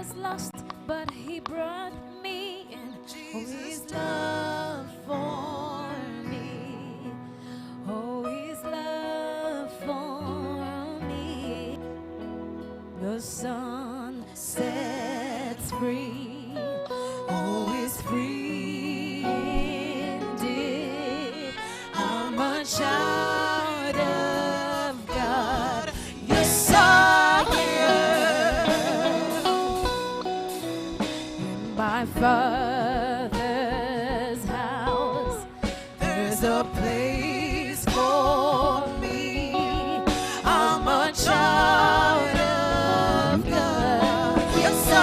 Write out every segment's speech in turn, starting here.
was lost, but he brought me in. Oh, his love for me. Oh, his love for me. The sun sets free. Oh, is free indeed. I'm a child of God. Yes, I am. In my Father's house, there's a place for me. I'm a child of God. Yes, I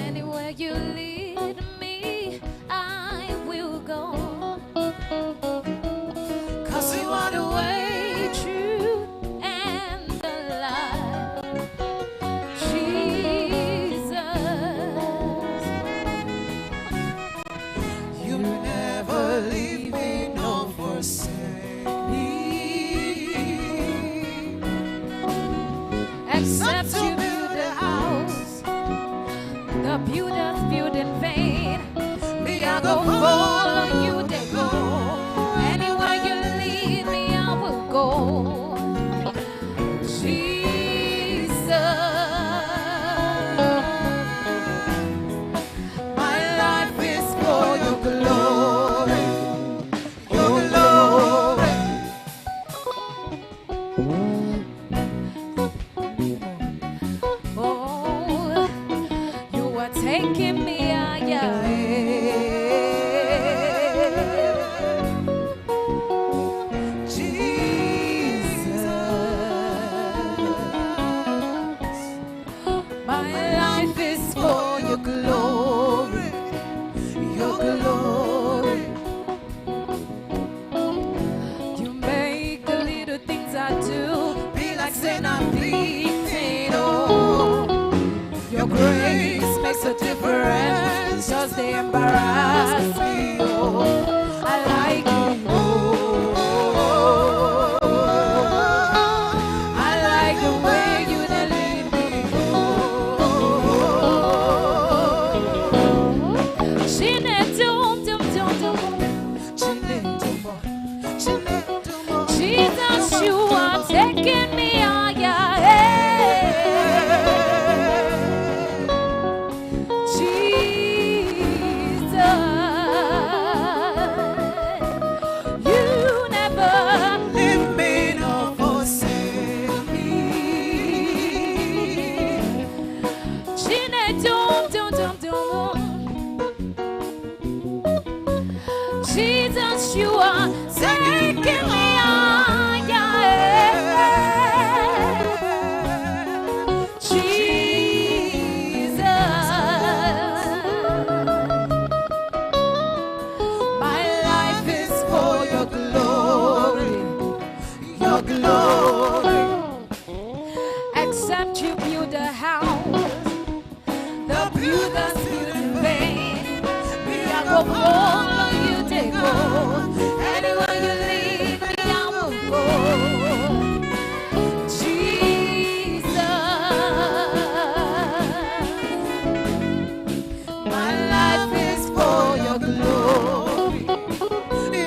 anywhere you lead me, I will go. 'Cause you are the way, truth, and the life. Jesus, you never leave me nor forsake me. Except you build a house, the builders build in vain. Me, I go follow you, they go. Anywhere you lead me, I will go. Jesus, my life is for your glory, your glory. Oh, you are taking me higher. Jesus, my life is for your glory, your glory. You make the little things I do be like saying I'm pleasing. Oh, your grace makes a difference, just they embarrass me. Oh, I like it. Oh, I like the way you done lead me. Oh, Jesus, you are taking me higher. Jesus, you are taking me higher. Jesus, build a house, the builders build in vain. Me, I go follow you, they go. Anywhere you lead me, I will go. Jesus, my life is for your glory,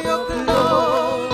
your glory.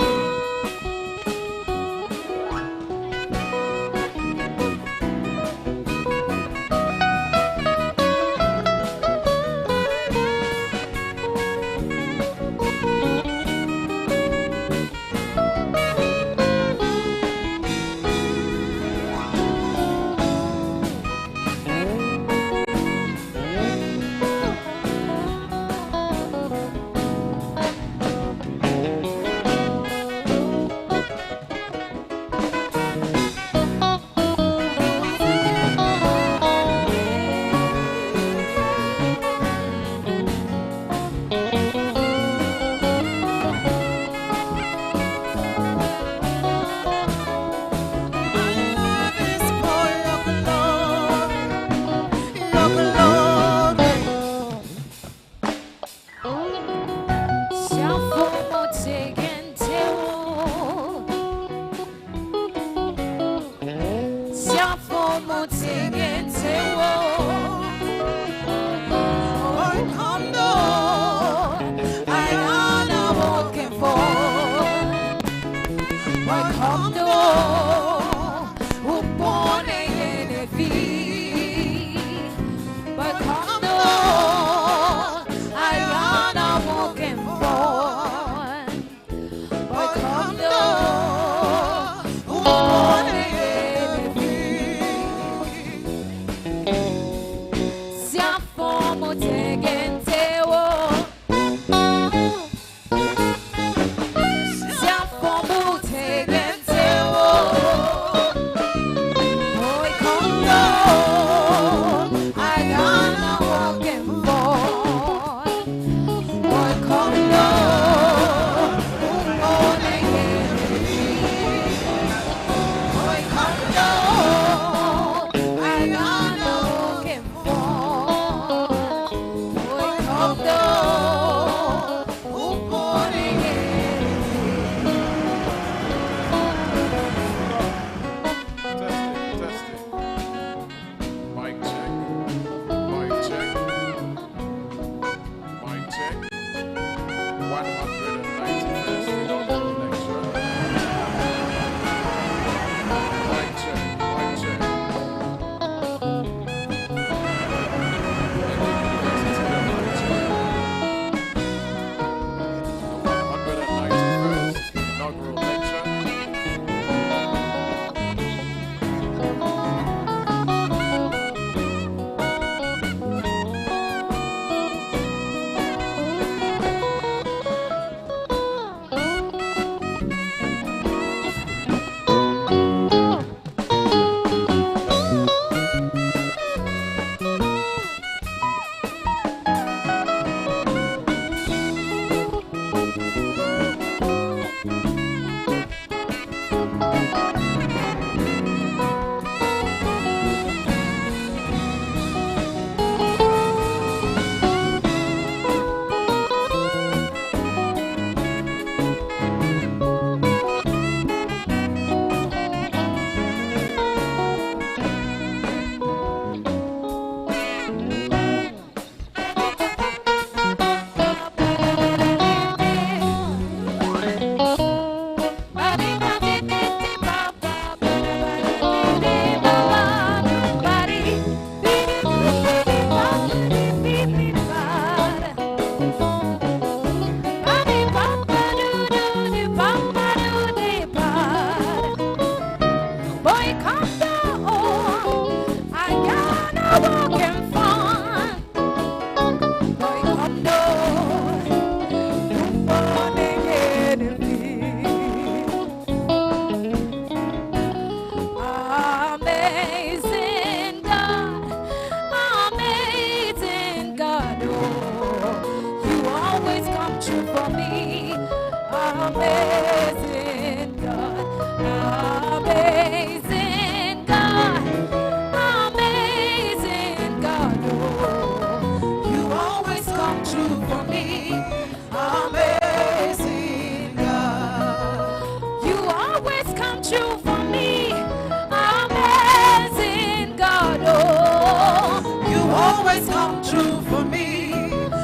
always come true for me.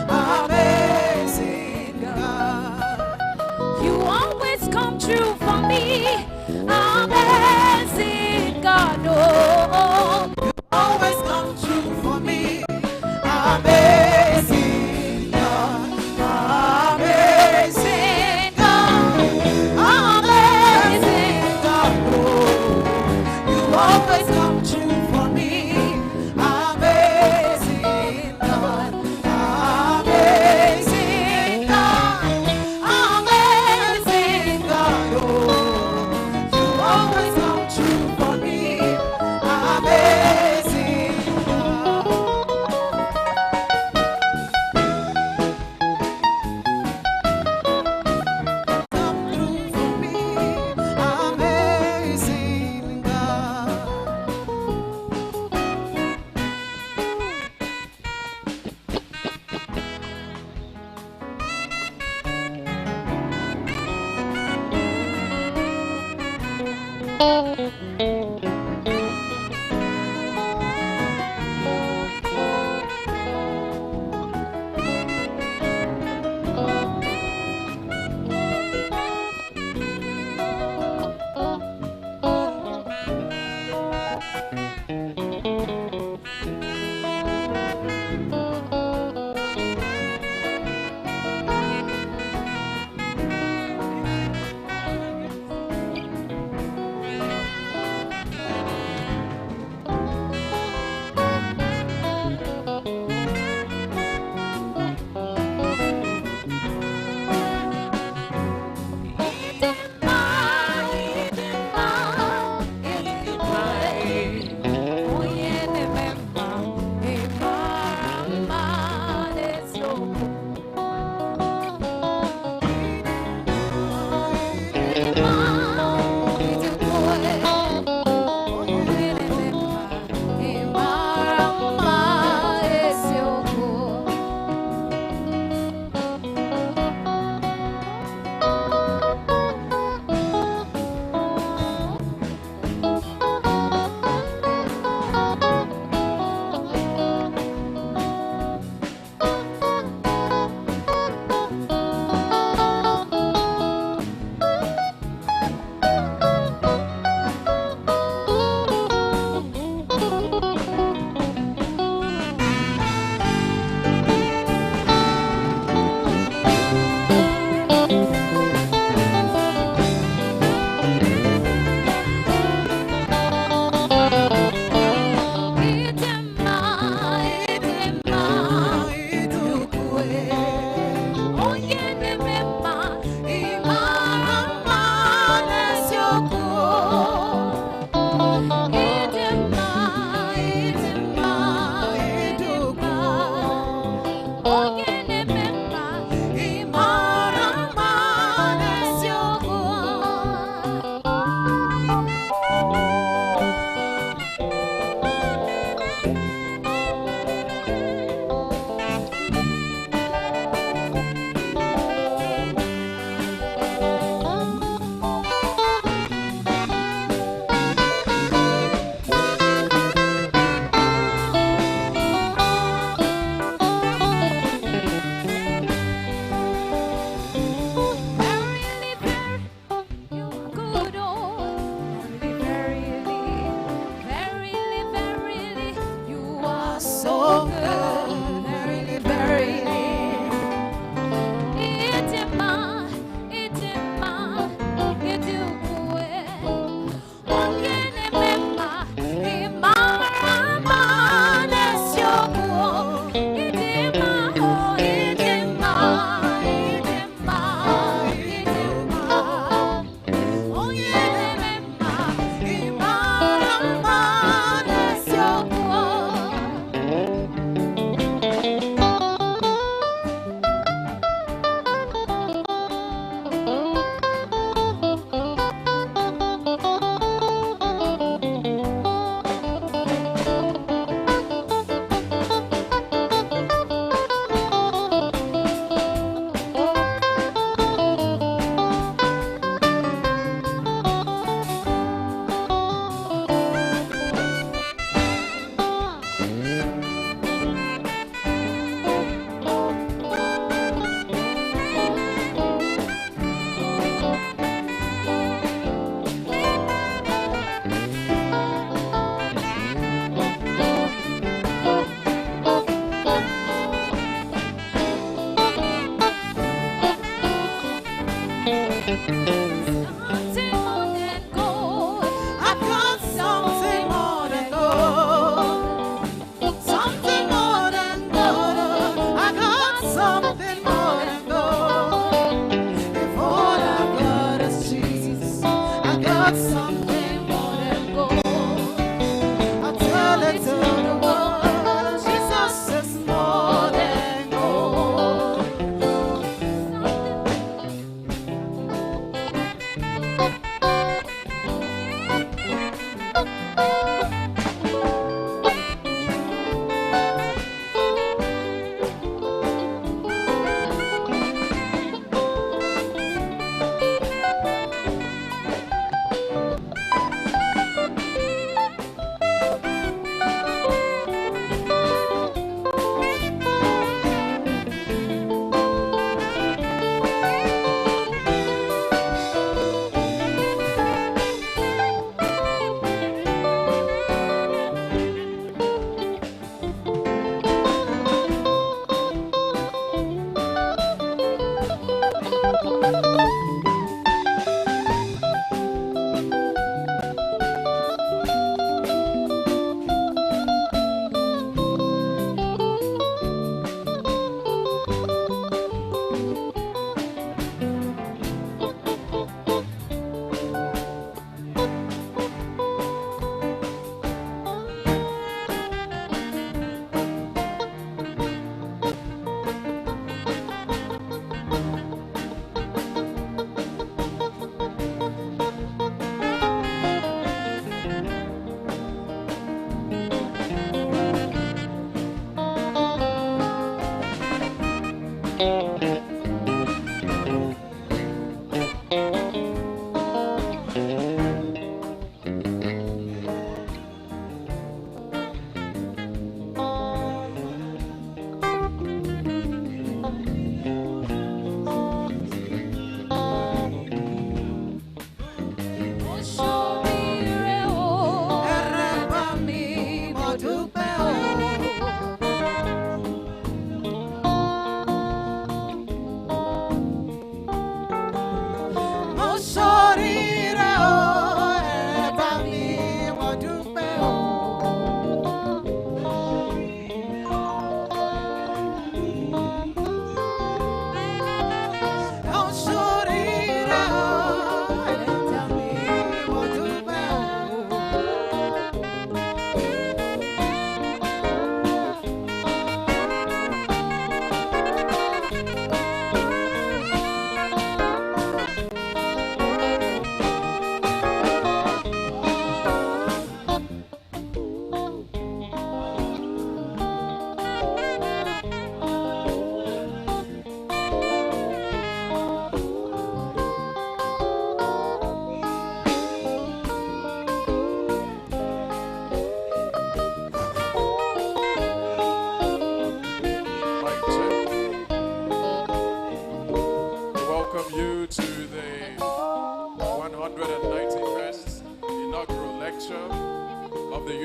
Amazing God. You always come true for me. Amazing God. Oh, you always come true for me. Amazing God. Amazing God. Amazing God. Oh, you always come true for me. Amazing God. Amazing God. Amazing God. Oh, you always come true for me. Amazing God. Come through for me. Amazing God.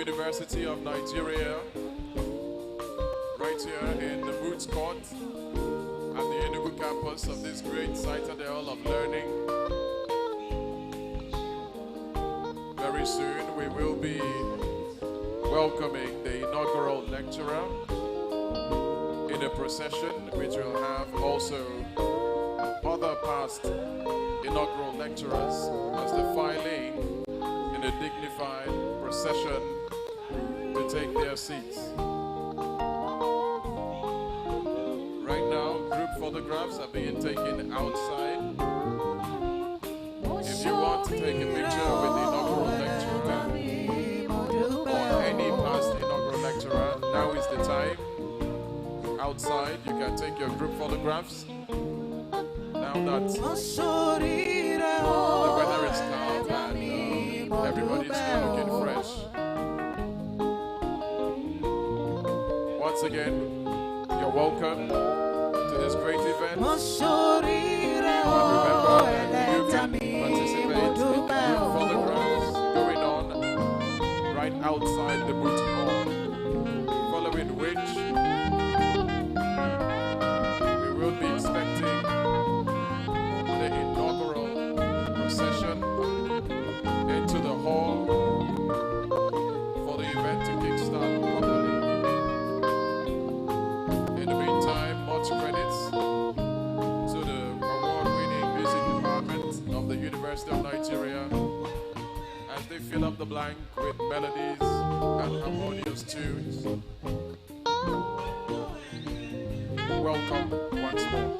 University of Nigeria, right here in the Moods Court at the Enugu campus of this great citadel of learning. Very soon we will be welcoming the inaugural lecturer in a procession which will have also other past inaugural lecturers as the filing in a dignified procession to take their seats. Right now, group photographs are being taken outside. If you want to take a picture with the inaugural lecturer or any past inaugural lecturer, now is the time. Outside, you can take your group photographs. Now that the weather is calm and everybody's still looking fresh. Once again, you're welcome to this great event. Remember that you can participate in group photographs going on right outside the booth hall, following which we will be expecting the inaugural procession into the hall for the event to kickstart properly. In the meantime, much credits to the award-winning music department of the University of Nigeria as they fill up the blank with melodies and harmonious tunes. Welcome once more.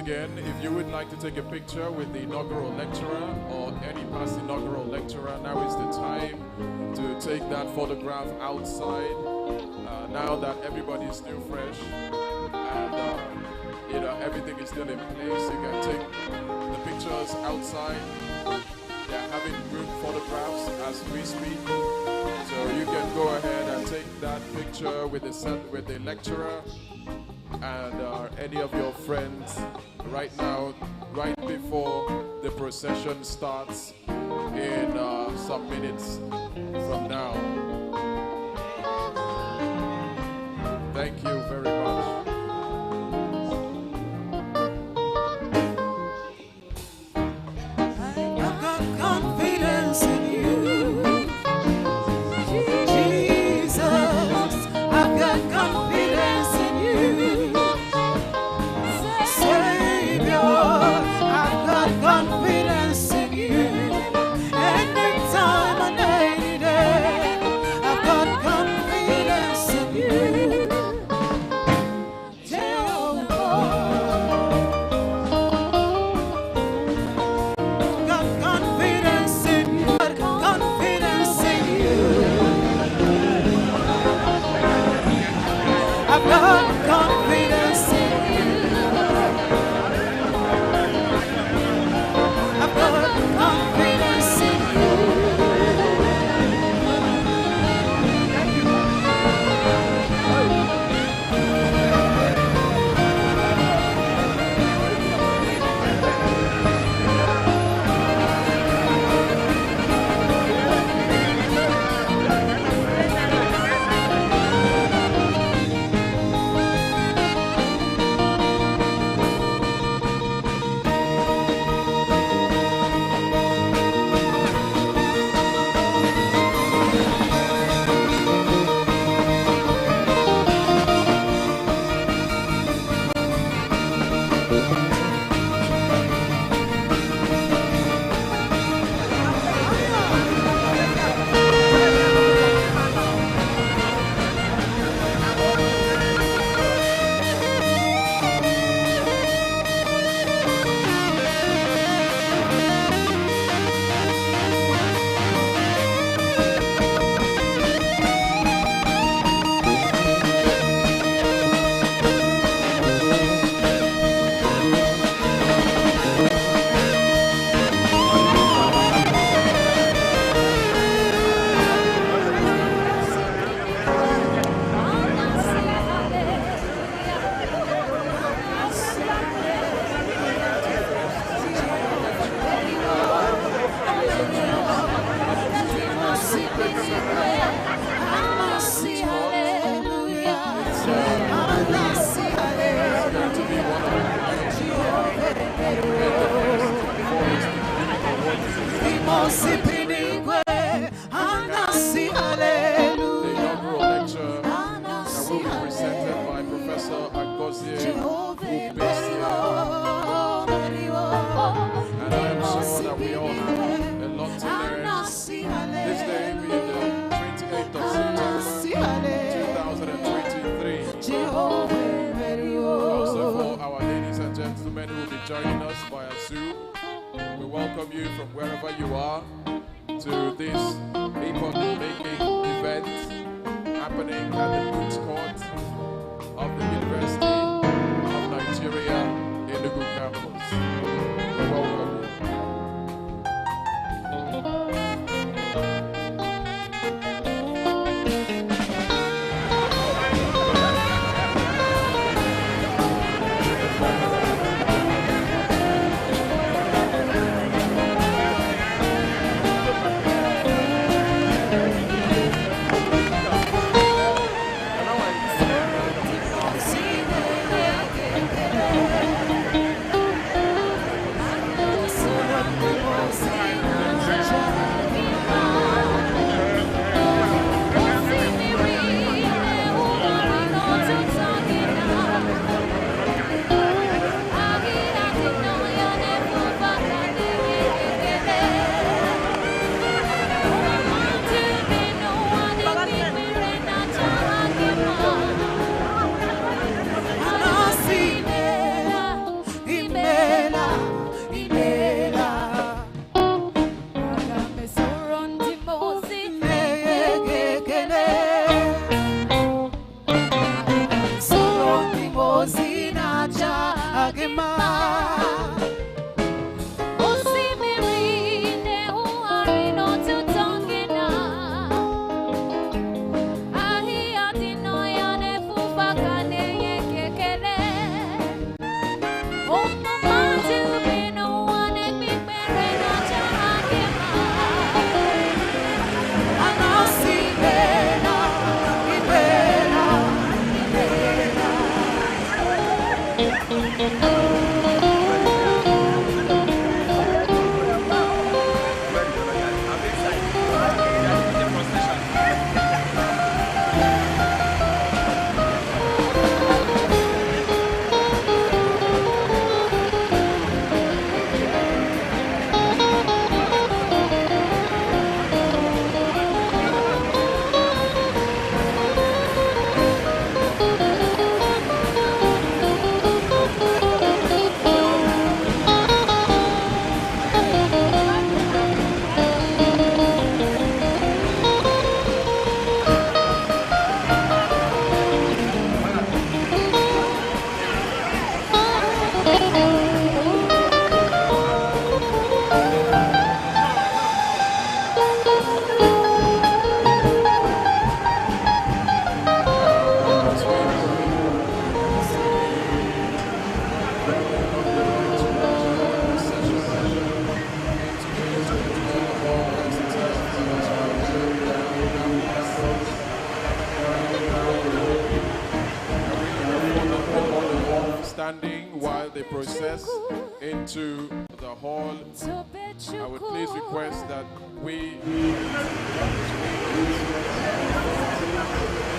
again, if you would like to take a picture with the inaugural lecturer or any past inaugural lecturer, now is the time to take that photograph outside. Now that everybody is still fresh and everything is still in place, you can take the pictures outside. They're having good photographs as we speak, so you can go ahead and take that picture with the lecturer and any of your friends right now, right before the procession starts in some minutes from now. Thank you very much. I've got confidence in you, Jesus. I've got confidence in you, Savior. I've got confidence in you. Anytime and any day, I've got confidence in you, Jehovah. Got confidence in you. Got confidence in you. I've got confidence in you. I've got confidence in you. The inaugural lecture that will be presented by Professor Agozie, Ubesie, and I am sure that we all have a lot to learn. This day being the 28th of September 2023. Also for our ladies and gentlemen who will be joining us via Zoom, we welcome you from wherever you are to this epoch-making event happening at the Boots Court of the University of Nigeria, Inaugural campus. We welcome you. While they process into the hall, I would please request that we he has done it for me.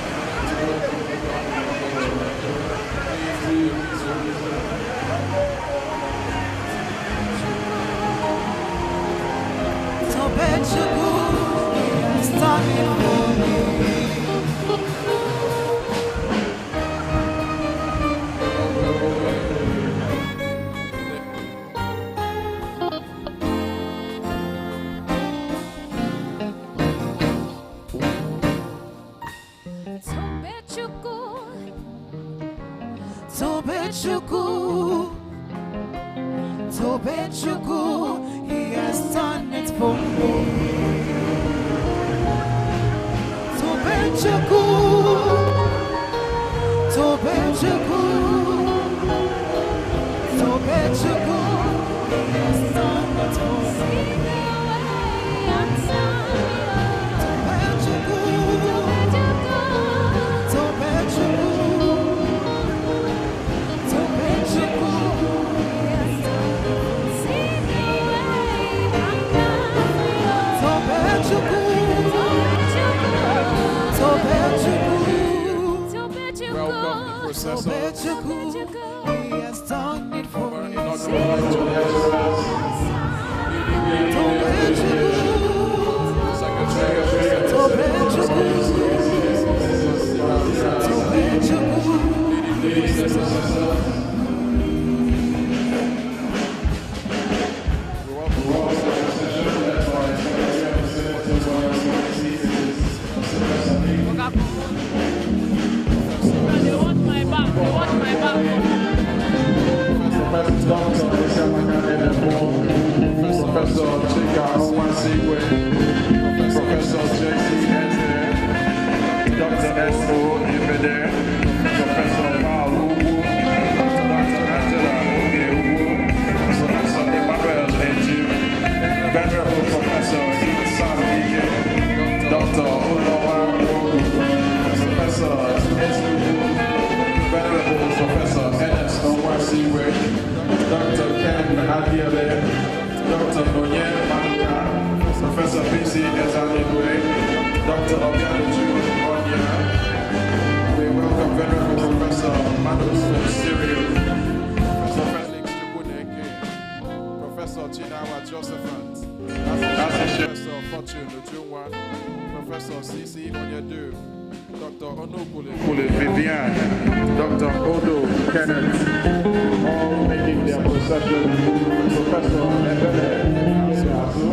Tobechuku, Tobechuku, Tobechuku, he has done it for me. Tobechuku, Tobechuku, Tobechuku, he has done welcome the processors. He has done it for Our me. inaugural Professor Chika Owansigwe, Professor J.C. Dr. S.O. Ibede, Professor Paul Ubu, Dr. Angela Ogewu, Professor Emmanuel Eju, Venerable Professor Sam Ike, Dr. Olowa Ogu, Professor Esubu, Venerable Professor Ernest Owansigwe, Dr. Ken Adiele, Dr. Nonye Manga, Professor B.C. Ezanigwe, Dr. Obianuju Onya. We welcome Venerable Professor Manus Cyril, Professor Felix Chukwunedum, Professor Chinawa Josephat, Professor Fortune Ujunwa, Professor C.C. Onyedu, Dr. Onukule Vivian, Dr. Odo Kenneth, all making their procession. Professor Ebele Yasu,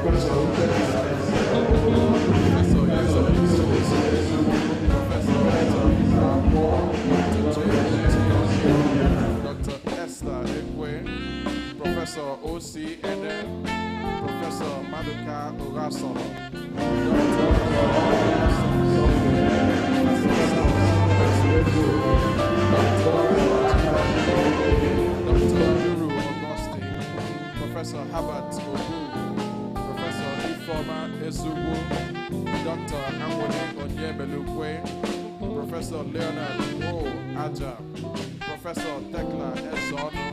Professor Onyebelukwe, Professor Leonard O. Aja, Professor Tekla Ezono,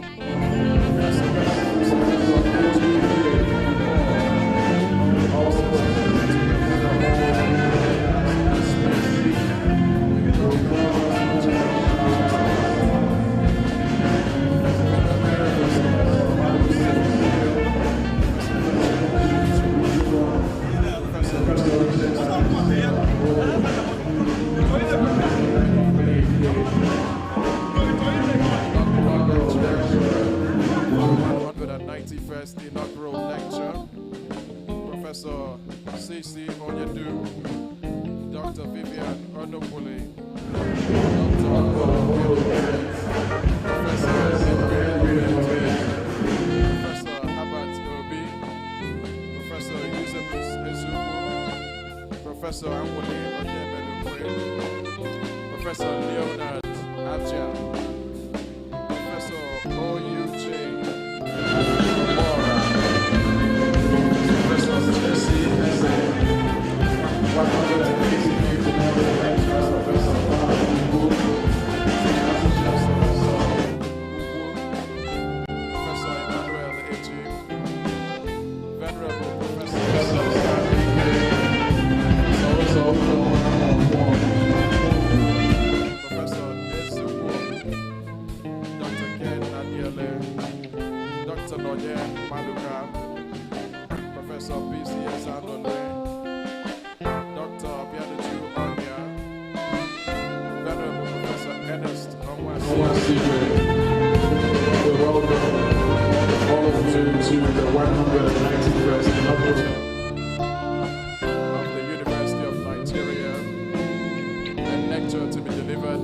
first inaugural lecture, Professor C.C. Onyedum, Dr. Vivian Onopole, Professor Herbert Obi, Professor Eusebius Ezubu, Professor Anwole Onyebelukwe, Professor Leonard Abja, Professor O.U.J.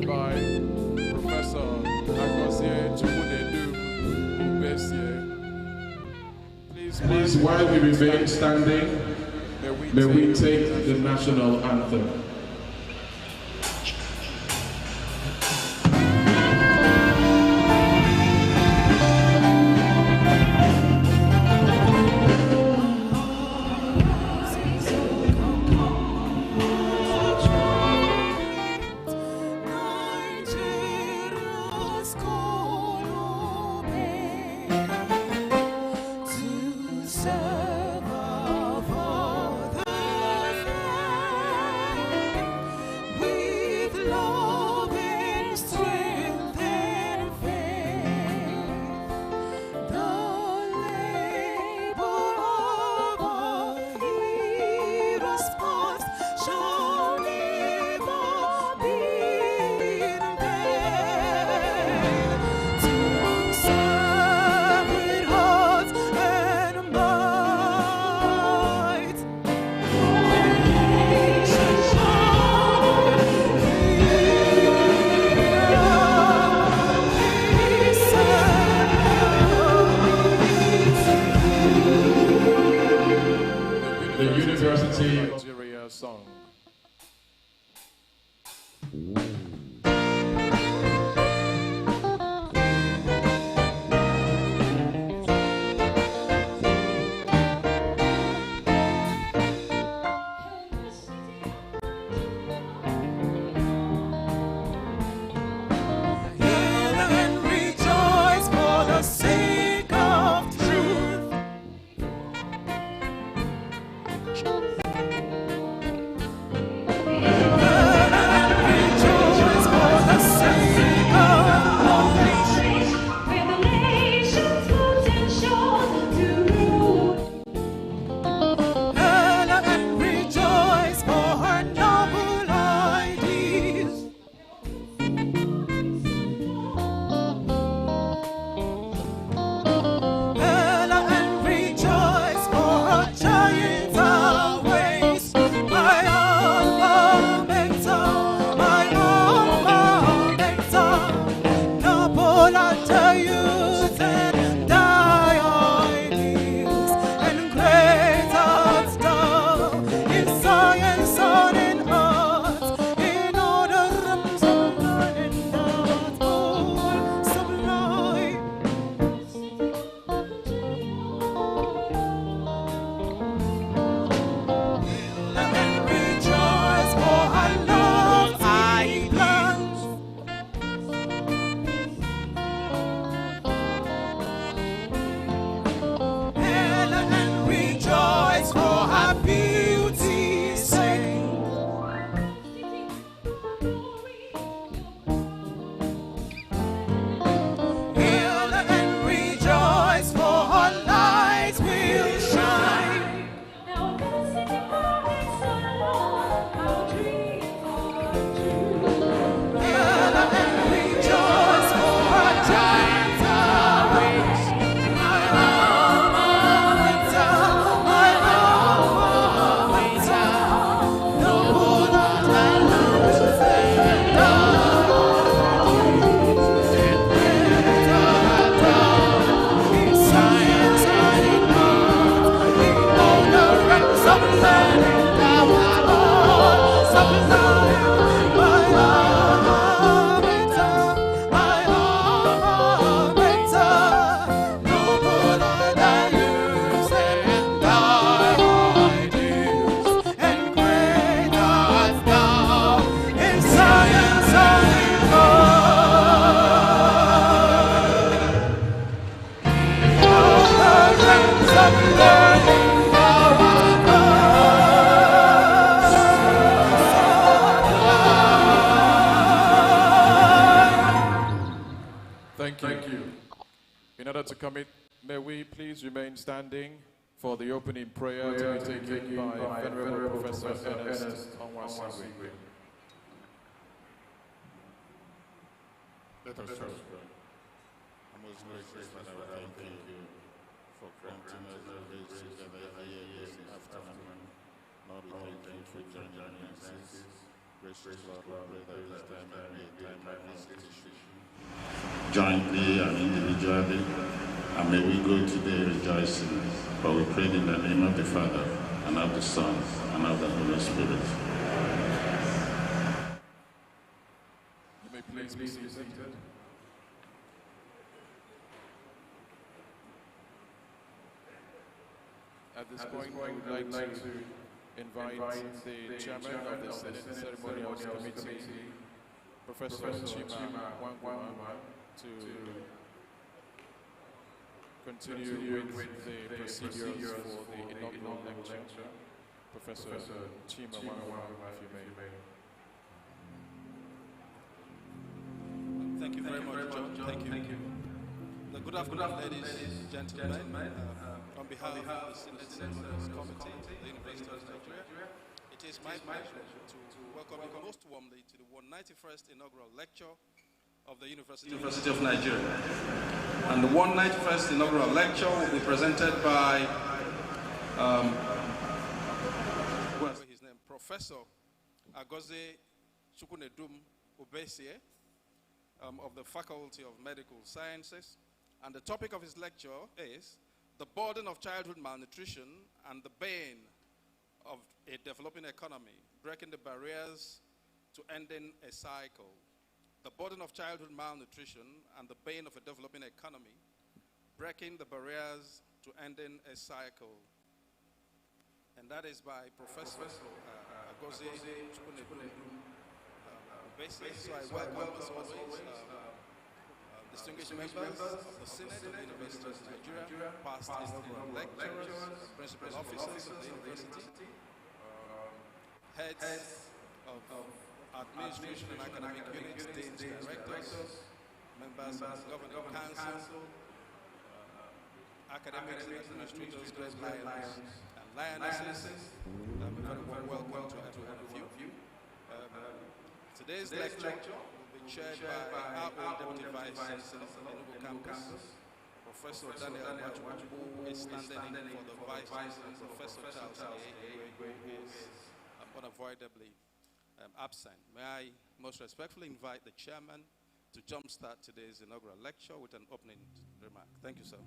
By Professor Agozie, Chukwunedum, Ubesie. Please, while we remain standing, may we take the national anthem. to commit, may we please remain standing for the opening prayer to be taken by Venerable Professor Ernest Onwasingwe. Let us pray. Most gracious Father, we thank you for granting us the grace together here this afternoon. Lord, we thank you for joining us. Gracious Lord, we pray that this time may be a time of visitation, jointly and individually, and may we go today rejoicing. For we pray in the name of the Father, and of the Son, and of the Holy Spirit. You may please be seated. At this point, we would like to invite the chairman of the Senate Ceremonials Committee, Professor Chima Wangwa, to continue with the procedures for the inaugural lecture. Professor Chima Wangwa, if you may. Thank you very much, John. Thank you. Good afternoon, ladies and gentlemen. On behalf of the Senate Ceremonials Committee, the University of Nigeria, it is my pleasure to welcome you most warmly to the 191st inaugural lecture of the University of Nigeria. And the 191st inaugural lecture will be presented by his name, Professor Agozie Chukwunedum Ubesie of the Faculty of Medical Sciences. And the topic of his lecture is the burden of childhood malnutrition and the bane of a developing economy, breaking the barriers to ending a cycle. The burden of childhood malnutrition and the bane of a developing economy, breaking the barriers to ending a cycle. And that is by Professor Agozie Chukwunedum Ubesie. So I welcome, as always, distinguished members of the Senate of the University of Nigeria, past inaugural lecturers, principal officers of the university, heads of administration and academic units, deans, directors, members of the governing council, academics and administrators, great lions and lionesses. Very welcome to every one of you. Today's lecture chaired by our own Deputy Vice Chancellor of the Enugu campus, Professor Daniel Machu, who is standing in for the Vice Chancellor, Professor Charles A., who is unavoidably absent. May I most respectfully invite the chairman to jumpstart today's inaugural lecture with an opening remark. Thank you, sir.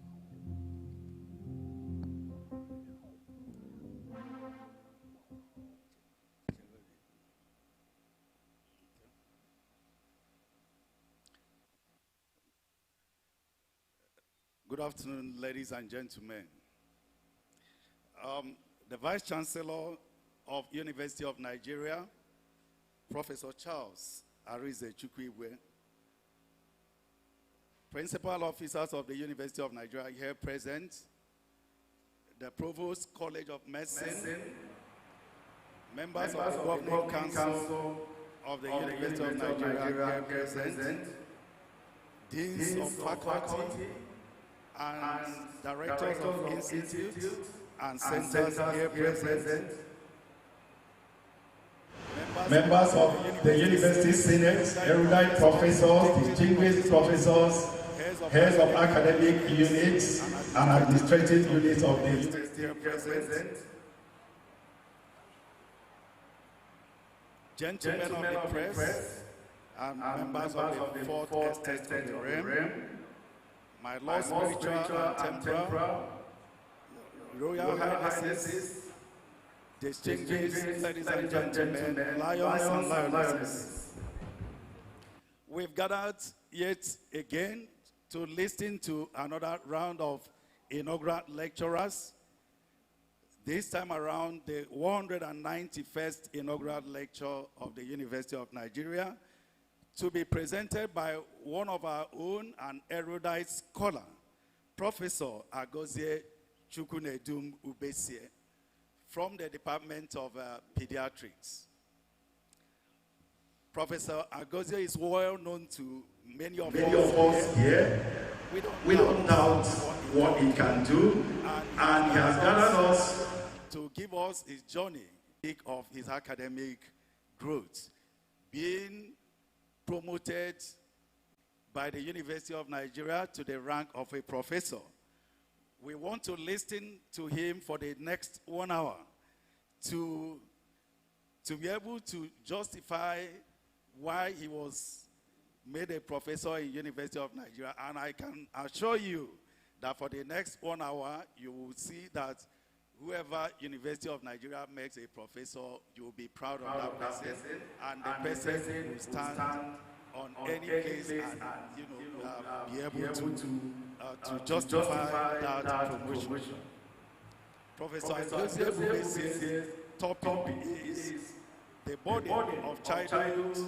Good afternoon, ladies and gentlemen. The Vice Chancellor of University of Nigeria, Professor Charles Arize Chukwuigwe, Principal Officers of the University of Nigeria here present, the Provost College of Medicine, members of the Governing Council of the University of Nigeria here present, deans of faculty, and directors of institutes and centers here present, Members of the University Senate, erudite professors, distinguished professors, heads of academic units and administrative units of the university here present, gentlemen of the press, and members of the fourth estate of the realm, my Lord Spiritual and Temporal, Royal Highnesses, distinguished ladies and gentlemen, lions and lionesses. We've gathered yet again to listen to another round of inaugural lecturers. This time around, the 191st inaugural lecture of the University of Nigeria, to be presented by one of our own, an erudite scholar, Professor Agozie Chukwunedum Ubesie, from the Department of Pediatrics. Professor Agozie is well known to many of us here. We don't doubt what he can do, and he has gathered us to give us his journey of his academic growth, being promoted by the University of Nigeria to the rank of a professor. We want to listen to him for the next 1 hour to be able to justify why he was made a professor in University of Nigeria. And I can assure you that for the next 1 hour, you will see that whoever University of Nigeria makes a professor, you will be proud of that person, and the person will stand on any case and be able to justify that promotion. Professor Ubesie's topic is the burden of childhood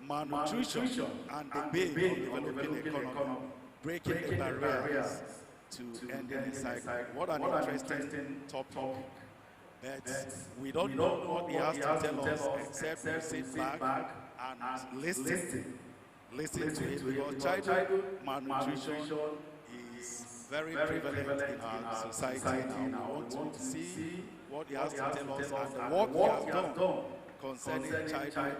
malnutrition and the bane of developing economy, breaking the barriers to ending the cycle. What an interesting topic. But we don't know what he has to tell us except we sit back and listen to it, because childhood malnutrition is very prevalent in our society now. We want to see what he has to tell us and what he has done concerning childhood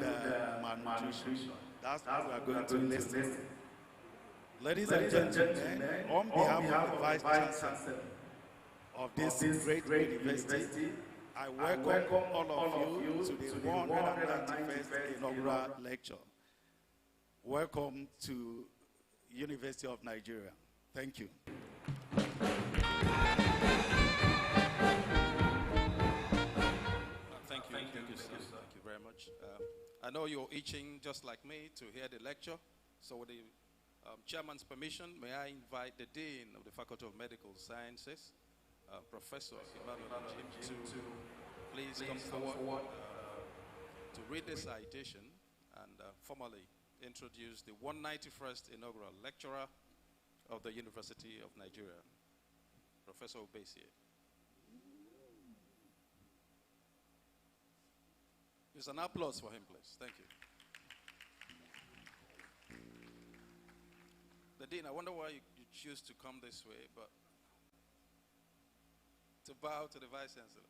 malnutrition. That's what we are going to listen. Ladies and gentlemen, on behalf of the Vice Chancellor of this great university, I welcome all of you to the 191st inaugural lecture. Welcome to University of Nigeria. Thank you. Thank you very much. I know you're itching just like me to hear the lecture, so with the Chairman's permission, may I invite the Dean of the Faculty of Medical Sciences, Professor Jim, to please come forward to read the citation and formally introduce the 191st inaugural lecturer of the University of Nigeria, Professor Ubesie. Just an applause for him, please. Thank you. The Dean, I wonder why you choose to come this way, but to bow to the Vice Chancellor.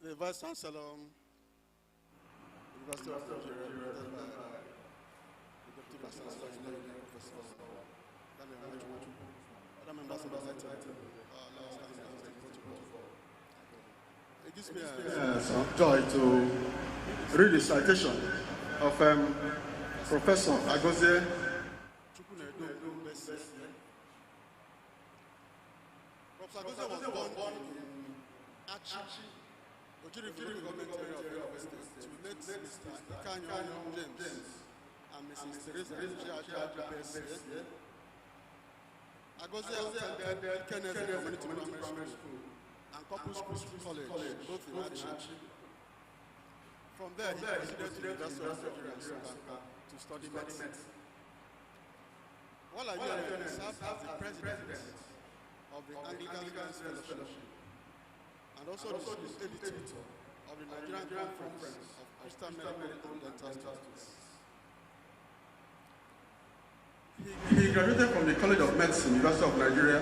The Vice Chancellor, University of Nigeria, Deputy Vice Chancellor, Professor other members of the it gives me some joy to read the citation of Professor Agozie Chukwunedum. Professor Agozie was born in Achi, Ojiri government area of the university, to late Mr. Ikanyo James and Mrs. Teresa Ubesie. Agozie attended Kenneth Community Primary School and Corpus Christi College, both in Achi. From there, he proceeded to the University of Nigeria to study medicine. While I he served as the president of the Anglican Fellowship and also the school editor of the Nigerian Conference of Christian Medical and Dental Studies. He graduated from the College of Medicine, University of Nigeria,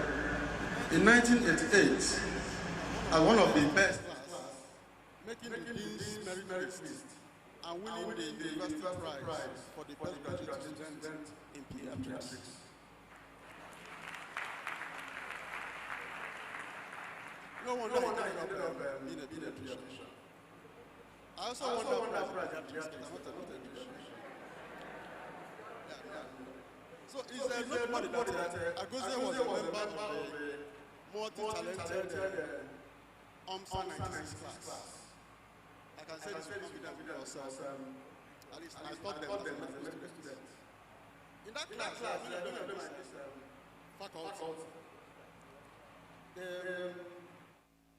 in 1988 as one of the best, making the Dean's Merit List and winning the University Prize for the best graduate student in pediatrics. No wonder he ended up being a pediatrician. I also won that prize in pediatrics, but I'm not a pediatrician. So it's nobody that Agozie was a member of the multi-talented OMSA 96 class. I can say this confidently because at least I taught them as a medical student. In that class, faculty,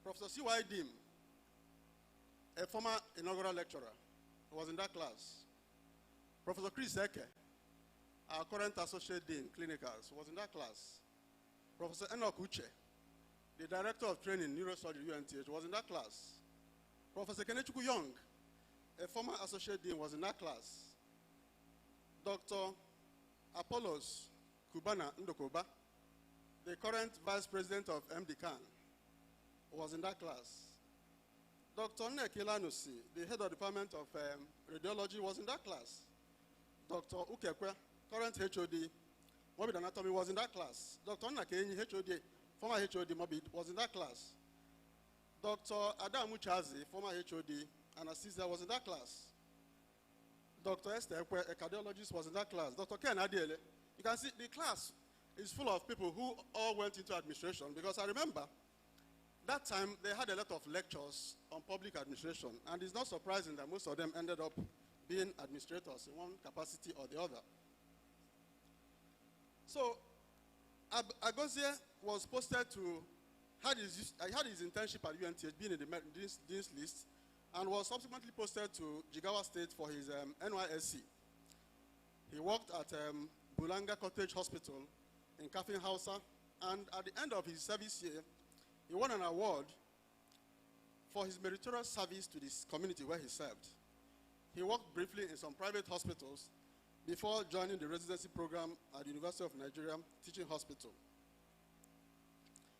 Professor C.Y. Dim, a former inaugural lecturer, was in that class. Professor Chris Eke, our current associate dean, clinicals, was in that class. Professor Enoch Uche, the director of training, neurosurgery, UNTH, was in that class. Professor Kenechukwu Young, a former associate dean, was in that class. Dr. Apollos Kubana Ndokoba, the current vice president of MD Khan, was in that class. Dr. Nneki Lanusi, the head of the department of radiology, was in that class. Dr. Ukekwe, current HOD, morbid anatomy, was in that class. Dr. Nneki HOD, former HOD morbid, was in that class. Dr. Adam Uchazi, former HOD anesthesia, was in that class. Dr. Esther Ekwe, a cardiologist, was in that class. Dr. Ken Adiele, you can see the class is full of people who all went into administration, because I remember that time they had a lot of lectures on public administration, and it's not surprising that most of them ended up being administrators in one capacity or the other. So Agozie was posted to, had his internship at UNTH, being in the dean's list, and was subsequently posted to Jigawa State for his NYSC. He worked at Bulanga Cottage Hospital in Kafin Hausa, and at the end of his service year, he won an award for his meritorious service to this community where he served. He worked briefly in some private hospitals before joining the residency program at the University of Nigeria Teaching Hospital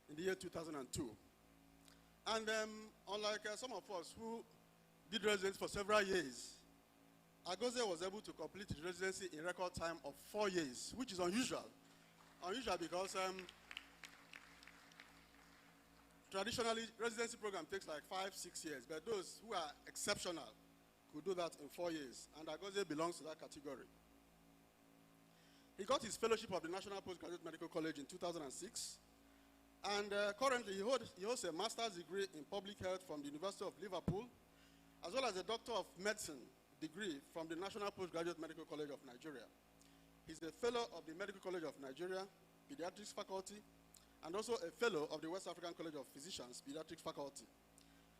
in the year 2002. And unlike some of us who did residency for several years, Agozie was able to complete his residency in record time of 4 years, which is unusual. Unusual because traditionally, residency program takes like 5-6 years, but those who are exceptional could do that in 4 years, and Agozie belongs to that category. He got his fellowship of the National Postgraduate Medical College in 2006, and currently he holds a master's degree in public health from the University of Liverpool, as well as a Doctor of Medicine degree from the National Postgraduate Medical College of Nigeria. He's a fellow of the Medical College of Nigeria, Pediatrics Faculty, and also a fellow of the West African College of Physicians, Pediatrics Faculty.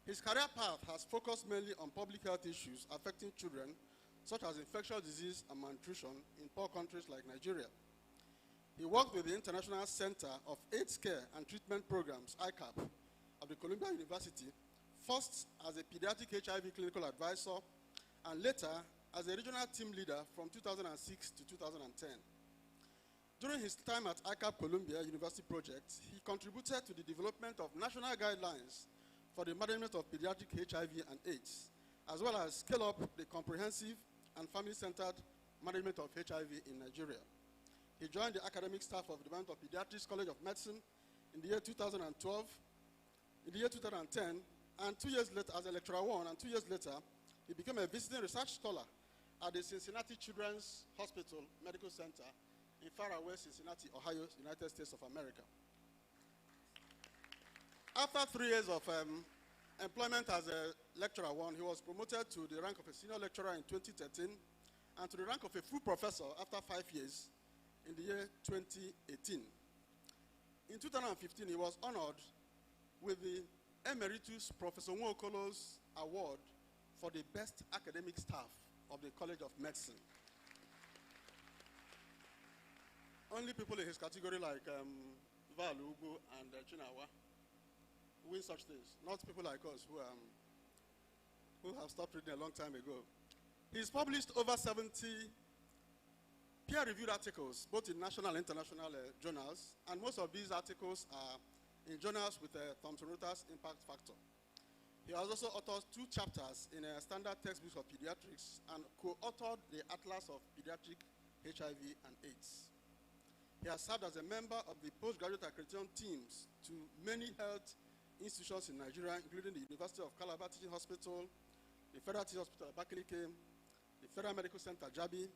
His career path has focused mainly on public health issues affecting children, such as infectious disease and malnutrition in poor countries like Nigeria. He worked with the International Center of AIDS Care and Treatment Programs, ICAP, of the Columbia University, first as a pediatric HIV clinical advisor, and later as a regional team leader from 2006 to 2010. During his time at ICAP Columbia University Project, he contributed to the development of national guidelines for the management of pediatric HIV and AIDS, as well as scale up the comprehensive and family-centered management of HIV in Nigeria. He joined the academic staff of the Department of Pediatrics College of Medicine in the year 2012, in the year 2010, and 2 years later, as a lecturer one, and 2 years later, he became a visiting research scholar at the Cincinnati Children's Hospital Medical Center in faraway Cincinnati, Ohio, United States of America. After 3 years of employment as a lecturer one, he was promoted to the rank of a senior lecturer in 2013 and to the rank of a full professor after 5 years in the year 2018. In 2015, he was honored with the Emeritus Professor Nwokolo's Award for the best academic staff of the College of Medicine. Only people in his category like Val Ugu and Chinawa win such things, not people like us who have stopped reading a long time ago. He's published over 70 peer-reviewed articles, both in national and international journals, and most of these articles are in journals with Thomson Reuters impact factor. He has also authored 2 chapters in standard textbooks of pediatrics and co-authored the Atlas of Pediatric HIV and AIDS. He has served as a member of the postgraduate accreditation teams to many health institutions in Nigeria, including the University of Calabar Teaching Hospital, the Federal Teaching Hospital Abakaliki, the Federal Medical Center Jabi,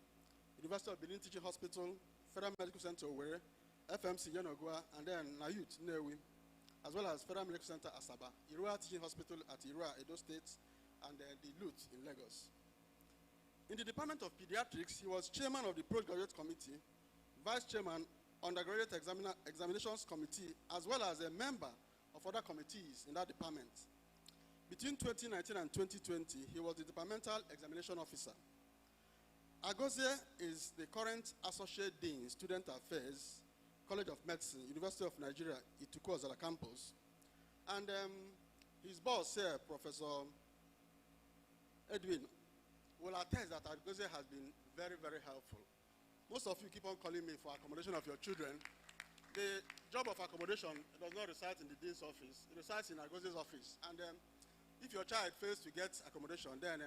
University of Benin Teaching Hospital, Federal Medical Center Owerri, FMC Yenogua, and then Nayut Newi, as well as Federal Medical Center Asaba, Irua Teaching Hospital at Irua, Edo State, and the LUT in Lagos. In the Department of Pediatrics, he was chairman of the Postgraduate Committee, vice chairman, Undergraduate Examinations Committee, as well as a member of other committees in that department. Between 2019 and 2020, he was the departmental examination officer. Agozie is the current Associate Dean, Student Affairs, College of Medicine, University of Nigeria, Ituku Ozala campus. And his boss here, Professor Edwin will attest that Agozie has been very, very helpful. Most of you keep on calling me for accommodation of your children. The job of accommodation does not reside in the dean's office. It resides in Agozie's office. And if your child fails to get accommodation, then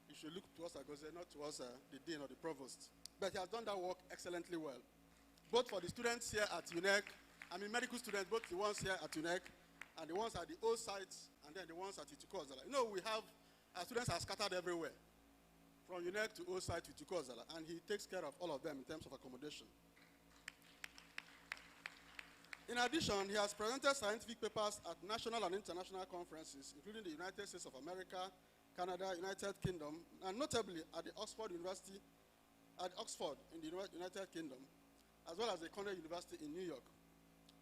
you should look towards Agozie, not towards the dean or the provost. But he has done that work excellently well. Both for the students here at UNEC, medical students, both the ones here at UNEC and the ones at the old sites and then the ones at Itukozala. You know, we have, our students are scattered everywhere, from UNEC to old site to Itukozala, and he takes care of all of them in terms of accommodation. In addition, he has presented scientific papers at national and international conferences, including the United States of America, Canada, United Kingdom, and notably at the Oxford University, at Oxford in the United Kingdom, as well as the Cornell University in New York.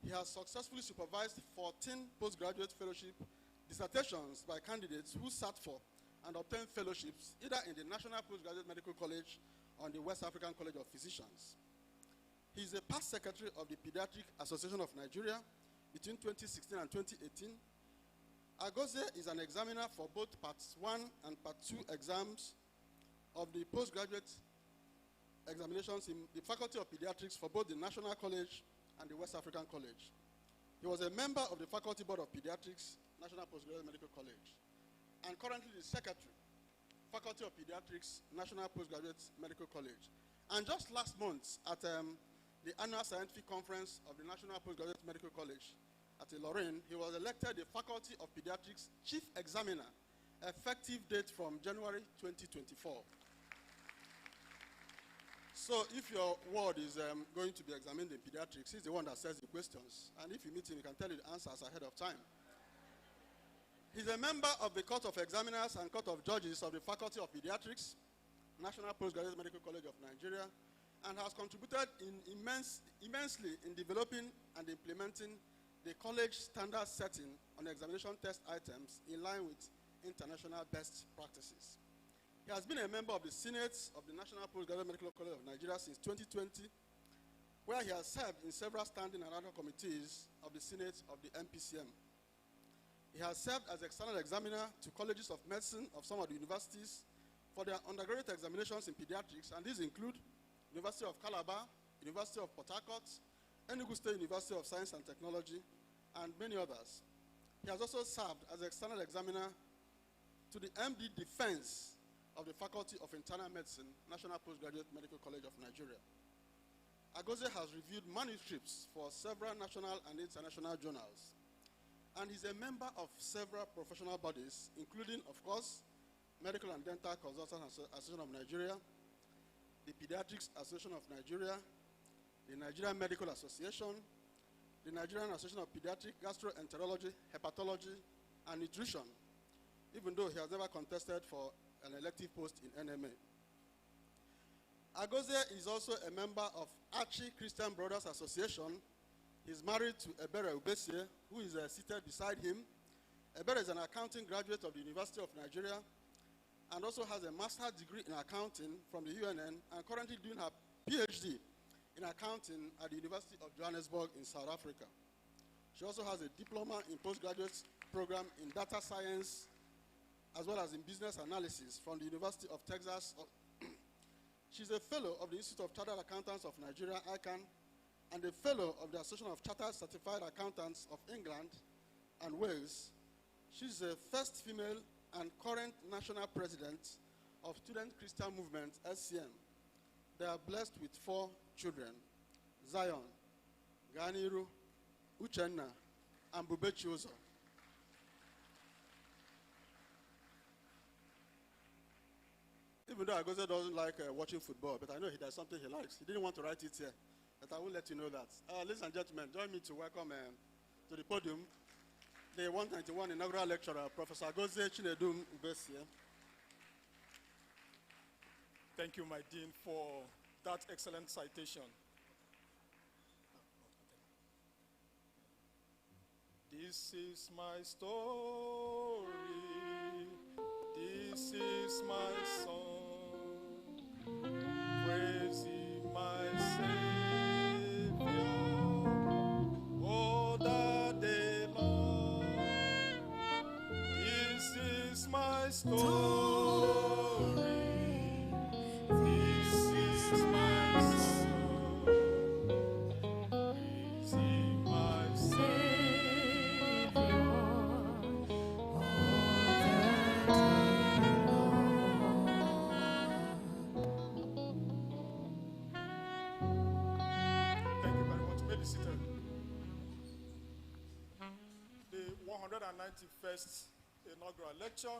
He has successfully supervised 14 postgraduate fellowship dissertations by candidates who sat for and obtained fellowships either in the National Postgraduate Medical College or the West African College of Physicians. He is a past secretary of the Pediatric Association of Nigeria between 2016 and 2018. Agozie is an examiner for both Part 1 and Part 2 exams of the postgraduate examinations in the Faculty of Pediatrics for both the National College and the West African College. He was a member of the Faculty Board of Pediatrics, National Postgraduate Medical College, and currently the Secretary, Faculty of Pediatrics, National Postgraduate Medical College. And just last month at the annual scientific conference of the National Postgraduate Medical College at Lorraine, he was elected the Faculty of Pediatrics Chief Examiner, effective date from January 2024. So if your ward is going to be examined in pediatrics, he's the one that says the questions. And if you meet him, he can tell you the answers ahead of time. He's a member of the Court of Examiners and Court of Judges of the Faculty of Pediatrics, National Postgraduate Medical College of Nigeria, and has contributed immensely in developing and implementing the college standard setting on examination test items in line with international best practices. He has been a member of the Senate of the National Postgraduate Medical College of Nigeria since 2020, where he has served in several standing and other committees of the Senate of the NPCM. He has served as external examiner to colleges of medicine of some of the universities for their undergraduate examinations in pediatrics, and these include University of Calabar, University of Port Harcourt, Enugu State University of Science and Technology, and many others. He has also served as external examiner to the MD Defense of the Faculty of Internal Medicine, National Postgraduate Medical College of Nigeria. Agozie has reviewed manuscripts for several national and international journals, and is a member of several professional bodies, including, of course, Medical and Dental Consultants Association of Nigeria, the Pediatrics Association of Nigeria, the Nigerian Medical Association, the Nigerian Association of Pediatric Gastroenterology, Hepatology, and Nutrition, even though he has never contested for an elective post in NMA. Agozie is also a member of Archie Christian Brothers Association. He's married to Ebere Ubesie, who is seated beside him. Ebere is an accounting graduate of the University of Nigeria and also has a master's degree in accounting from the UNN and currently doing her PhD in accounting at the University of Johannesburg in South Africa. She also has a diploma in postgraduate program in data science as well as in business analysis from the University of Texas. She's a fellow of the Institute of Chartered Accountants of Nigeria, ICANN, and a fellow of the Association of Chartered Certified Accountants of England and Wales. She's the first female and current national president of Student Christian Movement, SCM. They are blessed with 4 children, Zion, Ganiru, Uchenna, and Bubechi Ozo. Even though Agozie doesn't like watching football, but I know there's something he likes. He didn't want to write it here, but I will let you know that. Ladies and gentlemen, join me to welcome to the podium the 191 inaugural lecturer, Professor Agozie Chukwunedum Ubesie. Thank you, my dean, for that excellent citation. This is my story. This is my song. Praise ye my Savior all the day long. This is my story. 191st inaugural lecture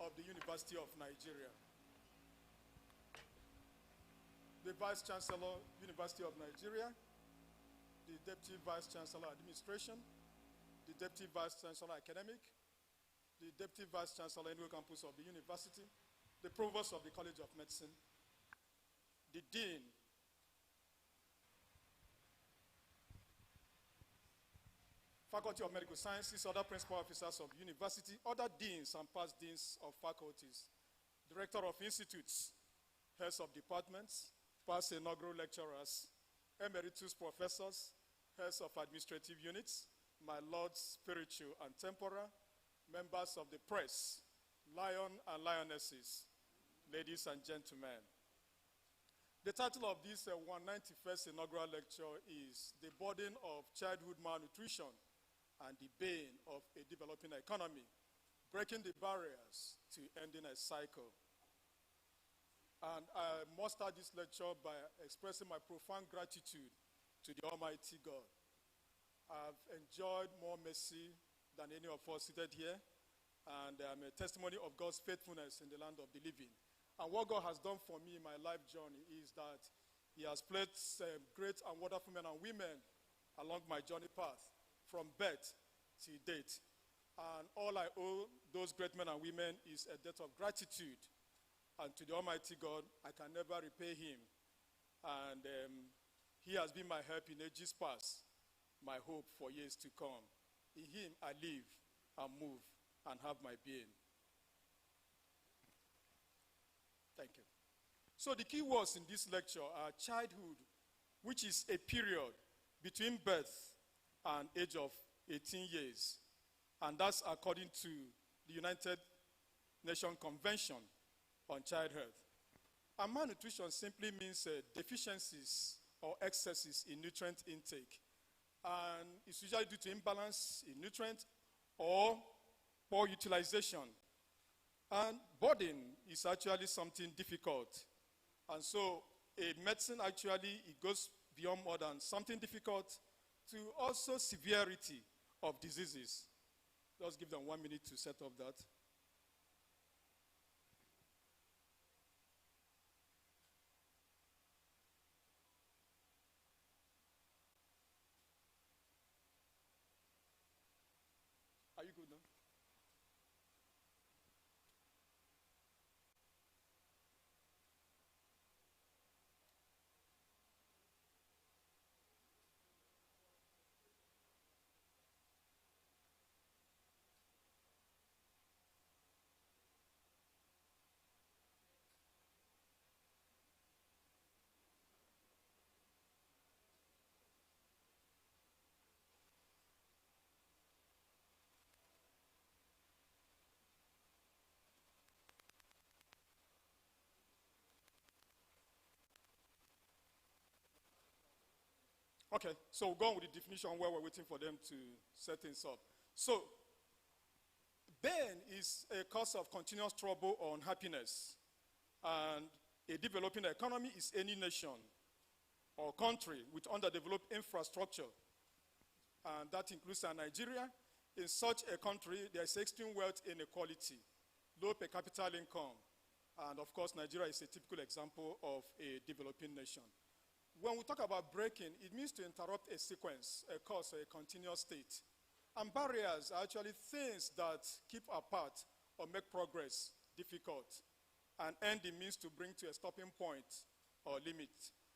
of the University of Nigeria. The Vice Chancellor, University of Nigeria, the Deputy Vice Chancellor, Administration, the Deputy Vice Chancellor, Academic, the Deputy Vice Chancellor, Inaugural Campus of the University, the Provost of the College of Medicine, the Dean, Faculty of Medical Sciences, other principal officers of the university, other deans and past deans of faculties, director of institutes, heads of departments, past inaugural lecturers, emeritus professors, heads of administrative units, my lords spiritual and temporal, members of the press, lion and lionesses, ladies and gentlemen. The title of this 191st inaugural lecture is The Burden of Childhood Malnutrition and the Bane of a Developing Economy, Breaking the Barriers to Ending a Cycle. And I must start this lecture by expressing my profound gratitude to the Almighty God. I've enjoyed more mercy than any of us seated here, and I'm a testimony of God's faithfulness in the land of the living. And what God has done for me in my life journey is that He has placed great and wonderful men and women along my journey path from birth till date. And all I owe those great men and women is a debt of gratitude. And to the Almighty God, I can never repay Him. And He has been my help in ages past, my hope for years to come. In Him I live and move and have my being. Thank you. So the key words in this lecture are childhood, which is a period between birth and age of 18 years. And that's according to the United Nations Convention on Child Health. And malnutrition simply means deficiencies or excesses in nutrient intake. And it's usually due to imbalance in nutrient or poor utilization. And burden is actually something difficult. And so a medicine actually, it goes beyond more than something difficult to also severity of diseases. Just give them 1 minute to set up that. Are you good now? Okay, so we'll go on with the definition where we're waiting for them to set things up. So, pain is a cause of continuous trouble or unhappiness. And a developing economy is any nation or country with underdeveloped infrastructure. And that includes Nigeria. In such a country, there is extreme wealth inequality, low per capita income. And of course, Nigeria is a typical example of a developing nation. When we talk about breaking, it means to interrupt a sequence, a course, or a continuous state. And barriers are actually things that keep apart or make progress difficult. And ending means to bring to a stopping point or limit.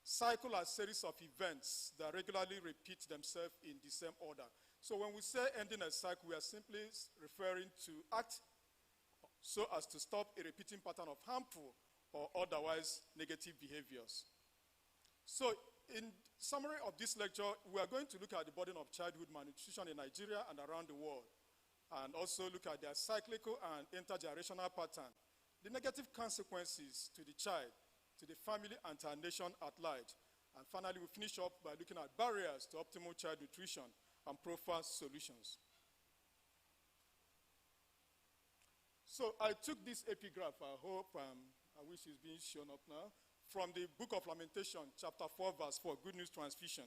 Cycle are a series of events that regularly repeat themselves in the same order. So when we say ending a cycle, we are simply referring to act so as to stop a repeating pattern of harmful or otherwise negative behaviors. So in summary of this lecture, we are going to look at the burden of childhood malnutrition in Nigeria and around the world, and also look at their cyclical and intergenerational pattern, the negative consequences to the child, to the family, and to our nation at large. And finally, we'll finish up by looking at barriers to optimal child nutrition and profile solutions. So I took this epigraph, I wish it's being shown up now, from the book of Lamentation, chapter 4, verse 4, Good News Transfusion.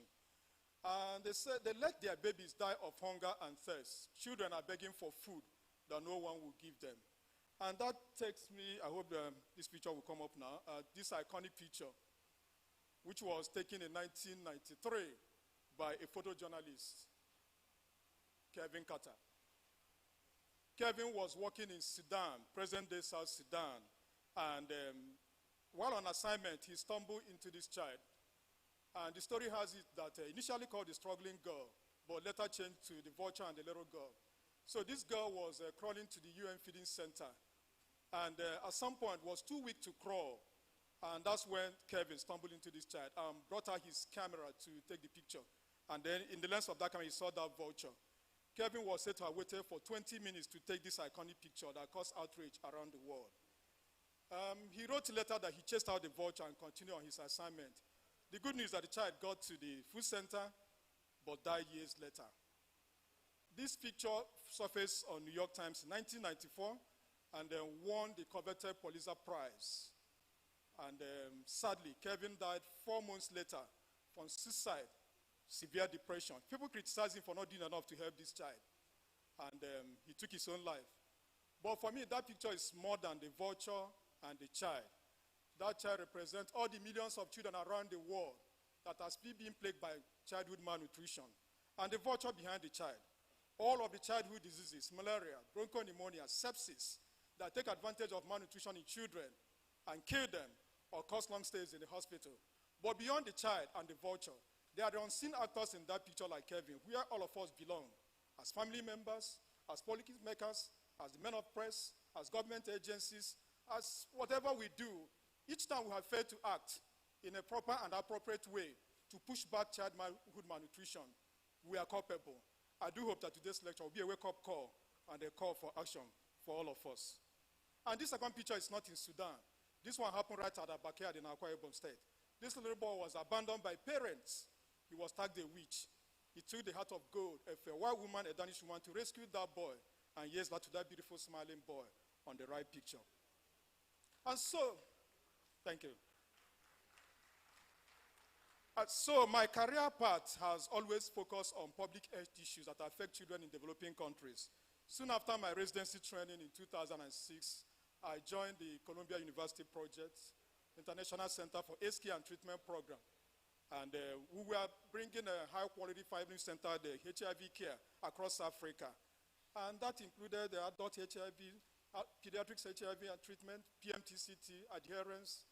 And they said they let their babies die of hunger and thirst. Children are begging for food that no one will give them. And that takes me, I hope this picture will come up now, this iconic picture, which was taken in 1993 by a photojournalist, Kevin Carter. Kevin was working in Sudan, present-day South Sudan, and while on assignment, he stumbled into this child. And the story has it that initially called the struggling girl, but later changed to the vulture and the little girl. So this girl was crawling to the UN feeding center, and at some point was too weak to crawl. And that's when Kevin stumbled into this child and brought out his camera to take the picture. And then in the lens of that camera, he saw that vulture. Kevin was said to have waited for 20 minutes to take this iconic picture that caused outrage around the world. He wrote later that he chased out the vulture and continued on his assignment. The good news is that the child got to the food center, but died years later. This picture surfaced on New York Times in 1994 and then won the coveted Pulitzer Prize. And sadly, Kevin died 4 months later from suicide, severe depression. People criticized him for not doing enough to help this child. And he took his own life. But for me, that picture is more than the vulture and the child. That child represents all the millions of children around the world that are still being plagued by childhood malnutrition. And the vulture behind the child. All of the childhood diseases, malaria, bronchopneumonia, sepsis, that take advantage of malnutrition in children and kill them or cause long stays in the hospital. But beyond the child and the vulture, there are the unseen actors in that picture like Kevin, where all of us belong, as family members, as policy makers, as the men of press, as government agencies, as whatever we do. Each time we have failed to act in a proper and appropriate way to push back childhood malnutrition, we are culpable. I do hope that today's lecture will be a wake-up call and a call for action for all of us. And this second picture is not in Sudan. This one happened right at our backyard in Akwa Ibom State. This little boy was abandoned by parents. He was tagged a witch. He took the heart of gold of a white woman, a Danish woman, to rescue that boy. And years later, that beautiful smiling boy on the right picture. And so, thank you. So my career path has always focused on public health issues that affect children in developing countries. Soon after my residency training in 2006, I joined the Columbia University Project, International Center for AIDS Care and Treatment Program. And we were bringing a high-quality 5-new center, the HIV care, across Africa. And that included the adult HIV, pediatrics HIV and treatment, PMTCT, adherence,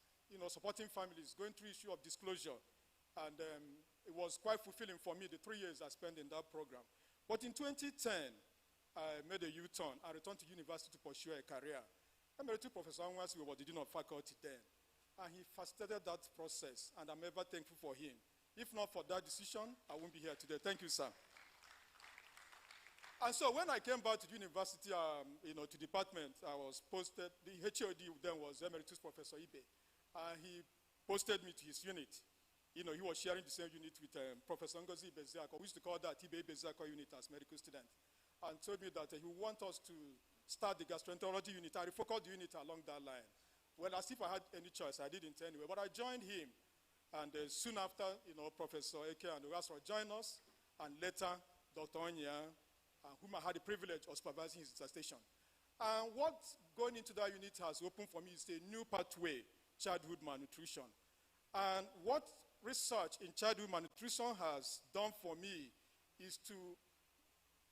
supporting families, going through issue of disclosure. And it was quite fulfilling for me, the 3 years I spent in that program. But in 2010, I made a U-turn and returned to university to pursue a career. Emeritus Professor Agozie was the Dean of Faculty then. And he facilitated that process, and I'm ever thankful for him. If not for that decision, I won't be here today. Thank you, sir. And so when I came back to the university, to department, I was posted. The HOD then was Emeritus Professor Ibe. And he posted me to his unit. He was sharing the same unit with Professor Agozie Ubesie. We used to call that Ubesie unit as medical student. And told me that he would want us to start the gastroenterology unit. I refocused the unit along that line. Well, as if I had any choice, I didn't anyway. But I joined him. And soon after, Professor Eke and Ubesie joined us. And later, Dr. Onya, whom I had the privilege of supervising his dissertation. And what going into that unit has opened for me is a new pathway, childhood malnutrition. And what research in childhood malnutrition has done for me is to,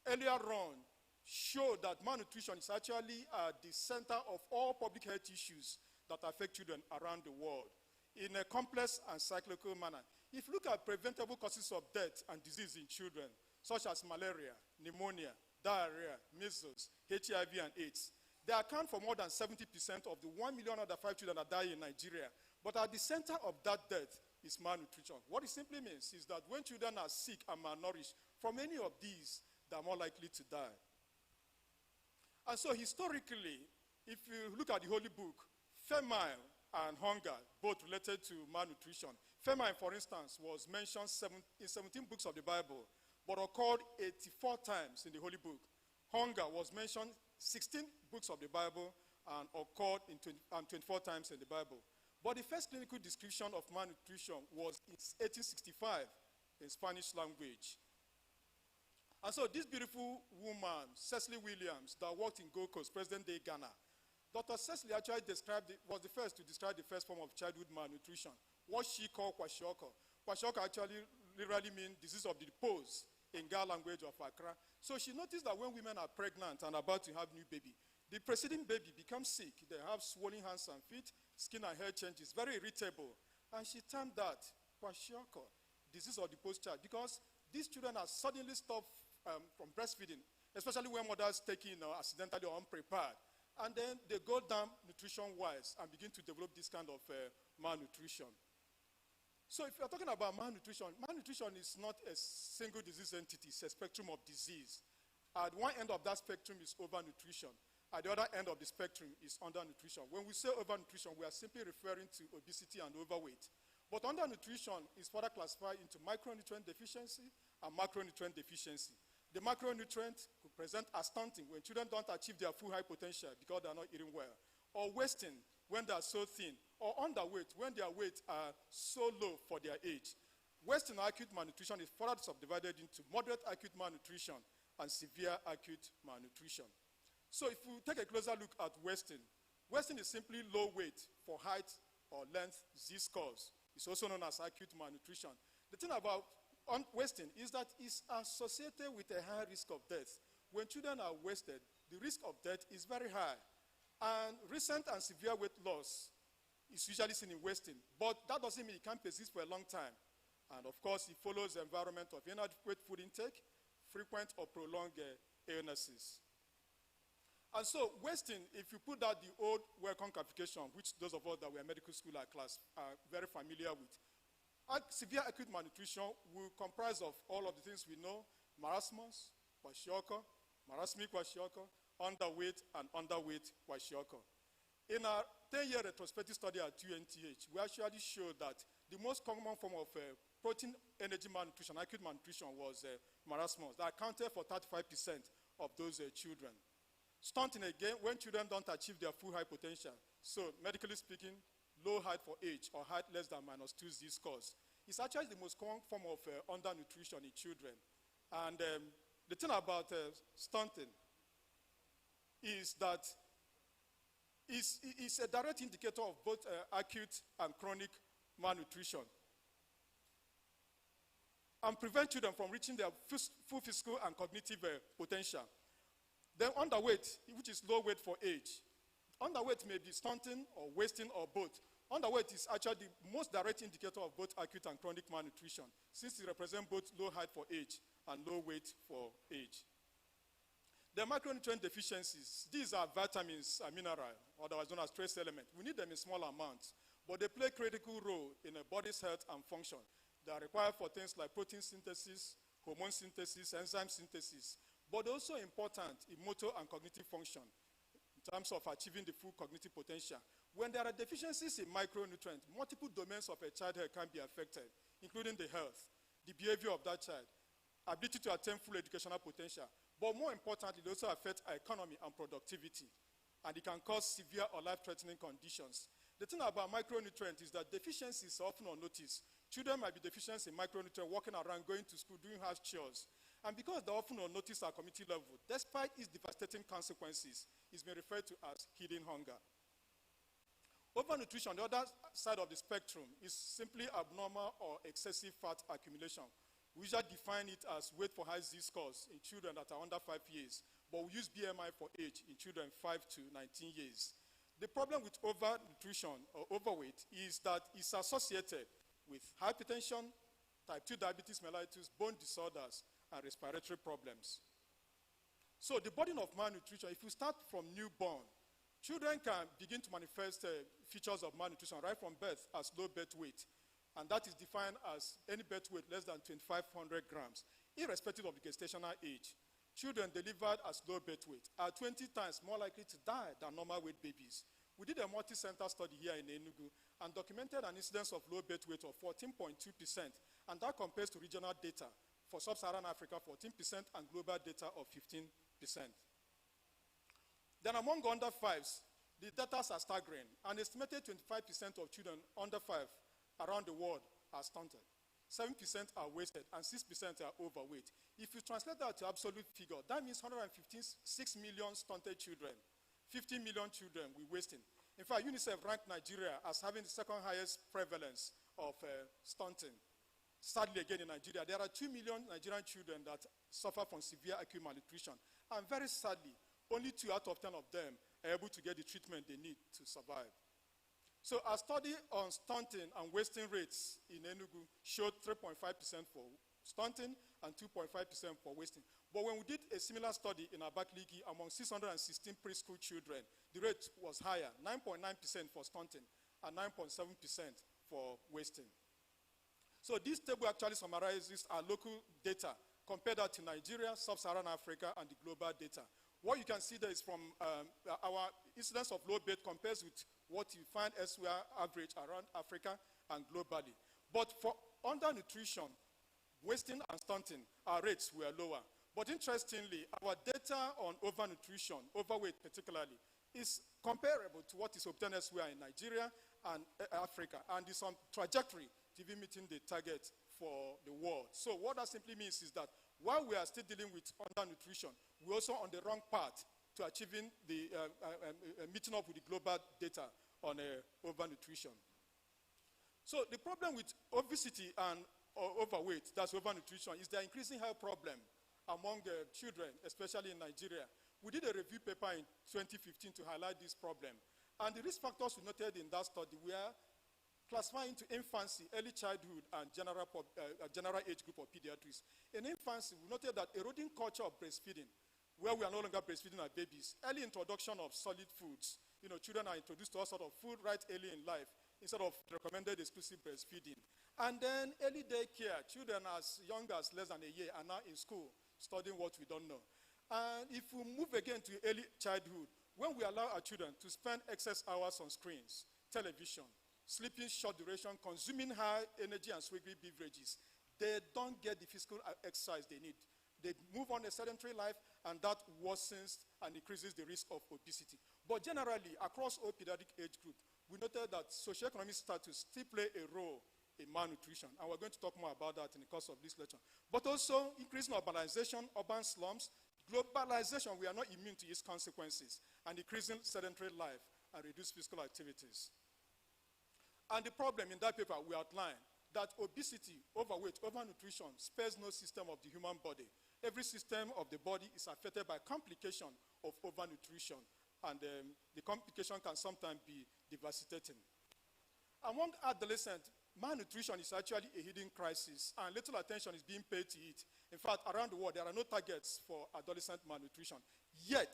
earlier on, show that malnutrition is actually at the center of all public health issues that affect children around the world in a complex and cyclical manner. If you look at preventable causes of death and disease in children, such as malaria, pneumonia, diarrhea, measles, HIV, and AIDS, they account for more than 70% of the 1 million under 5 children that die in Nigeria. But at the center of that death is malnutrition. What it simply means is that when children are sick and malnourished from any of these, they are more likely to die. And so historically, if you look at the Holy Book, famine and hunger, both related to malnutrition. Famine, for instance, was mentioned in 17 books of the Bible, but occurred 84 times in the Holy Book. Hunger was mentioned 16 books of the Bible and occurred in 24 times in the Bible. But the first clinical description of malnutrition was in 1865 in Spanish language. And so this beautiful woman, Cecily Williams, that worked in Gold Coast, present-day Ghana, Dr. Cecily actually was the first to describe the first form of childhood malnutrition, what she called kwashiorkor. Kwashiorkor actually literally means disease of the pose in Ga language of Accra. So she noticed that when women are pregnant and about to have new baby, the preceding baby becomes sick. They have swollen hands and feet, skin and hair changes, very irritable. And she termed that kwashiorkor, disease of the post child, because these children are suddenly stopped from breastfeeding, especially when mothers take in accidentally or unprepared. And then they go down nutrition-wise and begin to develop this kind of malnutrition. So if you're talking about malnutrition, malnutrition is not a single disease entity, it's a spectrum of disease. At one end of that spectrum is overnutrition. At the other end of the spectrum is undernutrition. When we say overnutrition, we are simply referring to obesity and overweight. But undernutrition is further classified into micronutrient deficiency and macronutrient deficiency. The macronutrient could present as stunting when children don't achieve their full high potential because they are not eating well, or wasting when they are so thin, or underweight when their weight are so low for their age. Wasting acute malnutrition is further subdivided into moderate acute malnutrition and severe acute malnutrition. So if we take a closer look at wasting, wasting is simply low weight for height or length z-scores. It's also known as acute malnutrition. The thing about wasting is that it's associated with a high risk of death. When children are wasted, the risk of death is very high. And recent and severe weight loss is usually seen in wasting, but that doesn't mean it can persist for a long time. And of course, it follows the environment of inadequate food intake, frequent or prolonged illnesses. And so wasting, if you put out the old Wellcome classification, which those of us that were medical school are very familiar with, severe acute malnutrition will comprise of all of the things we know: marasmus, kwashiorkor, marasmic kwashiorkor, underweight, and underweight kwashiorkor. In our 10-year retrospective study at UNTH, we actually showed that the most common form of protein energy malnutrition, acute malnutrition, was marasmus. That accounted for 35% of those children. Stunting, again, when children don't achieve their full high potential. So medically speaking, low height for age or height less than -2 z-scores. It's actually the most common form of undernutrition in children. And the thing about stunting is that it's a direct indicator of both acute and chronic malnutrition, and prevent children from reaching their full physical and cognitive potential. Then underweight, which is low weight for age. Underweight may be stunting or wasting or both. Underweight is actually the most direct indicator of both acute and chronic malnutrition, since it represents both low height for age and low weight for age. The macronutrient deficiencies, these are vitamins and minerals, otherwise known as trace elements. We need them in small amounts, but they play a critical role in a body's health and function. They are required for things like protein synthesis, hormone synthesis, enzyme synthesis, but also important in motor and cognitive function in terms of achieving the full cognitive potential. When there are deficiencies in micronutrients, multiple domains of a child health can be affected, including the health, the behavior of that child, ability to attain full educational potential, but more importantly, it also affects our economy and productivity, and it can cause severe or life-threatening conditions. The thing about micronutrients is that deficiencies are often unnoticed. Children might be deficient in micronutrients, walking around, going to school, doing house chores. And because they're often unnoticed at community level, despite its devastating consequences, it's been referred to as hidden hunger. Overnutrition, the other side of the spectrum, is simply abnormal or excessive fat accumulation. We usually define it as weight for high z-scores in children that are under 5 years, but we use BMI for age in children 5 to 19 years. The problem with overnutrition or overweight is that it's associated with hypertension, type 2 diabetes mellitus, bone disorders, and respiratory problems. So the burden of malnutrition, if you start from newborn, children can begin to manifest features of malnutrition right from birth as low birth weight, and that is defined as any birth weight less than 2,500 grams, irrespective of the gestational age. Children delivered as low birth weight are 20 times more likely to die than normal weight babies. We did a multi-center study here in Enugu and documented an incidence of low birth weight of 14.2%, and that compares to regional data for sub-Saharan Africa, 14%, and global data of 15%. Then among under 5s, the data are staggering. An estimated 25% of children under 5 around the world are stunted. 7% are wasted, and 6% are overweight. If you translate that to absolute figure, that means 156 million stunted children, 50 million children we're wasting. In fact, UNICEF ranked Nigeria as having the second highest prevalence of stunting. Sadly, again, in Nigeria, there are 2 million Nigerian children that suffer from severe acute malnutrition. And very sadly, only 2 out of 10 of them are able to get the treatment they need to survive. So a study on stunting and wasting rates in Enugu showed 3.5% for stunting and 2.5% for wasting. But when we did a similar study in Abakaliki among 616 preschool children, the rate was higher, 9.9% for stunting and 9.7% for wasting. So this table actually summarizes our local data compared to Nigeria, Sub-Saharan Africa, and the global data. What you can see there is from our incidence of low birth compares with what you find elsewhere average around Africa and globally. But for undernutrition, wasting and stunting, our rates were lower. But interestingly, our data on overnutrition, overweight particularly, is comparable to what is obtained elsewhere in Nigeria and Africa, and is on trajectory to be meeting the target for the world. So what that simply means is that while we are still dealing with undernutrition, we're also on the wrong path to achieving the meeting up with the global data on overnutrition. So the problem with obesity and overweight, that's overnutrition, is the increasing health problem among children, especially in Nigeria. We did a review paper in 2015 to highlight this problem. And the risk factors we noted in that study were classified into infancy, early childhood, and general age group of pediatrics. In infancy, we noted that eroding culture of breastfeeding, where we are no longer breastfeeding our babies, early introduction of solid foods. Children are introduced to all sorts of food right early in life instead of recommended exclusive breastfeeding. And then early daycare, children as young as less than a year are now in school studying what we don't know. And if we move again to early childhood, when we allow our children to spend excess hours on screens, television, sleeping short duration, consuming high energy and sugary beverages, they don't get the physical exercise they need. They move on a sedentary life, and that worsens and increases the risk of obesity. But generally, across all pediatric age group, we noted that socioeconomic status still play a role in malnutrition, and we're going to talk more about that in the course of this lecture. But also, increasing urbanization, urban slums, globalization, we are not immune to its consequences, and increasing sedentary life and reduced physical activities. And the problem in that paper we outlined that obesity, overweight, overnutrition spares no system of the human body. Every system of the body is affected by complication of overnutrition, and the complication can sometimes be devastating. Among adolescents, malnutrition is actually a hidden crisis, and little attention is being paid to it. In fact, around the world, there are no targets for adolescent malnutrition. Yet,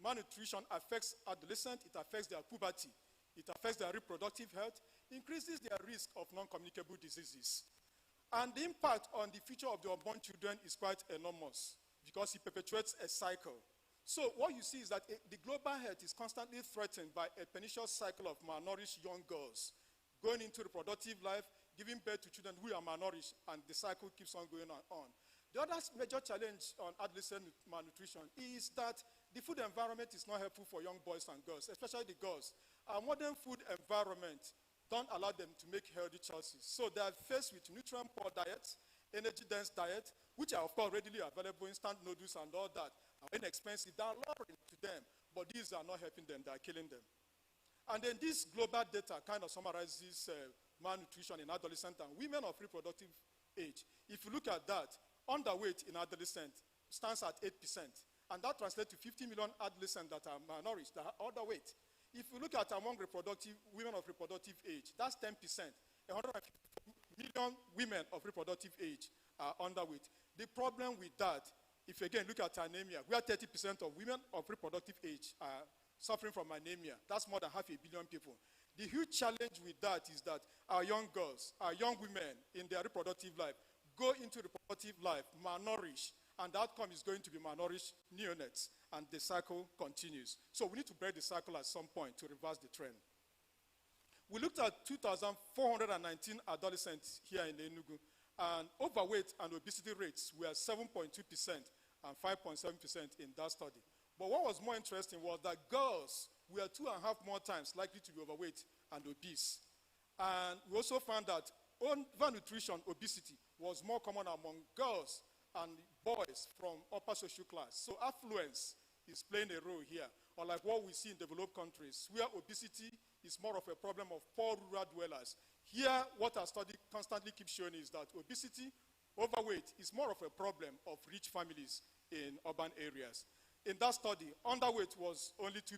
malnutrition affects adolescents, it affects their puberty, it affects their reproductive health, increases their risk of non-communicable diseases. And the impact on the future of the unborn children is quite enormous because it perpetuates a cycle. So what you see is that the global health is constantly threatened by a pernicious cycle of malnourished young girls going into reproductive life, giving birth to children who are malnourished, and the cycle keeps on going on. The other major challenge on adolescent malnutrition is that the food environment is not helpful for young boys and girls, especially the girls. Our modern food environment don't allow them to make healthy choices. So they are faced with nutrient-poor diets, energy-dense diet, which are of course readily available, instant noodles and all that, are inexpensive. They are alluring to them, but these are not helping them, they are killing them. And then this global data kind of summarizes malnutrition in adolescents and women of reproductive age. If you look at that, underweight in adolescents stands at 8%, and that translates to 50 million adolescents that are malnourished, that are underweight. If you look at among women of reproductive age, that's 10%. 150 million women of reproductive age are underweight. The problem with that, if you again look at anemia, where 30% of women of reproductive age are suffering from anemia, that's more than 500 million people. The huge challenge with that is that our young girls, our young women in their reproductive life go into reproductive life malnourished, and the outcome is going to be malnourished neonates, and the cycle continues. So we need to break the cycle at some point to reverse the trend. We looked at 2,419 adolescents here in Enugu, and overweight and obesity rates were 7.2% and 5.7% in that study. But what was more interesting was that girls were 2.5 more times likely to be overweight and obese. And we also found that overnutrition, obesity, was more common among girls and boys from upper social class. So affluence is playing a role here, unlike what we see in developed countries, where obesity is more of a problem of poor rural dwellers. Here, what our study constantly keeps showing is that obesity, overweight, is more of a problem of rich families in urban areas. In that study, underweight was only 2%,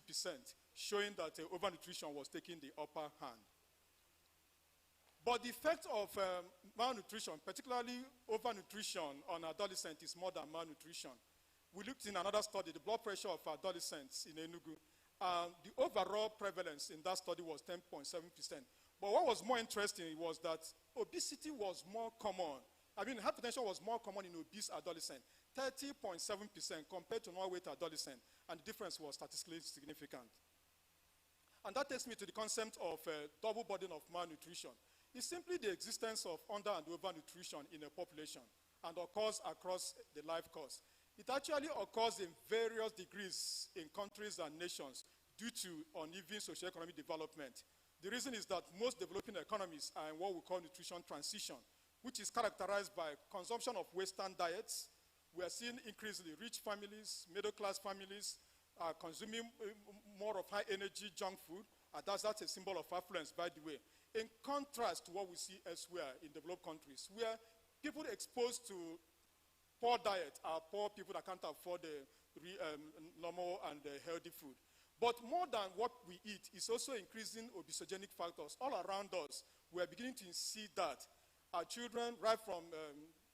showing that overnutrition was taking the upper hand. But the effect of malnutrition, particularly overnutrition on adolescents, is more than malnutrition. We looked in another study, the blood pressure of adolescents in Enugu. The overall prevalence in that study was 10.7%. But what was more interesting was that obesity was more common. Hypertension was more common in obese adolescents, 30.7% compared to non-weight adolescents, and the difference was statistically significant. And that takes me to the concept of double burden of malnutrition. It's simply the existence of under and overnutrition in a population and occurs across the life course. It actually occurs in various degrees in countries and nations due to uneven socioeconomic development. The reason is that most developing economies are in what we call nutrition transition, which is characterized by consumption of Western diets. We are seeing increasingly rich families, middle-class families are consuming more of high-energy junk food, and that's a symbol of affluence, by the way. In contrast to what we see elsewhere in developed countries, where people exposed to poor diet are poor people that can't afford the normal and healthy food. But more than what we eat is also increasing obesogenic factors. All around us, we are beginning to see that our children, right from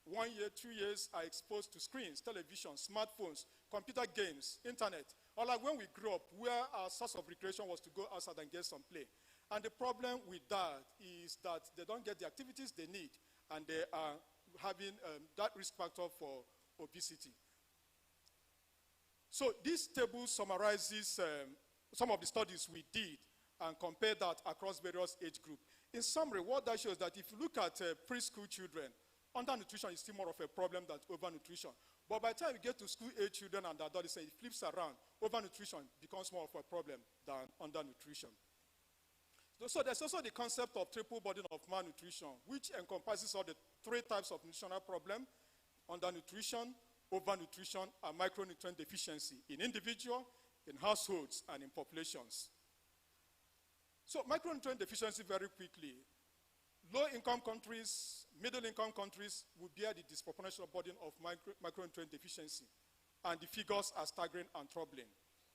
1 year, 2 years, are exposed to screens, television, smartphones, computer games, internet. Or like when we grew up, where our source of recreation was to go outside and get some play. And the problem with that is that they don't get the activities they need, and they are having that risk factor for obesity. So this table summarizes some of the studies we did and compare that across various age groups. In summary, what that shows that if you look at preschool children, undernutrition is still more of a problem than overnutrition. But by the time you get to school-age children and adolescents, it flips around. Overnutrition becomes more of a problem than undernutrition. So there's also the concept of triple burden of malnutrition, which encompasses all the 3 types of nutritional problem: undernutrition, overnutrition, and micronutrient deficiency in individual, in households, and in populations. So micronutrient deficiency, very quickly. Low-income countries, middle-income countries will bear the disproportionate burden of micronutrient deficiency, and the figures are staggering and troubling.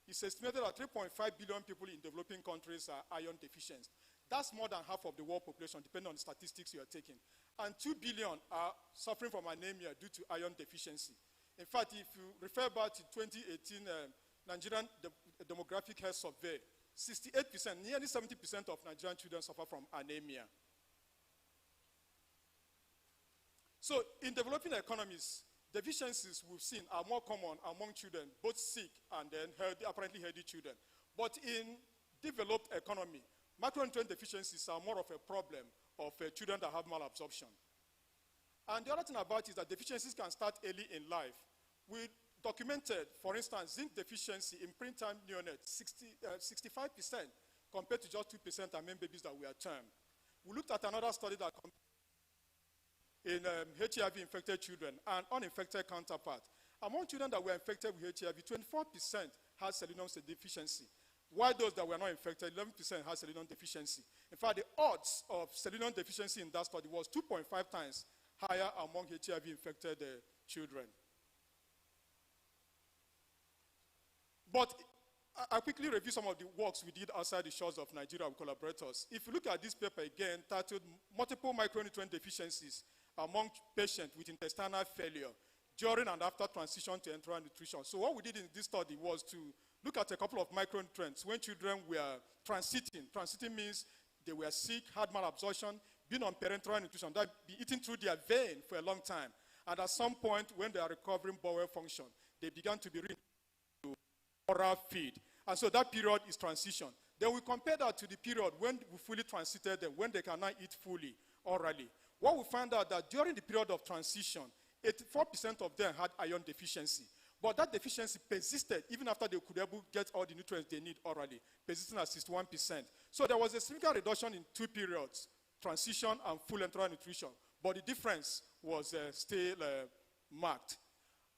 It's estimated that 3.5 billion people in developing countries are iron deficient. That's more than half of the world population, depending on the statistics you are taking. And 2 billion are suffering from anemia due to iron deficiency. In fact, if you refer back to 2018 Nigerian Demographic Health Survey, 68%, nearly 70% of Nigerian children suffer from anemia. So in developing economies, deficiencies we've seen are more common among children, both sick and then apparently healthy children. But in developed economy, macronutrient deficiencies are more of a problem of children that have malabsorption. And the other thing about it is that deficiencies can start early in life. We documented, for instance, zinc deficiency in preterm neonates, 65% compared to just 2% among babies that were termed. We looked at another study that in HIV-infected children and uninfected counterpart. Among children that were infected with HIV, 24% had selenium deficiency, while those that were not infected, 11% had selenium deficiency. In fact, the odds of selenium deficiency in that study was 2.5 times higher among HIV-infected children. But I'll quickly review some of the works we did outside the shores of Nigeria with collaborators. If you look at this paper again, titled Multiple Micronutrient Deficiencies among patients with intestinal failure during and after transition to enteral nutrition. So what we did in this study was to look at a couple of micronutrients when children were transiting. Transiting means they were sick, had malabsorption, been on parenteral nutrition, that be eaten through their vein for a long time. And at some point, when they are recovering bowel function, they began to be to oral feed. And so that period is transition. Then we compare that to the period when we fully transited them, when they cannot eat fully orally. What we found out that during the period of transition, 84% of them had iron deficiency. But that deficiency persisted even after they could able get all the nutrients they need orally, persisting at 61%. So there was a significant reduction in 2 periods, transition and full enteral nutrition. But the difference was still marked.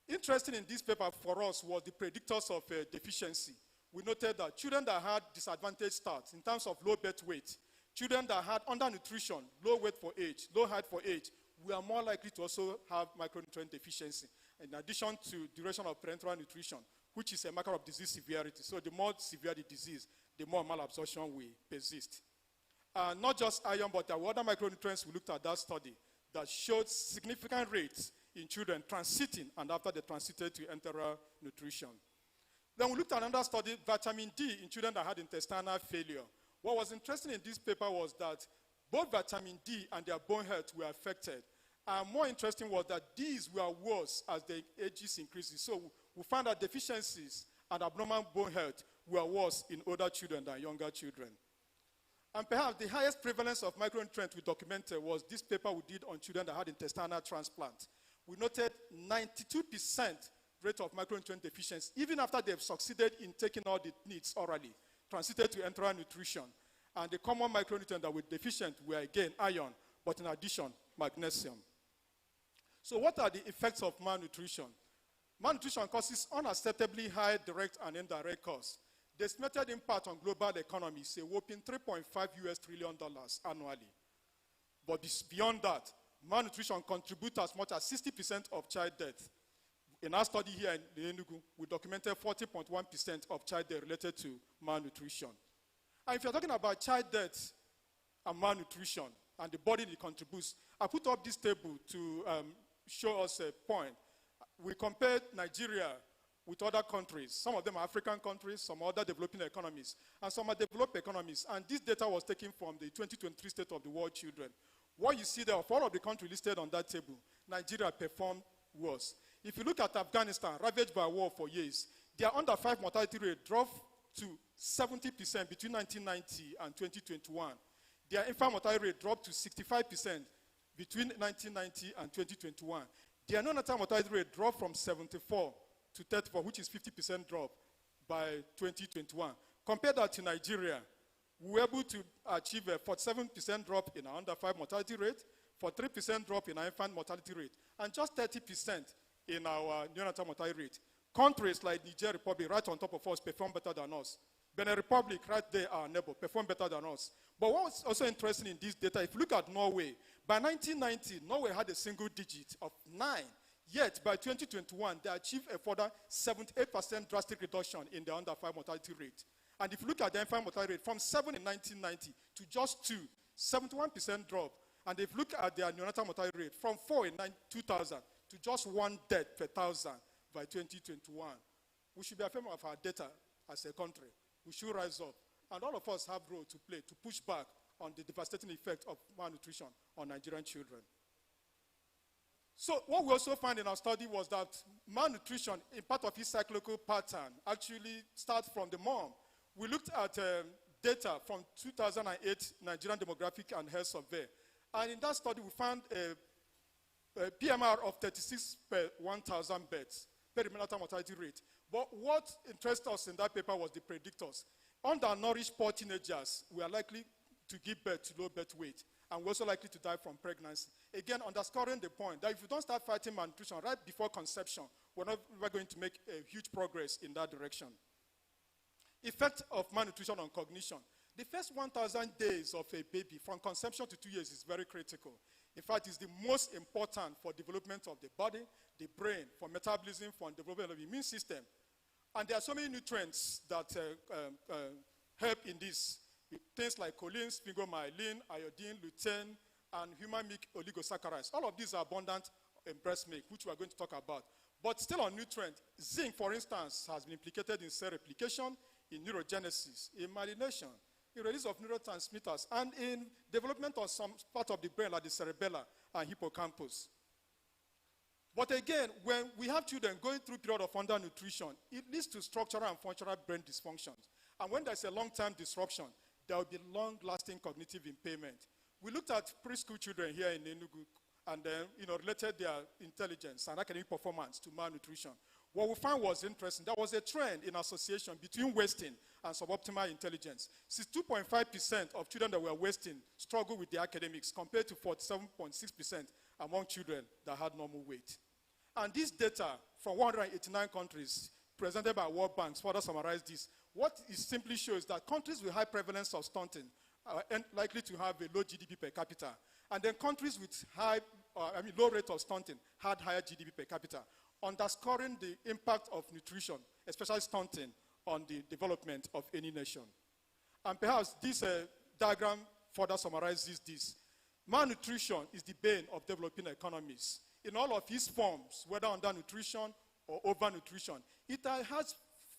Interesting in this paper for us was the predictors of deficiency. We noted that children that had disadvantaged starts in terms of low birth weight, children that had undernutrition, low weight for age, low height for age, we are more likely to also have micronutrient deficiency, in addition to duration of parenteral nutrition, which is a marker of disease severity. So the more severe the disease, the more malabsorption will persist. Not just iron, but there were other micronutrients we looked at that study that showed significant rates in children transiting and after they transited to enteral nutrition. Then we looked at another study, vitamin D in children that had intestinal failure. What was interesting in this paper was that both vitamin D and their bone health were affected. And more interesting was that these were worse as the ages increases. So we found that deficiencies and abnormal bone health were worse in older children than younger children. And perhaps the highest prevalence of micronutrients we documented was this paper we did on children that had intestinal transplant. We noted 92% rate of micronutrient deficiency, even after they've succeeded in taking all the needs orally, transited to enteral nutrition. And the common micronutrients that were deficient were again iron, but in addition, magnesium. So what are the effects of malnutrition? Malnutrition causes unacceptably high direct and indirect costs. The estimated impact on global economy is a whopping $3.5 trillion annually. But beyond that, malnutrition contributes as much as 60% of child death. In our study here in Enugu, we documented 40.1% of child death related to malnutrition. And if you're talking about child death and malnutrition and the burden it contributes, I put up this table to show us a point. We compared Nigeria with other countries. Some of them are African countries, some other developing economies, and some are developed economies. And this data was taken from the 2023 State of the World Children. What you see there, of all of the countries listed on that table, Nigeria performed worse. If you look at Afghanistan, ravaged by war for years, their under-5 mortality rate dropped to 70% between 1990 and 2021. Their infant mortality rate dropped to 65% between 1990 and 2021. Their neonatal mortality rate dropped from 74 to 34, which is 50% drop by 2021. Compare that to Nigeria, we were able to achieve a 47% drop in our under-5 mortality rate, 43% drop in our infant mortality rate, and just 30% in our neonatal mortality rate. Countries like Niger Republic, right on top of us, perform better than us. Benin Republic, right there, our neighbor, perform better than us. But what's also interesting in this data, if you look at Norway, by 1990, Norway had a single digit of 9. Yet, by 2021, they achieved a further 78% drastic reduction in the under-5 mortality rate. And if you look at the infant mortality rate, from 7 in 1990 to just 2, 71% drop. And if you look at their neonatal mortality rate, from 4 in 2000 to just 1 death per 1,000 by 2021. We should be affirming of our data as a country. We should rise up. And all of us have a role to play to push back on the devastating effect of malnutrition on Nigerian children. So what we also found in our study was that malnutrition, in part of its cyclical pattern, actually starts from the mom. We looked at data from 2008 Nigerian Demographic and Health Survey. And in that study, we found a PMR of 36 per 1,000 births, perinatal mortality rate. But what interests us in that paper was the predictors. Undernourished poor teenagers were likely to give birth to low birth weight, and we're also likely to die from pregnancy. Again, underscoring the point that if you don't start fighting malnutrition right before conception, we're going to make a huge progress in that direction. Effect of malnutrition on cognition. The first 1,000 days of a baby from conception to 2 years is very critical. In fact, it's the most important for development of the body, the brain, for metabolism, for development of the immune system. And there are so many nutrients that help in this. Things like choline, sphingomyelin, iodine, lutein, and human milk oligosaccharides. All of these are abundant in breast milk, which we are going to talk about. But still on nutrient, zinc, for instance, has been implicated in cell replication, in neurogenesis, in myelination, in release of neurotransmitters, and in development of some part of the brain like the cerebellum and hippocampus. But again, when we have children going through a period of undernutrition, it leads to structural and functional brain dysfunctions. And when there's a long-term disruption, there will be long-lasting cognitive impairment. We looked at preschool children here in Enugu and then, related their intelligence and academic performance to malnutrition. what we found was interesting. There was a trend in association between wasting and suboptimal intelligence. 62.5% of children that were wasting struggled with their academics compared to 47.6% among children that had normal weight. And this data from 189 countries presented by World Bank further summarize this. What it simply shows that countries with high prevalence of stunting are likely to have a low GDP per capita. And then countries with low rate of stunting had higher GDP per capita, underscoring the impact of nutrition, especially stunting, on the development of any nation. And perhaps this diagram further summarizes this. Malnutrition is the bane of developing economies. In all of its forms, whether undernutrition or overnutrition, it has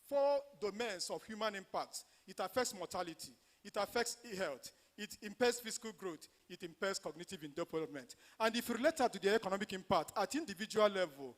4 domains of human impact. It affects mortality, it affects health, it impairs physical growth, it impairs cognitive development. And if related to the economic impact at individual level,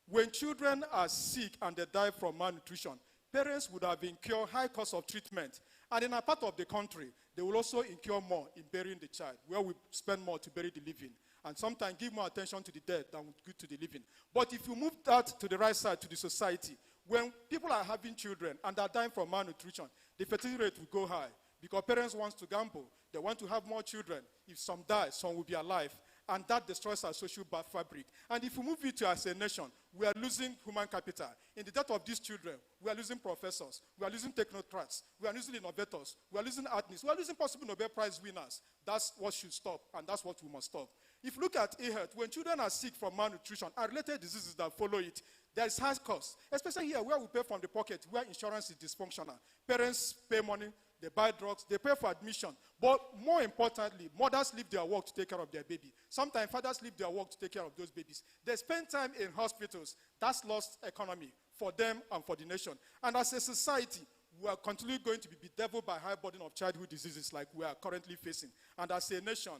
when children are sick and they die from malnutrition, parents would have incurred high cost of treatment. And in a part of the country, they will also incur more in burying the child, where we spend more to bury the living, and sometimes give more attention to the dead than we give to the living. But if you move that to the right side, to the society, when people are having children and are dying from malnutrition, the fertility rate will go high because parents want to gamble. They want to have more children. If some die, some will be alive. And that destroys our social fabric. And if we move it to as a nation, we are losing human capital. In the death of these children, we are losing professors, we are losing technocrats, we are losing innovators, we are losing artists, we are losing possible Nobel Prize winners. That's what should stop, and that's what we must stop. If you look at e-health, when children are sick from malnutrition and related diseases that follow it, there is high cost, especially here where we pay from the pocket, where insurance is dysfunctional. Parents pay money, they buy drugs, they pay for admission. But more importantly, mothers leave their work to take care of their baby. Sometimes fathers leave their work to take care of those babies. They spend time in hospitals. That's lost economy for them and for the nation. And as a society, we are continually going to be bedeviled by high burden of childhood diseases like we are currently facing. And as a nation,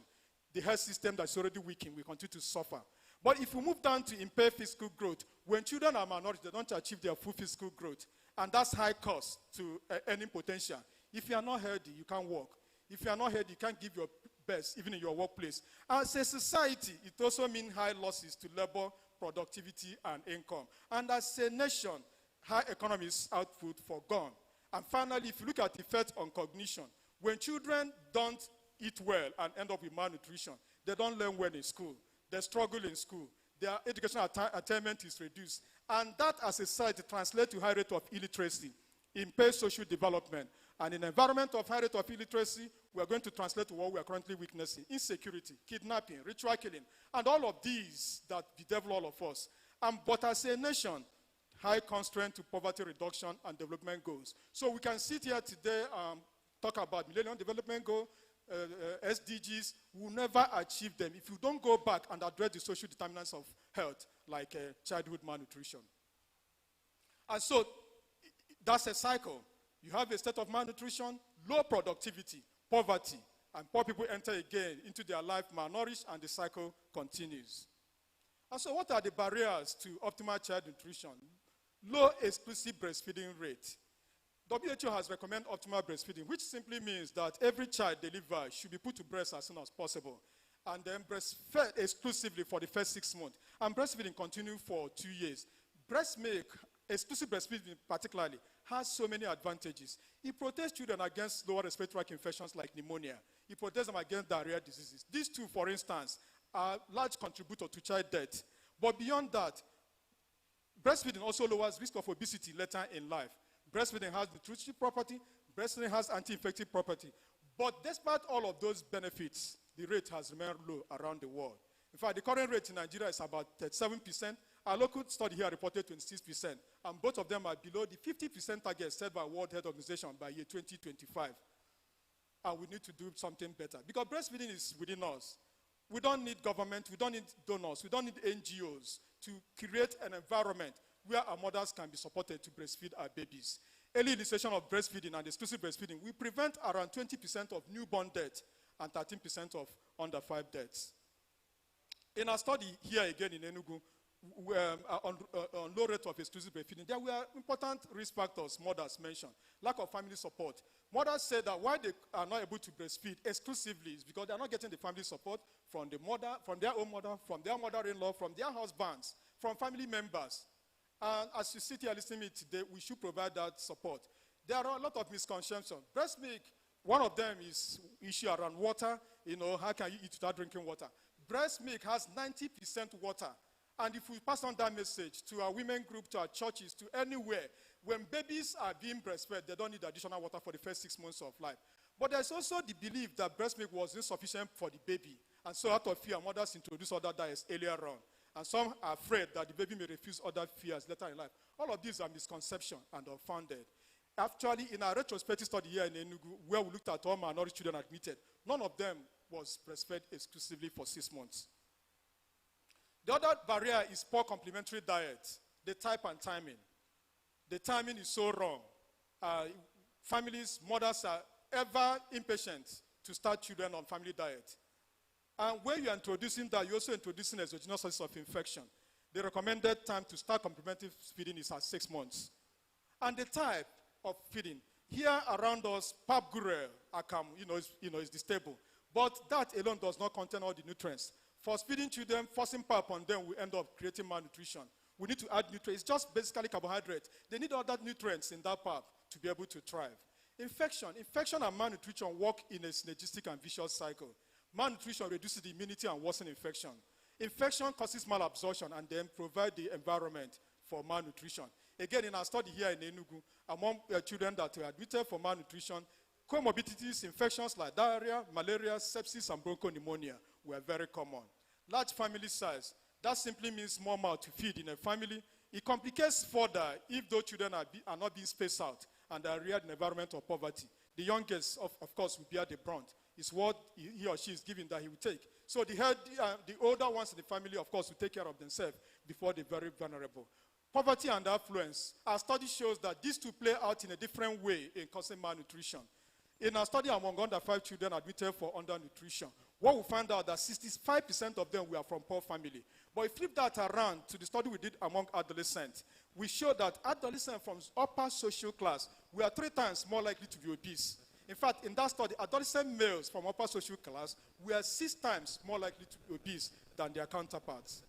the health system that's already weakened will continue to suffer. But if we move down to impaired physical growth, when children are malnourished, they don't achieve their full physical growth. And that's high cost to earning potential. If you are not healthy, you can't work. If you are not healthy, you can't give your best, even in your workplace. As a society, it also means high losses to labor, productivity, and income. And as a nation, high economic output forgone. And finally, if you look at the effect on cognition, when children don't eat well and end up with malnutrition, they don't learn well in school. They struggle in school. Their educational attainment is reduced. And that, as a society, translates to high rate of illiteracy, impairs social development. And in an environment of high rate of illiteracy, we are going to translate to what we are currently witnessing: insecurity, kidnapping, ritual killing, and all of these that bedevil all of us. But as a nation, high constraint to poverty reduction and development goals. So we can sit here today and talk about Millennium Development Goal, SDGs. We will never achieve them if you don't go back and address the social determinants of health, like childhood malnutrition. And so that's a cycle. You have a state of malnutrition, low productivity, poverty, and poor people enter again into their life malnourished, and the cycle continues. And so what are the barriers to optimal child nutrition? Low exclusive breastfeeding rate. WHO has recommended optimal breastfeeding, which simply means that every child delivered should be put to breast as soon as possible, and then breastfed exclusively for the first 6 months, and breastfeeding continue for 2 years. Breast milk, exclusive breastfeeding particularly, has so many advantages. It protects children against lower respiratory tract infections like pneumonia. It protects them against diarrhea diseases. These two, for instance, are large contributors to child death. But beyond that, breastfeeding also lowers risk of obesity later in life. Breastfeeding has nutritive property. Breastfeeding has anti-infective property. But despite all of those benefits, the rate has remained low around the world. In fact, the current rate in Nigeria is about 37%. Our local study here reported 26%, and both of them are below the 50% target set by World Health Organization by year 2025. And we need to do something better, because breastfeeding is within us. We don't need government, we don't need donors, we don't need NGOs to create an environment where our mothers can be supported to breastfeed our babies. Early initiation of breastfeeding and exclusive breastfeeding will prevent around 20% of newborn death and 13% of under 5 deaths. In our study here again in Enugu, on low rate of exclusive breastfeeding, there were important risk factors mothers mentioned. Lack of family support. Mothers said that why they are not able to breastfeed exclusively is because they are not getting the family support from the mother, from their own mother, from their mother-in-law, from their husbands, from family members. And as you sit here listening to me today, we should provide that support. There are a lot of misconceptions. Breast milk, one of them is issue around water. How can you eat without drinking water? Breast milk has 90% water. And if we pass on that message to our women group, to our churches, to anywhere, when babies are being breastfed, they don't need additional water for the first 6 months of life. But there's also the belief that breast milk was insufficient for the baby. And so out of fear, mothers introduce other diets earlier on. And some are afraid that the baby may refuse other fears later in life. All of these are misconceptions and unfounded. Actually, in our retrospective study here in Enugu, where we looked at all malnourished children admitted, none of them was breastfed exclusively for 6 months. The other barrier is poor complementary diet, the type and timing. The timing is so wrong. Families, mothers are ever impatient to start children on family diet. And when you're introducing that, you're also introducing exogenous sources of infection. The recommended time to start complementary feeding is at 6 months. And the type of feeding, here around us, pap gure, akam, is the staple. But that alone does not contain all the nutrients. For feeding children, forcing pap on them will end up creating malnutrition. We need to add nutrients. It's just basically carbohydrates. They need other nutrients in that pap to be able to thrive. Infection and malnutrition work in a synergistic and vicious cycle. Malnutrition reduces the immunity and worsens infection. Infection causes malabsorption and then provide the environment for malnutrition. Again, in our study here in Enugu, among children that were admitted for malnutrition, comorbidities, infections like diarrhea, malaria, sepsis, and bronchopneumonia were very common. Large family size, that simply means more mouth to feed in a family. It complicates further if those children are not being spaced out and are reared in an environment of poverty. The youngest, of course, will bear the brunt. It's what he or she is given that he will take. So the older ones in the family, of course, will take care of themselves before they're very vulnerable. Poverty and affluence. Our study shows that these two play out in a different way in causing malnutrition. In our study among under 5 children admitted for undernutrition, what we found out that 65% of them were from poor family. But if we flip that around to the study we did among adolescents, we showed that adolescents from upper social class were 3 times more likely to be obese. In fact, in that study, adolescent males from upper social class were 6 times more likely to be obese than their counterparts.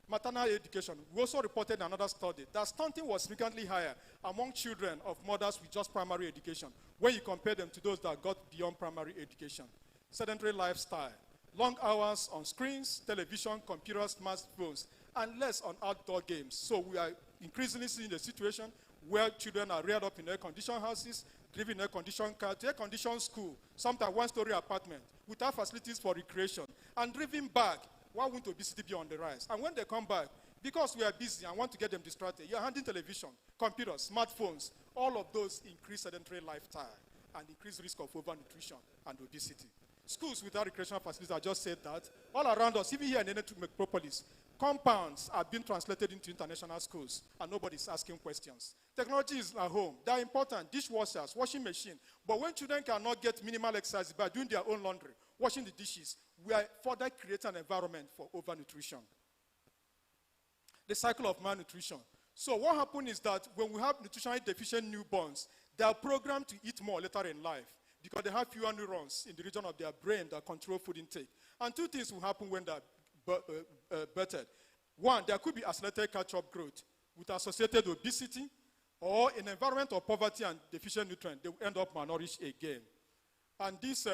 Maternal education. We also reported in another study that stunting was significantly higher among children of mothers with just primary education when you compare them to those that got beyond primary education. Sedentary lifestyle. Long hours on screens, television, computers, smartphones, and less on outdoor games. So we are increasingly seeing a situation where children are reared up in air-conditioned houses, driven in air-conditioned cars, to air-conditioned school, sometimes one-story apartment, without facilities for recreation, and driven back. Why won't obesity be on the rise? And when they come back, because we are busy and want to get them distracted, you're handing television, computers, smartphones, all of those increase sedentary lifestyle and increase risk of overnutrition and obesity. Schools without recreational facilities, I just said that. All around us, even here in Enugu metropolis, compounds are being translated into international schools and nobody's asking questions. Technology is at home. They are important. Dishwashers, washing machine. But when children cannot get minimal exercise by doing their own laundry, washing the dishes, we are further creating an environment for overnutrition. The cycle of malnutrition. So what happens is that when we have nutritionally deficient newborns, they are programmed to eat more later in life because they have fewer neurons in the region of their brain that control food intake. And 2 things will happen when they are birthed. 1, there could be accelerated catch-up growth with associated obesity, or in an environment of poverty and deficient nutrients, they will end up malnourished again. And this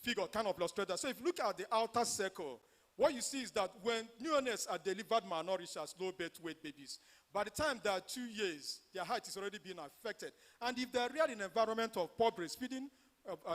figure kind of illustrates that. So if you look at the outer circle, what you see is that when neonates are delivered malnourished as low birth weight babies, by the time they are 2 years, their height is already being affected. And if they are reared in an environment of poor breastfeeding,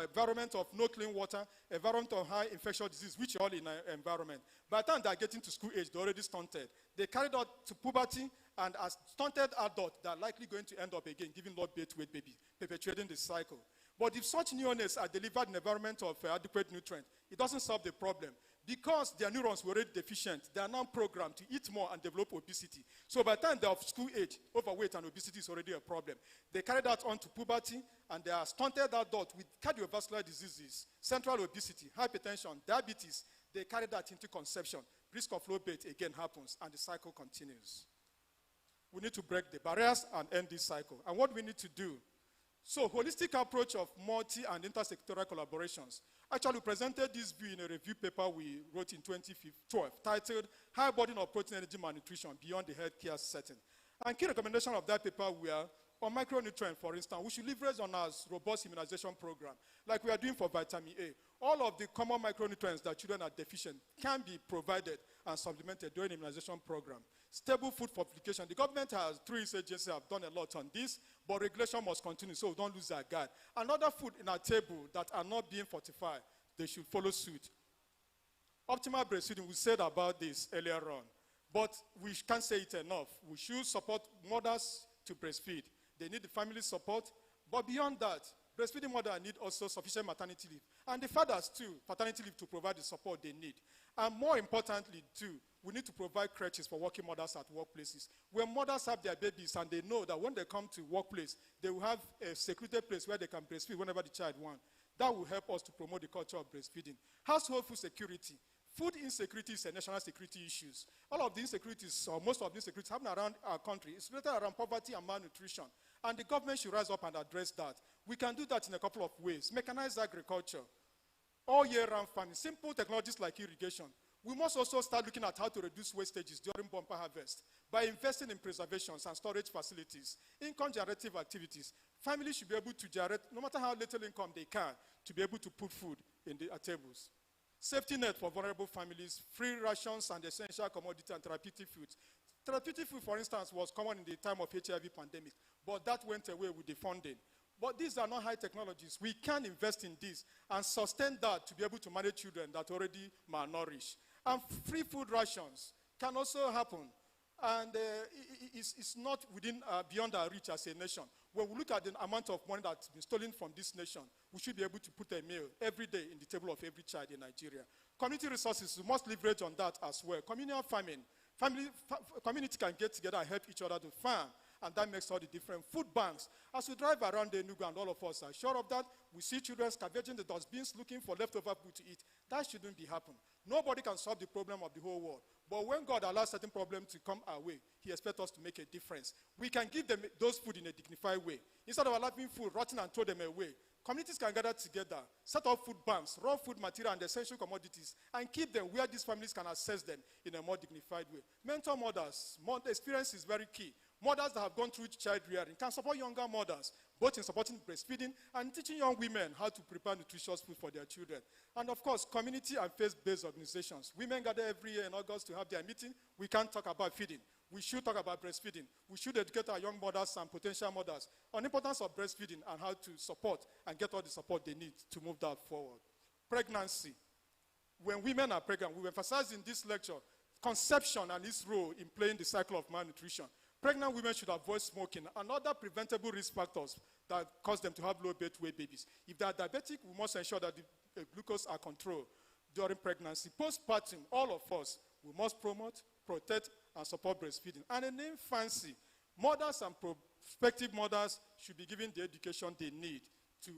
environment of no clean water, environment of high infectious disease, which are all in an environment, by the time they are getting to school age, they're already stunted. They carried out to puberty, and as stunted adults, they're likely going to end up again giving low birth weight babies, perpetuating the cycle. But if such neonates are delivered in an environment of adequate nutrients, it doesn't solve the problem. Because their neurons were already deficient, they are now programmed to eat more and develop obesity. So by the time they're of school age, overweight and obesity is already a problem. They carry that on to puberty, and they are stunted adults with cardiovascular diseases, central obesity, hypertension, diabetes. They carry that into conception. Risk of low birth again happens, and the cycle continues. We need to break the barriers and end this cycle. And what we need to do So, holistic approach of multi and intersectoral collaborations. Actually, we presented this view in a review paper we wrote in 2012 titled High Burden of Protein Energy Malnutrition Beyond the Healthcare Setting. And key recommendations of that paper were on micronutrients, for instance, we should leverage on our robust immunization program, like we are doing for vitamin A. All of the common micronutrients that children are deficient can be provided and supplemented during the immunization program. Stable food fortification. The government has, through its agency, have done a lot on this, but regulation must continue so we don't lose our guard. And other food in our table that are not being fortified, they should follow suit. Optimal breastfeeding, we said about this earlier on, but we can't say it enough. We should support mothers to breastfeed. They need the family support, but beyond that, breastfeeding mothers need also sufficient maternity leave. And the fathers too, paternity leave to provide the support they need. And more importantly too, we need to provide crèches for working mothers at workplaces. When mothers have their babies and they know that when they come to workplace, they will have a secluded place where they can breastfeed whenever the child wants. That will help us to promote the culture of breastfeeding. Household food security. Food insecurity is a national security issue. All of the insecurities, or most of the insecurities happening around our country, is related around poverty and malnutrition. And the government should rise up and address that. We can do that in a couple of ways. Mechanized agriculture, all year-round farming, simple technologies like irrigation. We must also start looking at how to reduce wastages during bumper harvest by investing in preservations and storage facilities, income-generative activities. Families should be able to generate, no matter how little income they can, to be able to put food in their tables. Safety net for vulnerable families, free rations and essential commodity and therapeutic foods. Therapeutic food, for instance, was common in the time of HIV pandemic, but that went away with the funding. But these are not high technologies. We can invest in this and sustain that to be able to manage children that are already malnourished. And free food rations can also happen. And it's not beyond our reach as a nation. When we look at the amount of money that's been stolen from this nation, we should be able to put a meal every day in the table of every child in Nigeria. Community resources, we must leverage on that as well. Communal farming. Community can get together and help each other to farm, and that makes all the difference. Food banks. As we drive around the Inaugural, and all of us are sure of that, we see children scavenging the dustbins looking for leftover food to eat. That shouldn't be happening. Nobody can solve the problem of the whole world. But when God allows certain problems to come our way, he expects us to make a difference. We can give them those food in a dignified way. Instead of allowing food rotting and throw them away, communities can gather together, set up food banks, raw food material and essential commodities, and keep them where these families can access them in a more dignified way. Mentor mothers. Experience is very key. Mothers that have gone through child rearing can support younger mothers, both in supporting breastfeeding and teaching young women how to prepare nutritious food for their children. And of course, community and faith-based organizations. Women gather every year in August to have their meeting. We can't talk about feeding. We should talk about breastfeeding. We should educate our young mothers and potential mothers on the importance of breastfeeding and how to support and get all the support they need to move that forward. Pregnancy. When women are pregnant, we emphasize in this lecture conception and its role in playing the cycle of malnutrition. Pregnant women should avoid smoking and other preventable risk factors that cause them to have low birth weight babies. If they are diabetic, we must ensure that the glucose are controlled during pregnancy. Postpartum, all of us, we must promote, protect, and support breastfeeding. And in infancy, mothers and prospective mothers should be given the education they need to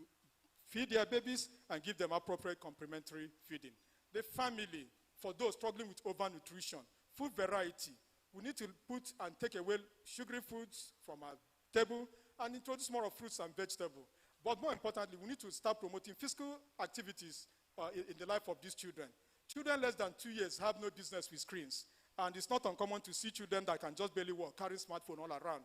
feed their babies and give them appropriate complementary feeding. The family, for those struggling with overnutrition, food variety. We need to put and take away sugary foods from our table and introduce more of fruits and vegetables. But more importantly, we need to start promoting physical activities in the life of these children. Children less than 2 years have no business with screens. And it's not uncommon to see children that can just barely walk, carrying smartphone all around.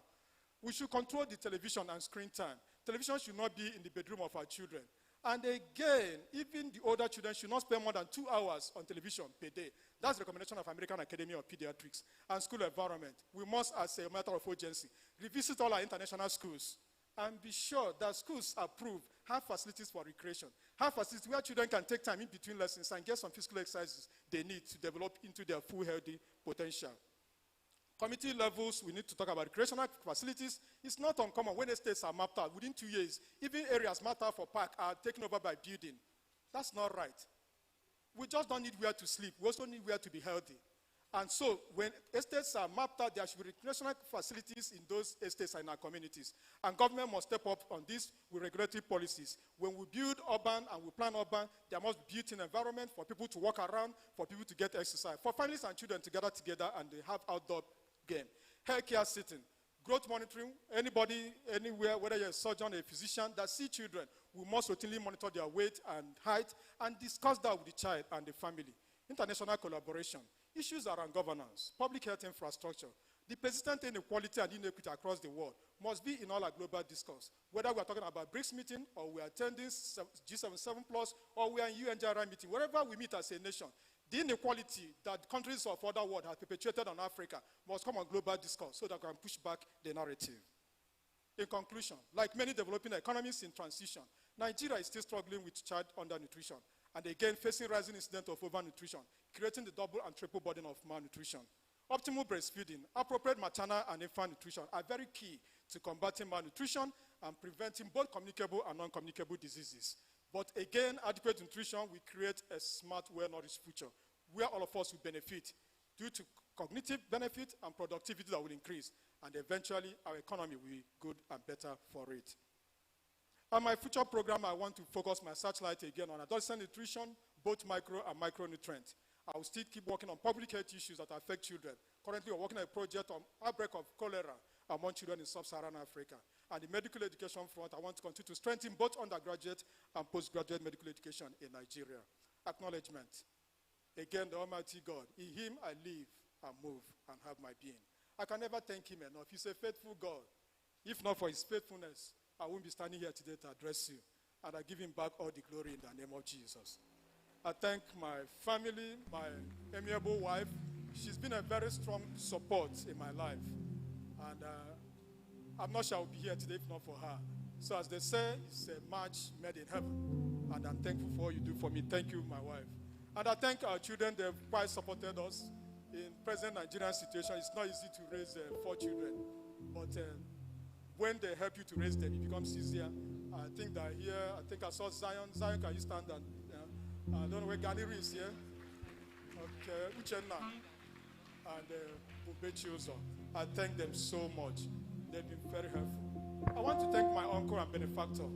We should control the television and screen time. Television should not be in the bedroom of our children. And again, even the older children should not spend more than 2 hours on television per day. That's the recommendation of American Academy of Pediatrics. And school environment. We must, as a matter of urgency, revisit all our international schools and be sure that schools approved have facilities for recreation, have facilities where children can take time in between lessons and get some physical exercises they need to develop into their full healthy potential. Community levels, we need to talk about recreational facilities. It's not uncommon when estates are mapped out within 2 years. Even areas mapped out for park are taken over by building. That's not right. We just don't need where to sleep. We also need where to be healthy. And so when estates are mapped out, there should be recreational facilities in those estates and in our communities. And government must step up on this with regulatory policies. When we build urban and we plan urban, there must be built-in environment for people to walk around, for people to get exercise, for families and children to gather together and they have outdoor game. Healthcare setting. growth monitoring, anybody, anywhere, whether you're a surgeon or a physician that see children, we must routinely monitor their weight and height and discuss that with the child and the family. International collaboration, issues around governance, public health infrastructure, the persistent inequality and inequity across the world must be in all our global discourse. Whether we are talking about BRICS meeting, or we are attending G77+, or we are in UNGRI meeting, wherever we meet as a nation, the inequality that countries of other world have perpetuated on Africa must come on global discourse so that we can push back the narrative. In conclusion, like many developing economies in transition, Nigeria is still struggling with child undernutrition, and again facing rising incidents of overnutrition, creating the double and triple burden of malnutrition. Optimal breastfeeding, appropriate maternal and infant nutrition are very key to combating malnutrition and preventing both communicable and non-communicable diseases. But again, adequate nutrition will create a smart, well-nourished future where all of us will benefit due to cognitive benefit and productivity that will increase, and eventually our economy will be good and better for it. On my future program, I want to focus my searchlight again on adolescent nutrition, both micro and micronutrient. I will still keep working on public health issues that affect children. Currently, we're working on a project on outbreak of cholera among children in sub-Saharan Africa. And the medical education front, I want to continue to strengthen both undergraduate and postgraduate medical education in Nigeria. Acknowledgement. Again, the Almighty God, in him I live and move and have my being. I can never thank him enough. He's a faithful God. If not for his faithfulness, I won't be standing here today to address you. And I give him back all the glory in the name of Jesus. I thank my family, my amiable wife. She's been a very strong support in my life. And I'm not sure I'll be here today if not for her. So as they say, it's a match made in heaven. And I'm thankful for all you do for me. Thank you, my wife. And I thank our children. They've quite supported us. In present Nigerian situation, it's not easy to raise 4 children. But when they help you to raise them, it becomes easier. I think that here, I think I saw Zion. Zion, can you stand and I don't know where Ganiri is here. Okay, Uchenna and Ubesie. I thank them so much. They've been very helpful. I want to thank my uncle and benefactor,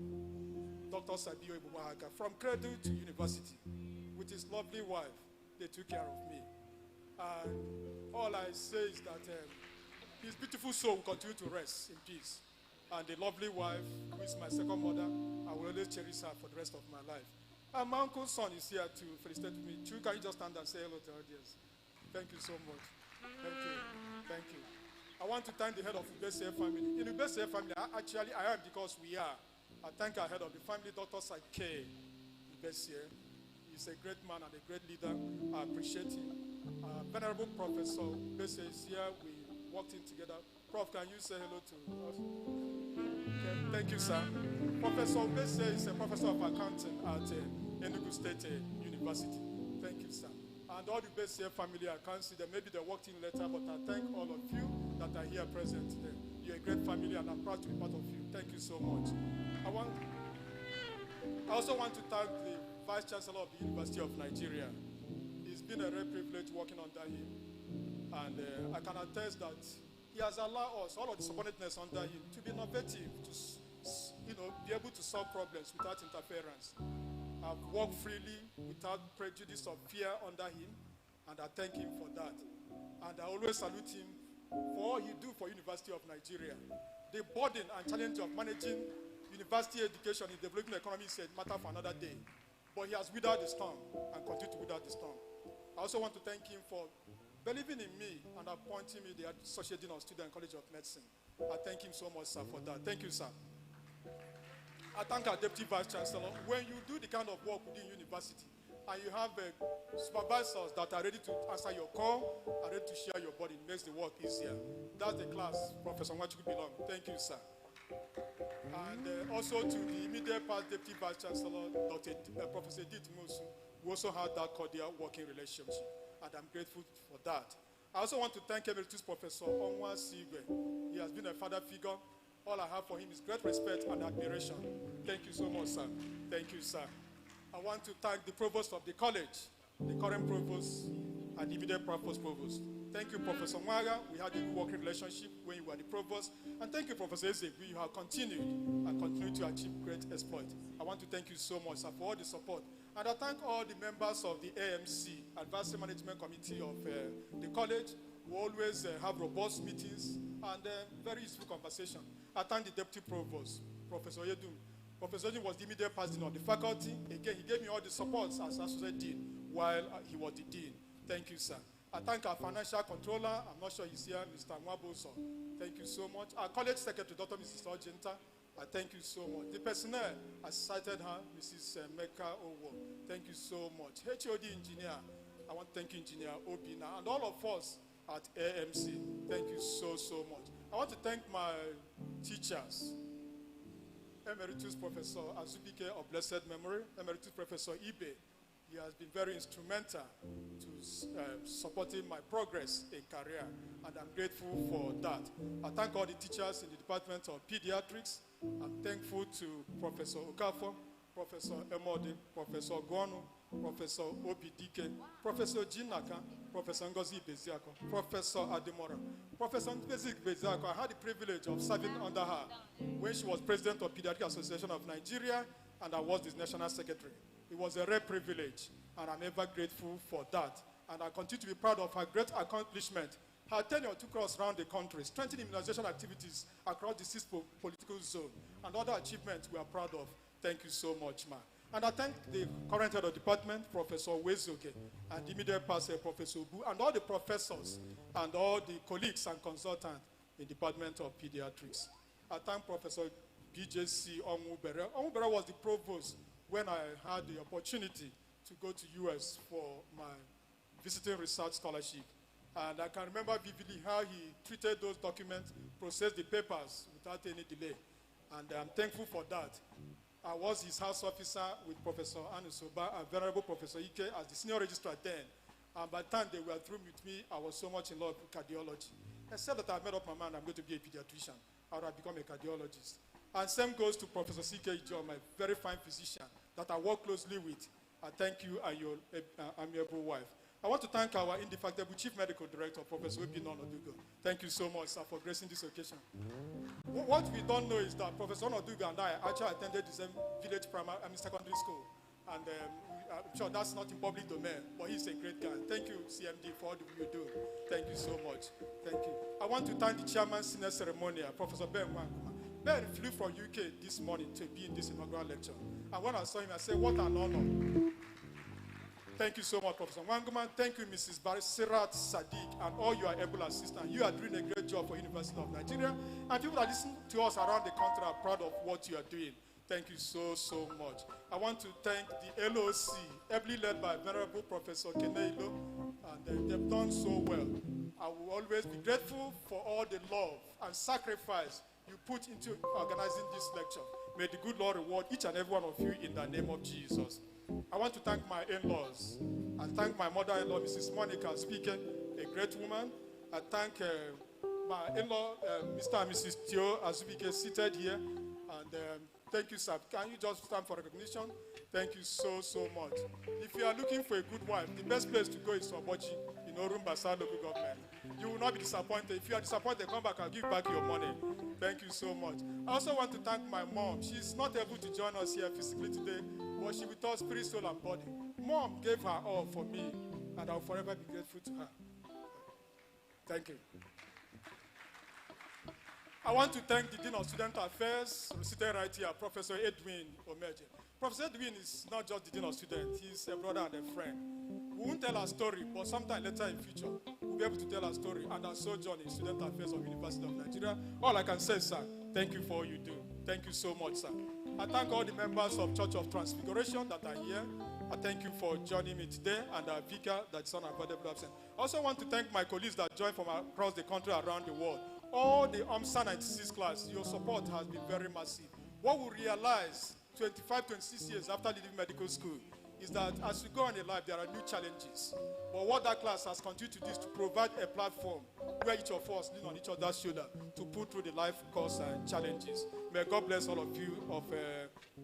Dr. Sabio Ibuwahaga, from cradle to university. With his lovely wife, they took care of me. And all I say is that his beautiful soul will continue to rest in peace. And the lovely wife, who is my second mother, I will always cherish her for the rest of my life. And my uncle's son is here to felicitate me. Chu, can you just stand and say hello to our audience? Thank you so much. Thank you. Thank you. I want to thank the head of Ubesie family. In Ubesie family, I am because we are. I thank our head of the family, Dr. Sake Ubesie. He's a great man and a great leader. I appreciate him. Venerable Professor Ubesie is here. We worked in together. Prof, can you say hello to us? Okay, thank you, sir. Professor Ubesie is a professor of accounting at Enugu State University. Thank you, sir. And all the Ubesie family, I can't see them. Maybe they worked in later, but I thank all of you that are here present today. You're a great family, and I'm proud to be part of you. Thank you so much. I also want to thank the Vice Chancellor of the University of Nigeria. It's been a real privilege working under him. And I can attest that he has allowed us, all of the subordinates under him, to be innovative, to be able to solve problems without interference. I've worked freely without prejudice or fear under him, and I thank him for that. And I always salute him for all he do for University of Nigeria. The burden and challenge of managing university education in developing economy is a matter for another day. But he has withered the storm and continued to wither the storm. I also want to thank him for believing in me and appointing me the Associate Dean of Student College of Medicine. I thank him so much, sir, for that. Thank you, sir. I thank our Deputy Vice Chancellor. When you do the kind of work within university and you have supervisors that are ready to answer your call, are ready to share your body, it makes the work easier. That's the class Professor Nwachukwu belong. Thank you, sir. And also to the immediate past Deputy Vice Chancellor, Professor Edith Musu, we also had that cordial working relationship, and I'm grateful for that. I also want to thank Emeritus Professor Onwa Sigwe. He has been a father figure. All I have for him is great respect and admiration. Thank you so much, sir. Thank you, sir. I want to thank the provost of the college, the current provost, and the immediate provost. Thank you, Professor Mwaga. We had a good working relationship when you were the provost. And thank you, Professor Eze. You have continued and continue to achieve great exploits. I want to thank you so much, sir, for all the support. And I thank all the members of the AMC, Advanced Management Committee of the college, We always have robust meetings and very useful conversation. I thank the Deputy Provost, Professor Yedum. Professor Yedum was the immediate president of the faculty. Again, he gave me all the support as Associate Dean while he was the Dean. Thank you, sir. I thank our financial controller. I'm not sure he's here, Mr. Mwaboso. Thank you so much. Our college secretary, Dr. Mrs. Ojenta. I thank you so much. The personnel, I cited her, Mrs. Mecca Owo. Thank you so much. HOD engineer, I want to thank you, Engineer Obina, and all of us at AMC. Thank you so, so much. I want to thank my teachers, Emeritus Professor Azubike of blessed memory, Emeritus Professor Ibe. He has been very instrumental to supporting my progress in career, and I'm grateful for that. I thank all the teachers in the Department of Pediatrics. I'm thankful to Professor Okafo, Professor Emode, Professor Gwanu, Professor Obidike, Professor Jinaka, Professor Ngozi Beziako, Professor Ademora. Professor Ubesie Beziako, I had the privilege of serving under her when she was president of Pediatric Association of Nigeria, and I was the national secretary. It was a rare privilege, and I'm ever grateful for that. And I continue to be proud of her great accomplishment. Her tenure took us around the country, strengthening immunization activities across the 6 political zone, and other achievements we are proud of. Thank you so much, ma'am. And I thank the current head of department, Professor Wezoke, and the immediate past Professor Bu, and all the professors, and all the colleagues and consultants in the Department of Pediatrics. I thank Professor BJC Onwubere. Onwubere was the provost when I had the opportunity to go to US for my visiting research scholarship. And I can remember vividly how he treated those documents, processed the papers without any delay. And I'm thankful for that. I was his house officer with Professor Anusoba and Venerable Professor Ike as the senior registrar then. And by the time they were through with me, I was so much in love with cardiology. I said that I made up my mind I'm going to be a pediatrician. I would have become a cardiologist. And same goes to Professor C.K. John, my very fine physician that I work closely with. I thank you and your amiable wife. I want to thank our indefatigable Chief Medical Director, Professor Obinon Odugo. Thank you so much, sir, for gracing this occasion. What we don't know is that Professor Odugo and I actually attended the same village secondary school. And I'm sure that's not in public domain, but he's a great guy. Thank you, CMD, for all that you do. Thank you so much. Thank you. I want to thank the chairman, senior ceremonial, Professor Ben Wankuma. Ben flew from UK this morning to be in this inaugural lecture. And when I saw him, I said, what an honor. Thank you so much, Professor Wanguman. Thank you, Mrs. Sirat Sadiq, and all your able assistants. You are doing a great job for University of Nigeria. And people that listen to us around the country are proud of what you are doing. Thank you so, so much. I want to thank the LOC, ably led by Venerable Professor Keneilo, and they've done so well. I will always be grateful for all the love and sacrifice you put into organizing this lecture. May the good Lord reward each and every one of you in the name of Jesus. I want to thank my in-laws. I thank my mother-in-law, Mrs. Monica, speaking, a great woman. I thank my in-law, Mr. and Mrs. Tio Azubike, seated here. And thank you, sir. Can you just stand for recognition? Thank you so, so much. If you are looking for a good wife, the best place to go is Obochi in Orumbasa local government. You will not be disappointed. If you are disappointed, come back, I'll give back your money. Thank you so much. I also want to thank my mom. She's not able to join us here physically today, but she with us, spirit, soul, and body. Mom gave her all for me, and I'll forever be grateful to her. Thank you. I want to thank the Dean of Student Affairs, seated right here, Professor Edwin Omeje. Professor Edwin is not just the Dean of Students, he's a brother and a friend. We won't tell our story, but sometime later in future, we'll be able to tell our story and our sojourn in Student Affairs of University of Nigeria. All I can say, sir, thank you for all you do. Thank you so much, sir. I thank all the members of Church of Transfiguration that are here. I thank you for joining me today, and our vicar that's unavoidably absent. I also want to thank my colleagues that joined from across the country, around the world. All the UMSA 96 class, your support has been very massive. What we realize 25, 26 years after leaving medical school is that as we go on in life, there are new challenges. But what that class has continued to do is to provide a platform where each of us lean on each other's shoulder to put through the life course and challenges. May God bless all of you of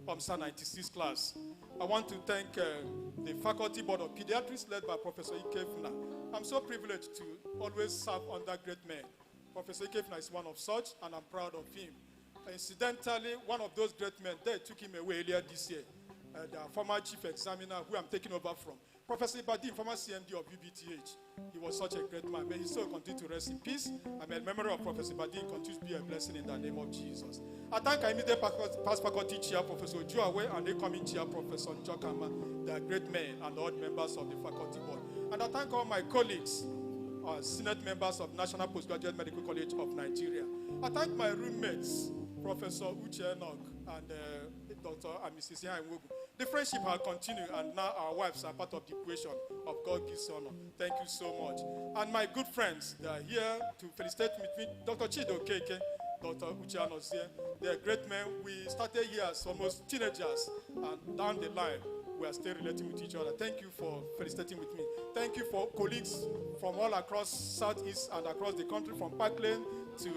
UMSA 96 class. I want to thank the Faculty Board of Pediatrics led by Professor Ikefuna. I'm so privileged to always serve under great men. Professor Ikefuna is one of such, and I'm proud of him. Incidentally, one of those great men, they took him away earlier this year. The former chief examiner, who I'm taking over from. Professor Ibadi, former CMD of UBTH, he was such a great man. May his soul continue to rest in peace. And may the memory of Professor Ibadi continue to be a blessing in the name of Jesus. I thank our immediate past faculty chair, Professor Juawe, and the incoming chair, Professor Njokama. They are great men and all members of the faculty board. And I thank all my colleagues, Senate members of National Postgraduate Medical College of Nigeria. I thank my roommates, Professor Uche Enoch and Dr. and Mrs. Yanwogu. The friendship has continued, and now our wives are part of the equation of God gives honor. Thank you so much. And my good friends, they are here to felicitate me, Dr. Chido Keke, Dr. Uche Anozie. They are great men. We started here as almost teenagers, and down the line, we are still relating with each other. Thank you for felicitating with me. Thank you for colleagues from all across Southeast and across the country, from Park Lane to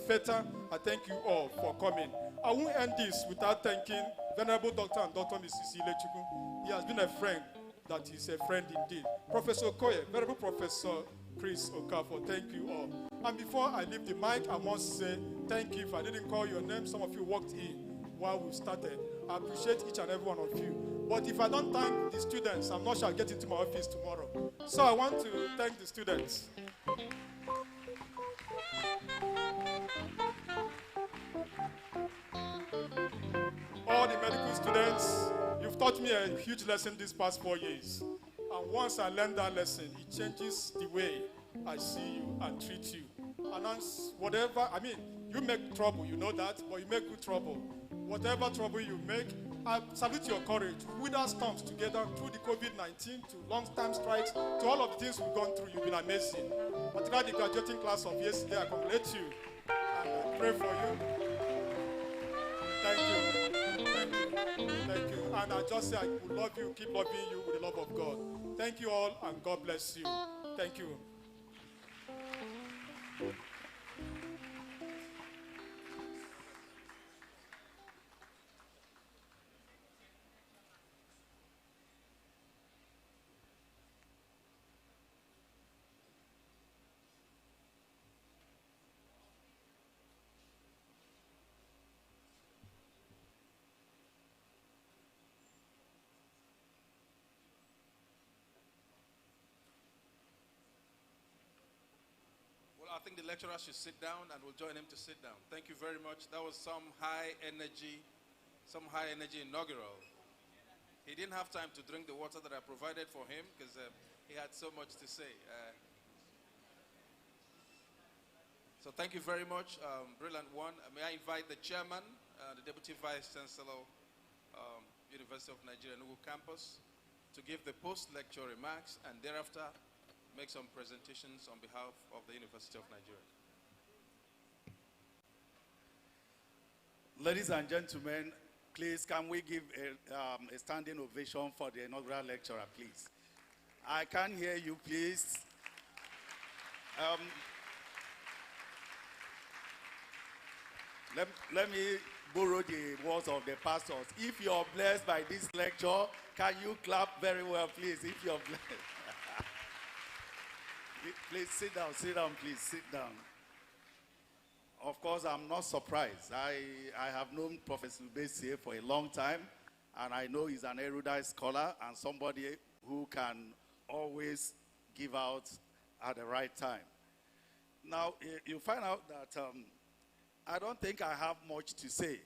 FETA. I thank you all for coming. I won't end this without thanking Venerable Dr. and Dr. Mrs. Ilechukwu. He has been a friend that is a friend indeed. Professor Okoye, Venerable Professor Chris Okafor, thank you all. And before I leave the mic, I must say thank you. If I didn't call your name, some of you walked in while we started. I appreciate each and every one of you. But if I don't thank the students, I'm not sure I'll get into my office tomorrow. So I want to thank the students. All the medical students, you've taught me a huge lesson these past 4 years. And once I learned that lesson, it changes the way I see you and treat you. And whatever, I mean, you make trouble, you know that, but you make good trouble. Whatever trouble you make, I salute your courage. With our storms together through the COVID-19, to long-term strikes, to all of the things we've gone through, you've been amazing. Particularly the graduating class of yesterday, I congratulate you. And I pray for you. Thank you. Thank you. Thank you. And I just say I will love you, keep loving you with the love of God. Thank you all, and God bless you. Thank you. I think the lecturer should sit down, and we'll join him to sit down. Thank you very much. That was some high energy inaugural. He didn't have time to drink the water that I provided for him because he had so much to say. So thank you very much, brilliant one. May I invite the chairman, the Deputy Vice Chancellor, University of Nigeria, Enugu campus, to give the post-lecture remarks, and thereafter make some presentations on behalf of the University of Nigeria. Ladies and gentlemen, please can we give a standing ovation for the inaugural lecturer, please? I can't hear you, please. Let me borrow the words of the pastors. If you're blessed by this lecture, can you clap very well, please, if you're blessed? Please sit down, please, sit down. Of course, I'm not surprised. I have known Professor Ubesie for a long time, and I know he's an erudite scholar and somebody who can always give out at the right time. Now, you find out that I don't think I have much to say,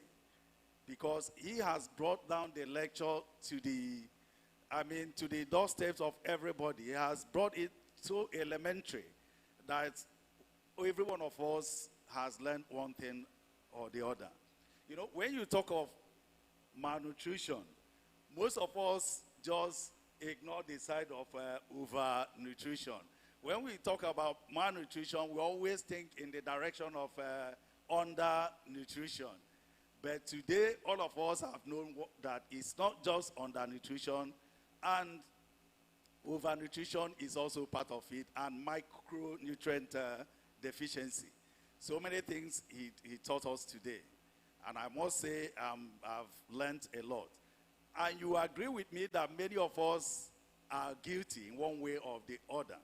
because he has brought down the lecture to the doorsteps of everybody. He has brought it so elementary that every one of us has learned one thing or the other. You know, when you talk of malnutrition, most of us just ignore the side of overnutrition. When we talk about malnutrition, we always think in the direction of undernutrition. But today, all of us have known that it's not just undernutrition, and overnutrition is also part of it, and micronutrient deficiency. So many things he taught us today. And I must say I've learned a lot. And you agree with me that many of us are guilty in one way or the other.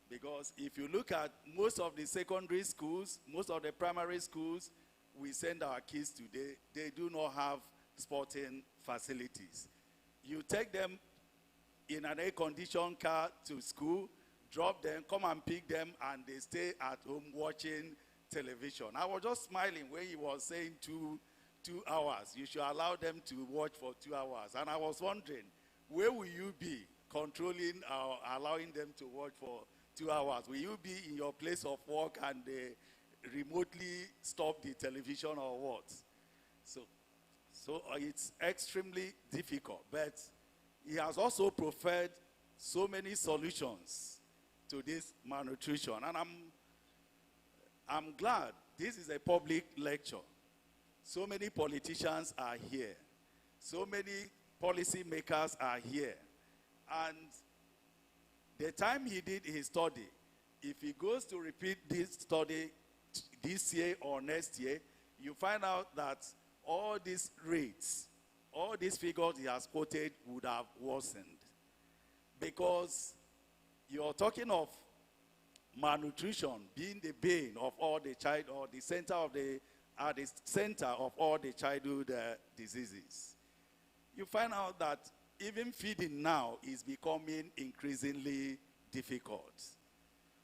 Because if you look at most of the secondary schools, most of the primary schools we send our kids today, they do not have sporting facilities. You take them in an air-conditioned car to school, drop them, come and pick them, and they stay at home watching television. I was just smiling when he was saying two hours. You should allow them to watch for 2 hours. And I was wondering, where will you be controlling or allowing them to watch for 2 hours? Will you be in your place of work and remotely stop the television or what? So it's extremely difficult. But he has also provided so many solutions to this malnutrition. And I'm glad this is a public lecture. So many politicians are here. So many policy makers are here. And the time he did his study, if he goes to repeat this study this year or next year, you find out that all these rates, all these figures he has quoted would have worsened. Because you're talking of malnutrition being the bane of all the child, or the center of all the childhood diseases. You find out that even feeding now is becoming increasingly difficult.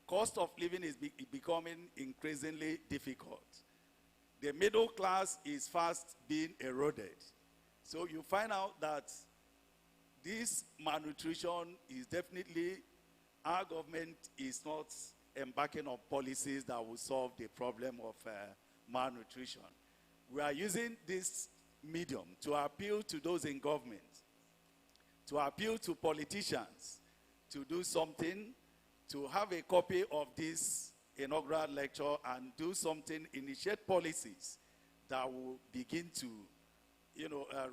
Cost of living is becoming increasingly difficult. The middle class is fast being eroded. So you find out that this malnutrition is definitely, our government is not embarking on policies that will solve the problem of malnutrition. We are using this medium to appeal to those in government, to appeal to politicians to do something, to have a copy of this inaugural lecture and do something, initiate policies that will begin to,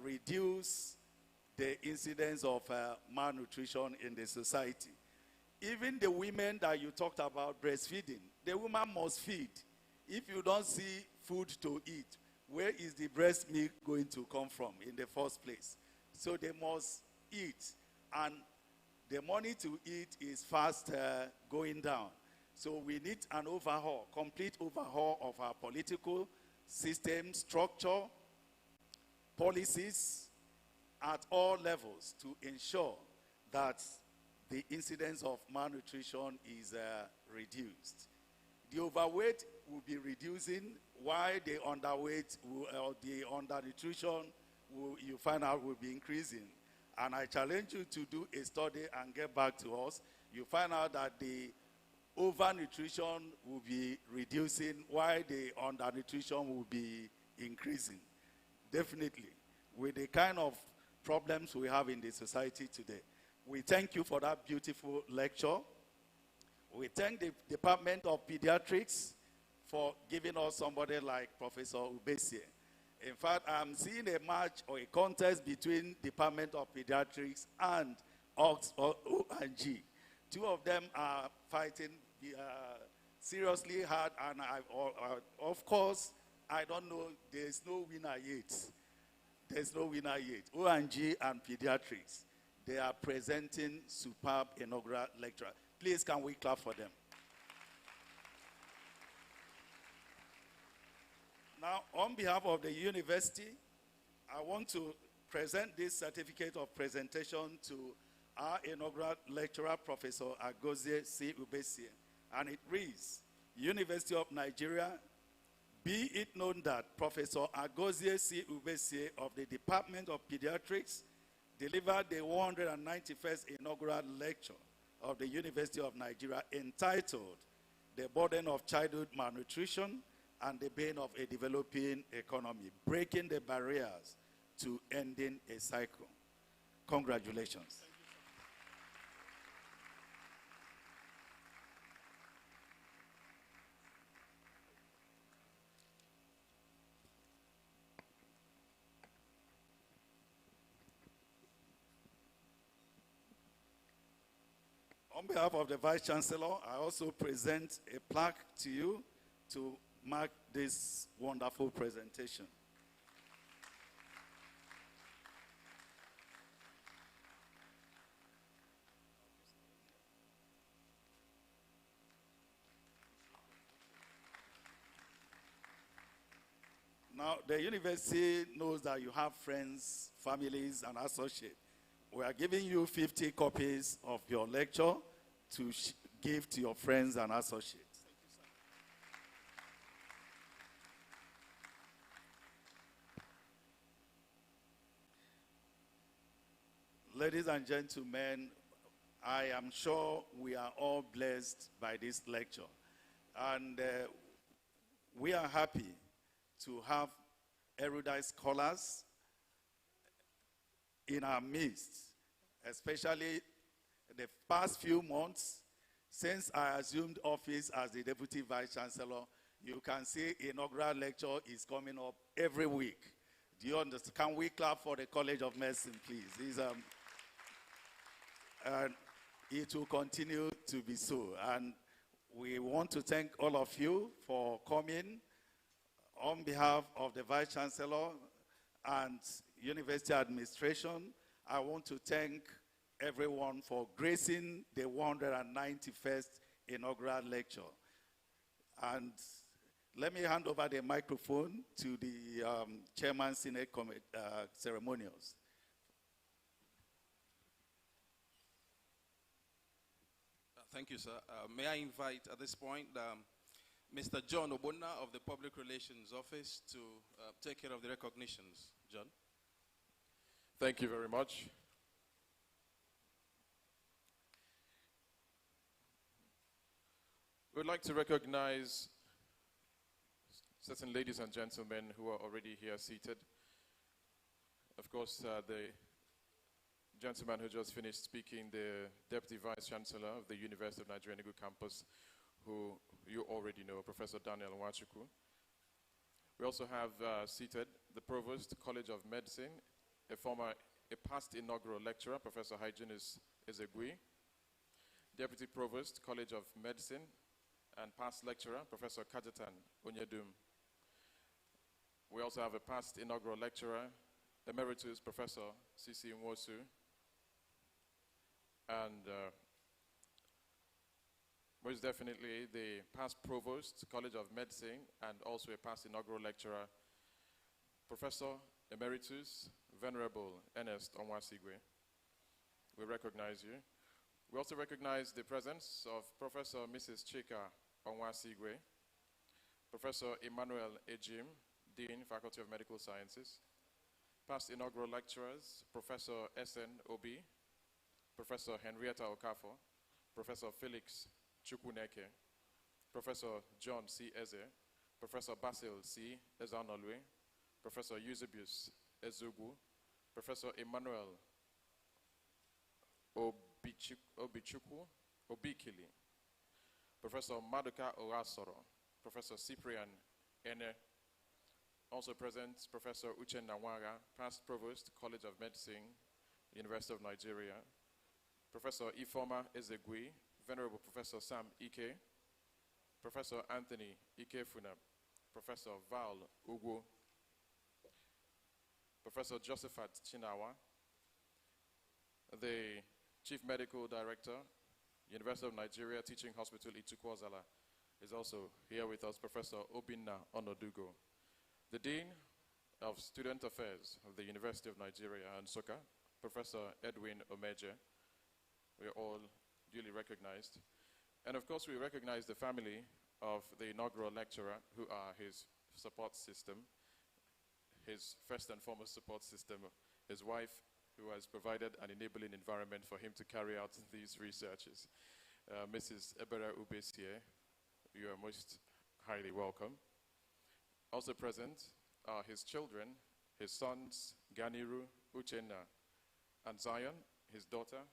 reduce the incidence of malnutrition in the society. Even the women that you talked about breastfeeding, the woman must feed. If you don't see food to eat, where is the breast milk going to come from in the first place? So they must eat, and the money to eat is fast going down. So we need an overhaul, complete overhaul of our political system, structure, policies at all levels to ensure that the incidence of malnutrition is reduced. The overweight will be reducing, while the underweight or the undernutrition you find out will be increasing. And I challenge you to do a study and get back to us. You find out that the overnutrition will be reducing, while the undernutrition will be increasing. Definitely, with the kind of problems we have in the society today. We thank you for that beautiful lecture. We thank the Department of Pediatrics for giving us somebody like Professor Ubesie. In fact, I'm seeing a match or a contest between Department of Pediatrics and ONG. Two of them are fighting seriously hard, and of course, I don't know, there's no winner yet. There's no winner yet. ONG and Pediatrics, they are presenting superb inaugural lecture. Please, can we clap for them? Now, on behalf of the university, I want to present this certificate of presentation to our inaugural lecturer, Professor Agozie C. Ubesie. And it reads, University of Nigeria, be it known that Professor Agozie C. Ubesie of the Department of Pediatrics delivered the 191st inaugural lecture of the University of Nigeria entitled The Burden of Childhood Malnutrition and the Bane of a Developing Economy, Breaking the Barriers to Ending a Cycle. Congratulations. On behalf of the Vice Chancellor, I also present a plaque to you to mark this wonderful presentation. Now, the university knows that you have friends, families, and associates We are giving you 50 copies of your lecture to give to your friends and associates. Ladies and gentlemen, I am sure we are all blessed by this lecture. And we are happy to have erudite scholars in our midst, especially the past few months since I assumed office as the Deputy Vice Chancellor. You can see inaugural lecture is coming up every week. Do you understand? Can we clap for the College of Medicine, please? And it will continue to be so. And we want to thank all of you for coming. On behalf of the Vice Chancellor and University Administration, I want to thank everyone for gracing the 191st inaugural lecture. And let me hand over the microphone to the Chairman Senate Ceremonials. Thank you, sir. May I invite at this point Mr. John Obona of the Public Relations Office to take care of the recognitions. John. Thank you very much. We'd like to recognize certain ladies and gentlemen who are already here seated. Of course, the gentleman who just finished speaking, the Deputy Vice Chancellor of the University of Nigeria Enugu campus, who you already know, Professor Daniel Nwachukwu. We also have seated the Provost, College of Medicine, a past inaugural lecturer, Professor Hyginus Ezegui, Deputy Provost, College of Medicine, and past lecturer, Professor Kajatan Onyedum. We also have a past inaugural lecturer, Emeritus Professor Sisi Nwosu, and most definitely the past Provost, College of Medicine, and also a past inaugural lecturer, Professor Emeritus Venerable Ernest Onwasigwe. We recognize you. We also recognize the presence of Professor Mrs. Chika Onwasigwe, Professor Emmanuel Ejim, Dean, Faculty of Medical Sciences, past inaugural lecturers, Professor S.N. Obi, Professor Henrietta Okafor, Professor Felix Chukwuneke, Professor John C. Eze, Professor Basil C. Ezanolwe, Professor Eusebius Ezugu, Professor Emmanuel Obikili, Professor Maduka Orasoro, Professor Cyprian Ene. Also present, Professor Uchenna Nwara, past Provost, College of Medicine, University of Nigeria, Professor Ifoma Ezegui, Venerable Professor Sam Ike, Professor Anthony Ikefuna, Professor Val Ugu, Professor Josephat Chinawa, the Chief Medical Director, University of Nigeria Teaching Hospital Itukwazala, is also here with us, Professor Obinna Onodugo. The Dean of Student Affairs of the University of Nigeria and Nsukka, Professor Edwin Omeje. We are all duly recognized. And of course, we recognize the family of the inaugural lecturer, who are his support system, his first and foremost support system, his wife, who has provided an enabling environment for him to carry out these researches. Mrs. Ebere Ubesie, you are most highly welcome. Also present are his children, his sons, Ganiru, Uchenna, and Zion, his daughter,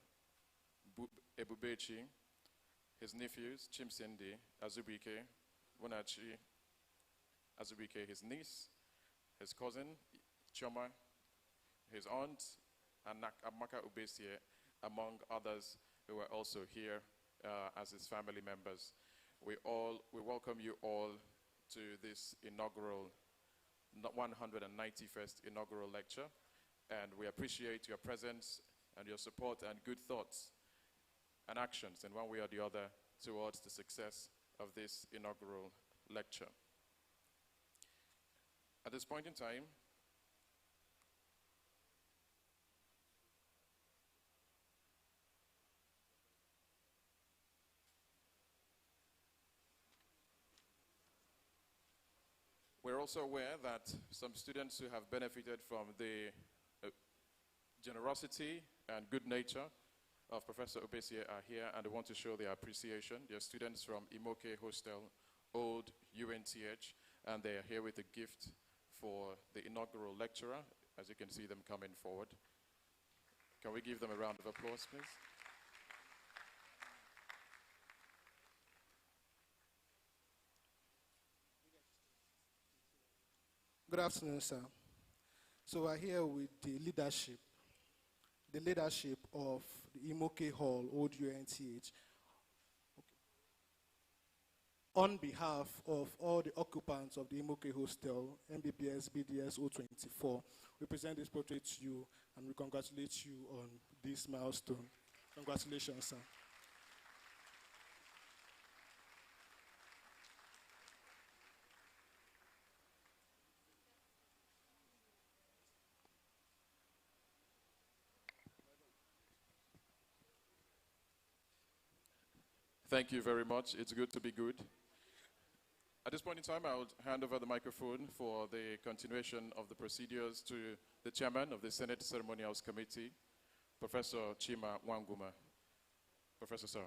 Ebubechi, his nephews, Chimsindi, Azubike, Wonachi, Azubike, his niece, his cousin, Choma, his aunt, and Amaka Ubesie, among others who are also here as his family members. We welcome you all to this inaugural, 191st inaugural lecture, and we appreciate your presence and your support and good thoughts and actions in one way or the other towards the success of this inaugural lecture. At this point in time, also aware that some students who have benefited from the generosity and good nature of Professor Ubesie are here, and they want to show their appreciation. They're students from Imoke Hostel, Old UNTH, and they are here with a gift for the inaugural lecturer. As you can see them coming forward. Can we give them a round of applause, please? Good afternoon, sir. So we're here with the leadership of the Imoke Hall, Old UNTH. Okay. On behalf of all the occupants of the Imoke Hostel, MBBS BDS 024, we present this portrait to you and we congratulate you on this milestone. Congratulations, sir. Thank you very much. It's good to be good. At this point in time, I will hand over the microphone for the continuation of the procedures to the chairman of the Senate Ceremonials Committee, Professor Chima Wanguma. Professor, sir.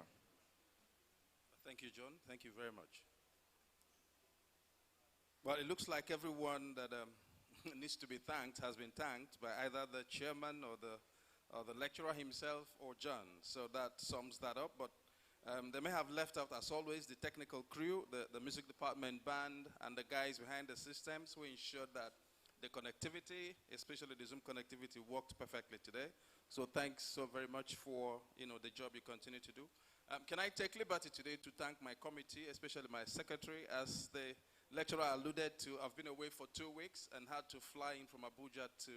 Thank you, John. Thank you very much. Well, it looks like everyone that needs to be thanked has been thanked by either the chairman or the lecturer himself or John. So that sums that up. But they may have left out, as always, the technical crew, the music department band, and the guys behind the systems who ensured that the connectivity, especially the Zoom connectivity, worked perfectly today. So thanks so very much for the job you continue to do. Can I take liberty today to thank my committee, especially my secretary, as the lecturer alluded to. I've been away for 2 weeks and had to fly in from Abuja to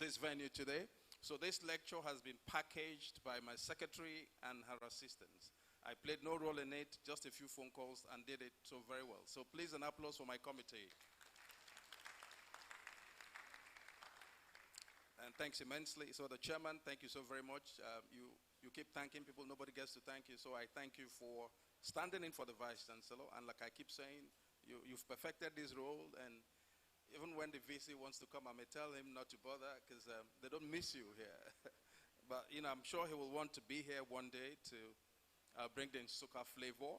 this venue today. So this lecture has been packaged by my secretary and her assistants. I played no role in it, just a few phone calls, and did it so very well. So please, an applause for my committee. And thanks immensely. So the chairman, thank you so very much. You keep thanking people, nobody gets to thank you. So I thank you for standing in for the vice chancellor. And like I keep saying, you've perfected this role. And even when the VC wants to come, I may tell him not to bother because they don't miss you here. But I'm sure he will want to be here one day to bring the Nsuka flavor.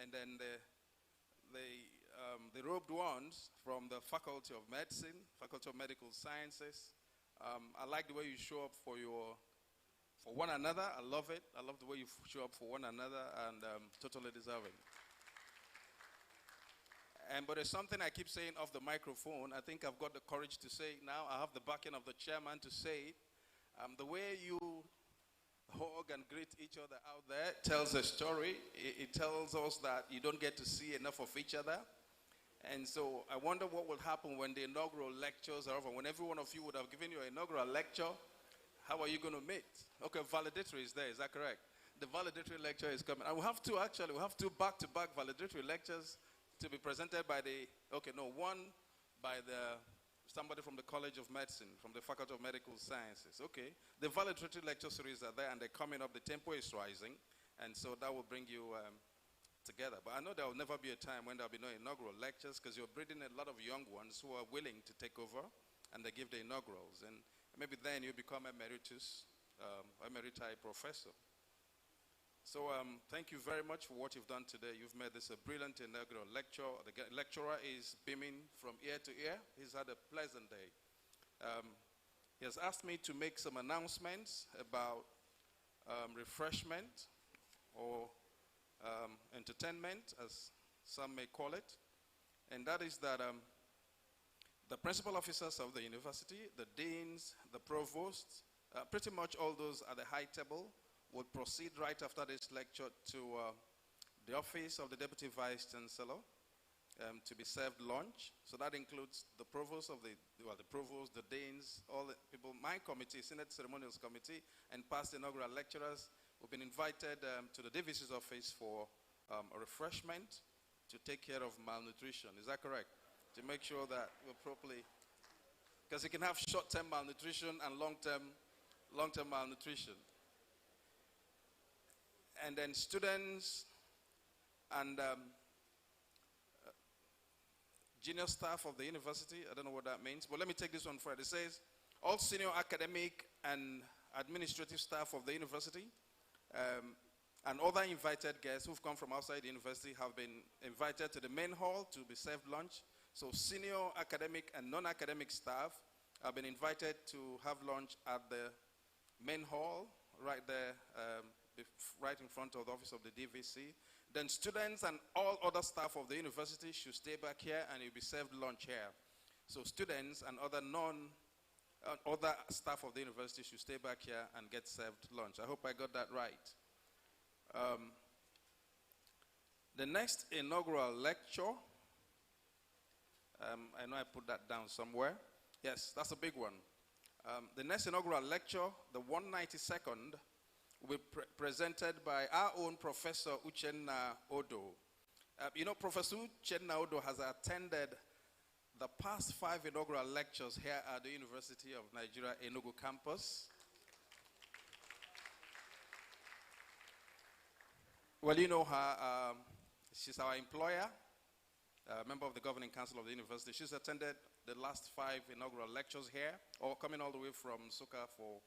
And then the robed ones from the Faculty of Medicine, Faculty of Medical Sciences. I like the way you show up for one another. I love it. I love the way you show up for one another, and totally deserving. But there's something I keep saying off the microphone. I think I've got the courage to say it now. I have the backing of the chairman to say it. The way you hug and greet each other out there tells a story. It tells us that you don't get to see enough of each other. And so I wonder what will happen when the inaugural lectures are over. When every one of you would have given your inaugural lecture, how are you going to meet? Okay, valedictory is there, is that correct? The valedictory lecture is coming. And we have two back-to-back valedictory lectures to be presented by one by somebody from the College of Medicine, from the Faculty of Medical Sciences. Okay, the valedictory lecture series are there and they're coming up. The tempo is rising, and so that will bring you together. But I know there will never be a time when there will be no inaugural lectures because you're breeding a lot of young ones who are willing to take over and they give the inaugurals. And maybe then you become emeritus, emeriti professor. So thank you very much for what you've done today. You've made this a brilliant inaugural lecture. The lecturer is beaming from ear to ear. He's had a pleasant day. He has asked me to make some announcements about refreshment or entertainment, as some may call it. And that is that the principal officers of the university, the deans, the provosts, pretty much all those at the high table will proceed right after this lecture to the office of the Deputy Vice Chancellor to be served lunch. So that includes the provost the provost, the deans, all the people, my committee, Senate Ceremonials Committee, and past inaugural lecturers. We've been invited to the DVC's office for a refreshment to take care of malnutrition. Is that correct? To make sure that we're properly, because you can have short-term malnutrition and long-term malnutrition. And then students and junior staff of the university. I don't know what that means, but let me take this one first. It says, all senior academic and administrative staff of the university and other invited guests who've come from outside the university have been invited to the main hall to be served lunch. So senior academic and non-academic staff have been invited to have lunch at the main hall, right there, right in front of the office of the DVC. Then students and all other staff of the university should stay back here and you'll be served lunch here. So students and other other staff of the university should stay back here and get served lunch. I hope I got that right. The next inaugural lecture, I know I put that down somewhere. Yes, that's a big one. The next inaugural lecture, the 192nd, will be presented by our own Professor Uchenna Odo. You know, Professor Uchenna Odo has attended the past 5 inaugural lectures here at the University of Nigeria, Enugu campus. Well, you know her, she's our employer, member of the governing council of the university. She's attended the last 5 inaugural lectures here, or coming all the way from Nsukka for,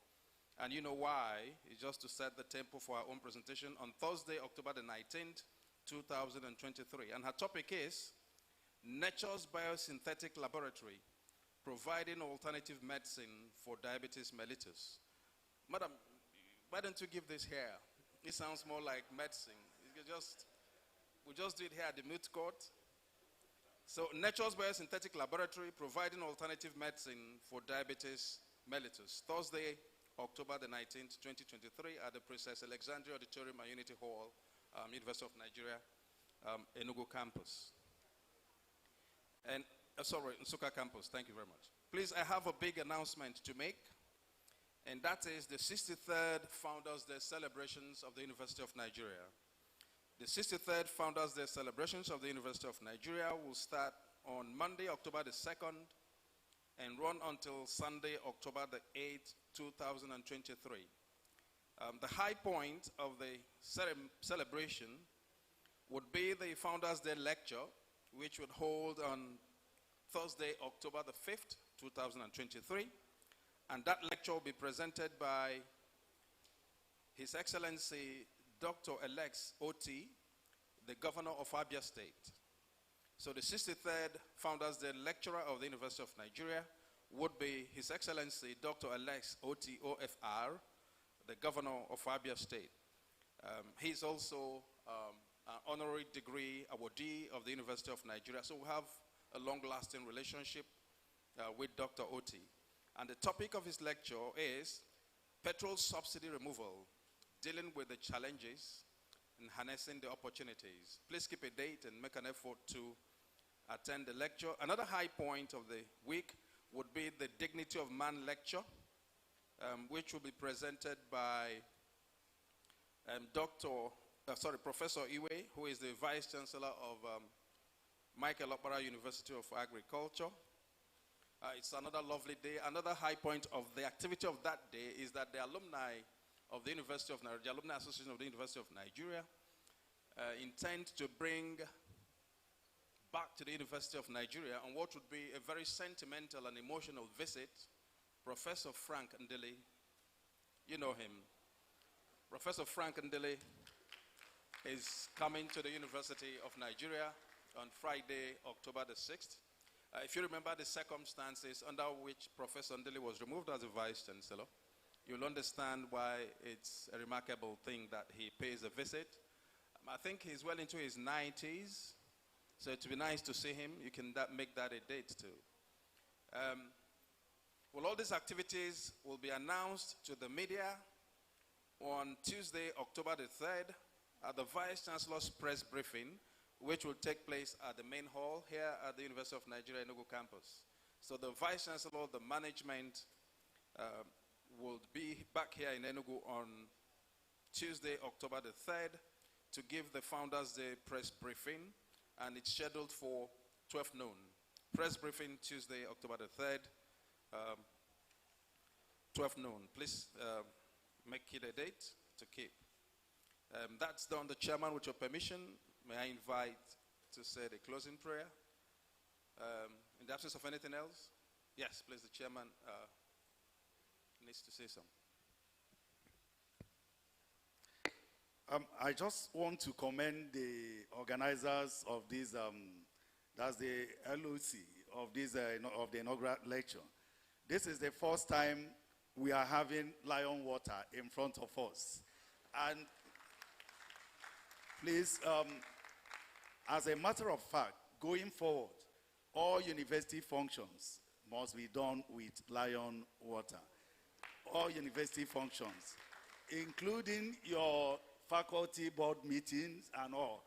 and you know why, it's just to set the tempo for our own presentation on Thursday, October the 19th, 2023. And her topic is Nature's Biosynthetic Laboratory, Providing Alternative Medicine for Diabetes Mellitus. Madam, why don't you give this here? It sounds more like medicine. We'll just do it here at the moot court. So, Nature's Biosynthetic Laboratory, Providing Alternative Medicine for Diabetes Mellitus. Thursday, October the 19th, 2023, at the Princess Alexandria Auditorium and Unity Hall, University of Nigeria, Enugu campus. And, sorry, Nsukka campus. Thank you very much. Please, I have a big announcement to make. And that is the 63rd Founders Day celebrations of the University of Nigeria. The 63rd Founders Day celebrations of the University of Nigeria will start on Monday, October the 2nd, and run until Sunday, October the 8th, 2023. The high point of the celebration would be the Founders Day lecture, which would hold on Thursday, October the 5th, 2023. And that lecture will be presented by His Excellency Dr. Alex Oti, the Governor of Abia State. So the 63rd Founders Day lecturer of the University of Nigeria would be His Excellency Dr. Alex Oti, OFR, the Governor of Abia State. He's also an honorary degree awardee of the University of Nigeria. So we have a long-lasting relationship with Dr. Oti. And the topic of his lecture is Petrol Subsidy Removal, Dealing with the Challenges and Harnessing the Opportunities. Please keep a date and make an effort to attend the lecture. Another high point of the week would be the Dignity of Man lecture, which will be presented by Professor Iwe, who is the Vice Chancellor of Michael Okpara University of Agriculture. It's another lovely day. Another high point of the activity of that day is that the alumni of the University of Nigeria, the Alumni Association of the University of Nigeria, intend to bring back to the University of Nigeria on what would be a very sentimental and emotional visit, Professor Frank Ndili. You know him. Professor Frank Ndili is coming to the University of Nigeria on Friday, October the 6th. If you remember the circumstances under which Professor Ndili was removed as a Vice Chancellor, you'll understand why it's a remarkable thing that he pays a visit. I think he's well into his 90s, so it would be nice to see him. You can make that a date too. Well, all these activities will be announced to the media on Tuesday, October the 3rd, at the Vice Chancellor's press briefing, which will take place at the main hall here at the University of Nigeria, Enugu campus. So the Vice Chancellor, the management, will be back here in Enugu on Tuesday, October the 3rd, to give the Founders Day press briefing, and it's scheduled for 12 noon. Press briefing Tuesday, October the 3rd, 12 noon. Please make it a date to keep. That's done. The chairman, with your permission, may I invite to say the closing prayer? In the absence of anything else, yes, please, the chairman needs to say something. I just want to commend the organizers of this, that's the LOC of this of the inaugural lecture. This is the first time we are having lion water in front of us. And please, as a matter of fact, going forward, all university functions must be done with lion water. All university functions, including your faculty board meetings and all.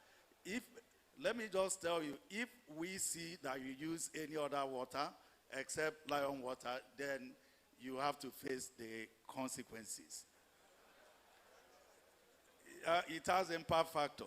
Let me just tell you, if we see that you use any other water except lion water, then you have to face the consequences. It has impact factor.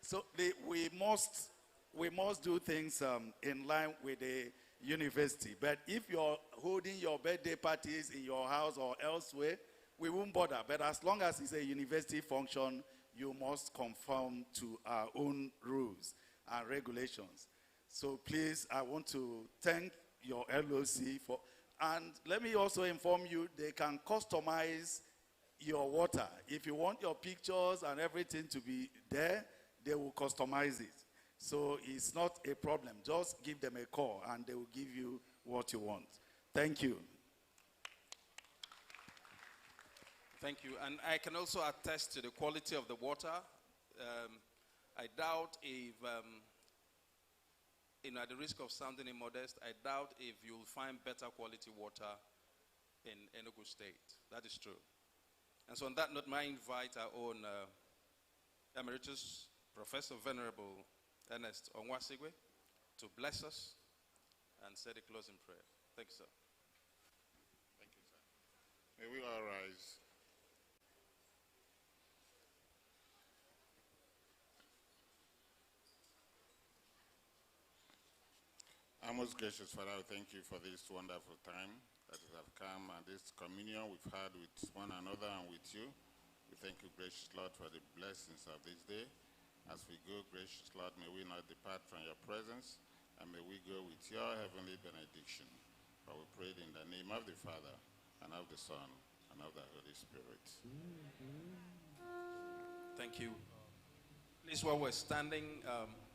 So we must do things in line with the university. But if you're holding your birthday parties in your house or elsewhere, we won't bother. But as long as it's a university function, you must conform to our own rules and regulations. So please, I want to thank your LOC for, and let me also inform you, they can customize your water. If you want your pictures and everything to be there, they will customize it. So it's not a problem. Just give them a call and they will give you what you want. Thank you. Thank you. And I can also attest to the quality of the water. I doubt if, at the risk of sounding immodest, I doubt if you'll find better quality water in Enugu State. That is true. And so on that note, I invite our own Emeritus Professor Venerable Ernest Onwasigwe to bless us and say the closing prayer. Thank you, sir. Thank you, sir. May we all rise. Our most gracious Father, we thank you for this wonderful time that we have come and this communion we've had with one another and with you. We thank you, gracious Lord, for the blessings of this day. As we go, gracious Lord, may we not depart from your presence, and may we go with your heavenly benediction. For we pray in the name of the Father, and of the Son, and of the Holy Spirit. Thank you. Please, while we're standing,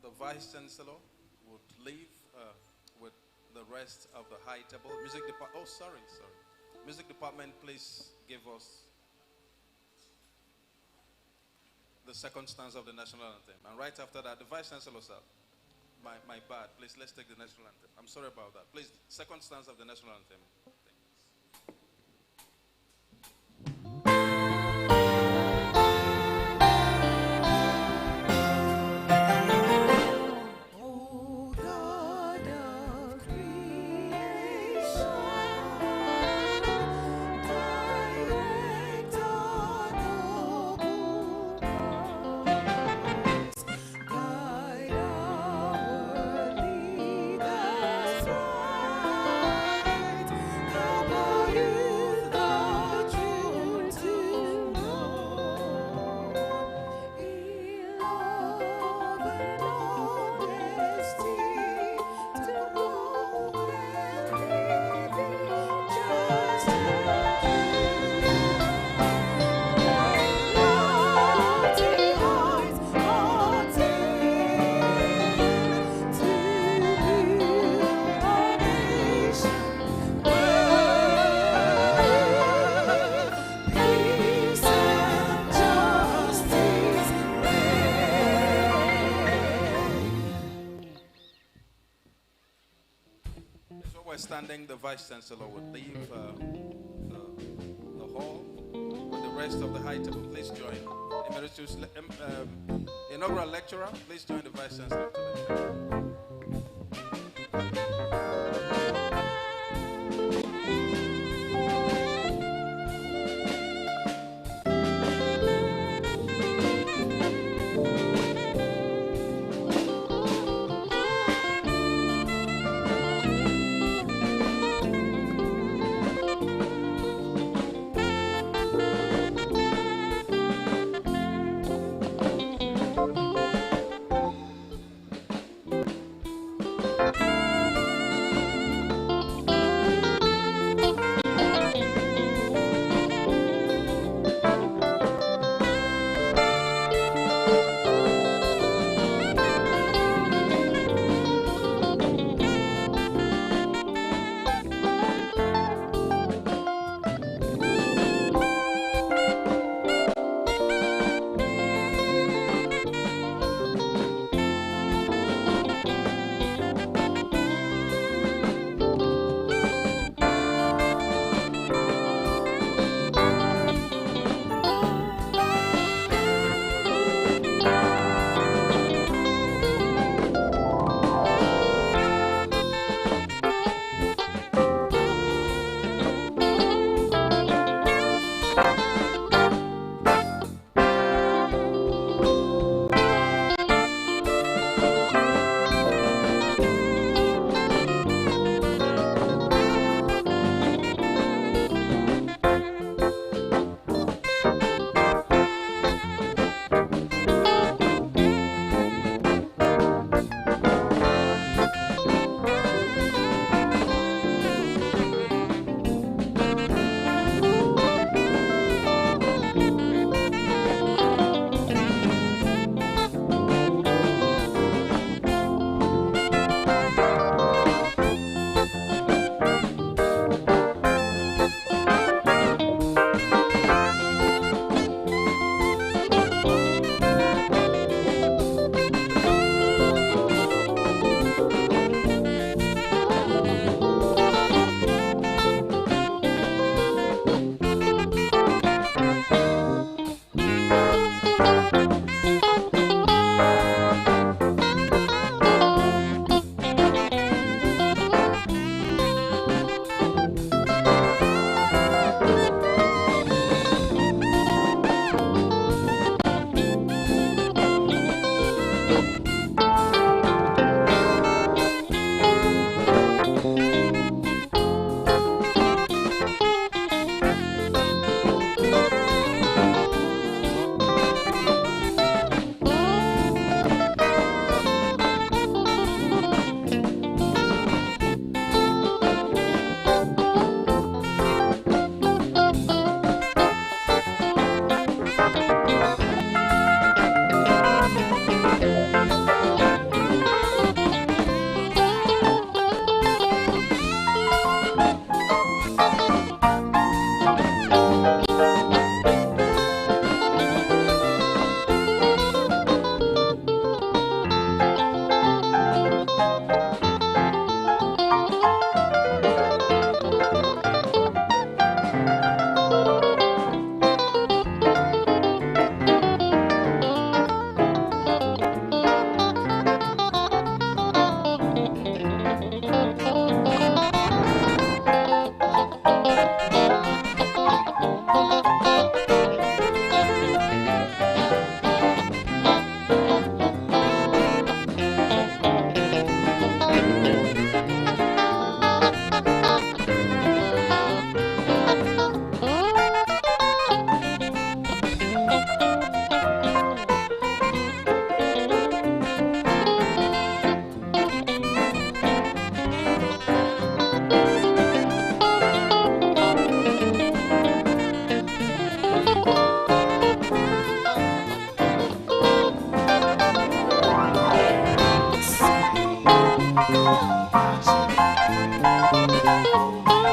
the Vice Chancellor would leave with the rest of the high table. Music department, oh, sorry. Music department, please give us the second stanza of the national anthem. And right after that, the Vice Chancellor, sir, my bad, please, let's take the national anthem. I'm sorry about that. Please, second stanza of the national anthem. Standing, the Vice Chancellor would leave the hall with the rest of the high table. Please join. Emeritus, Inaugural Lecturer, please join the Vice Chancellor today.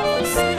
close.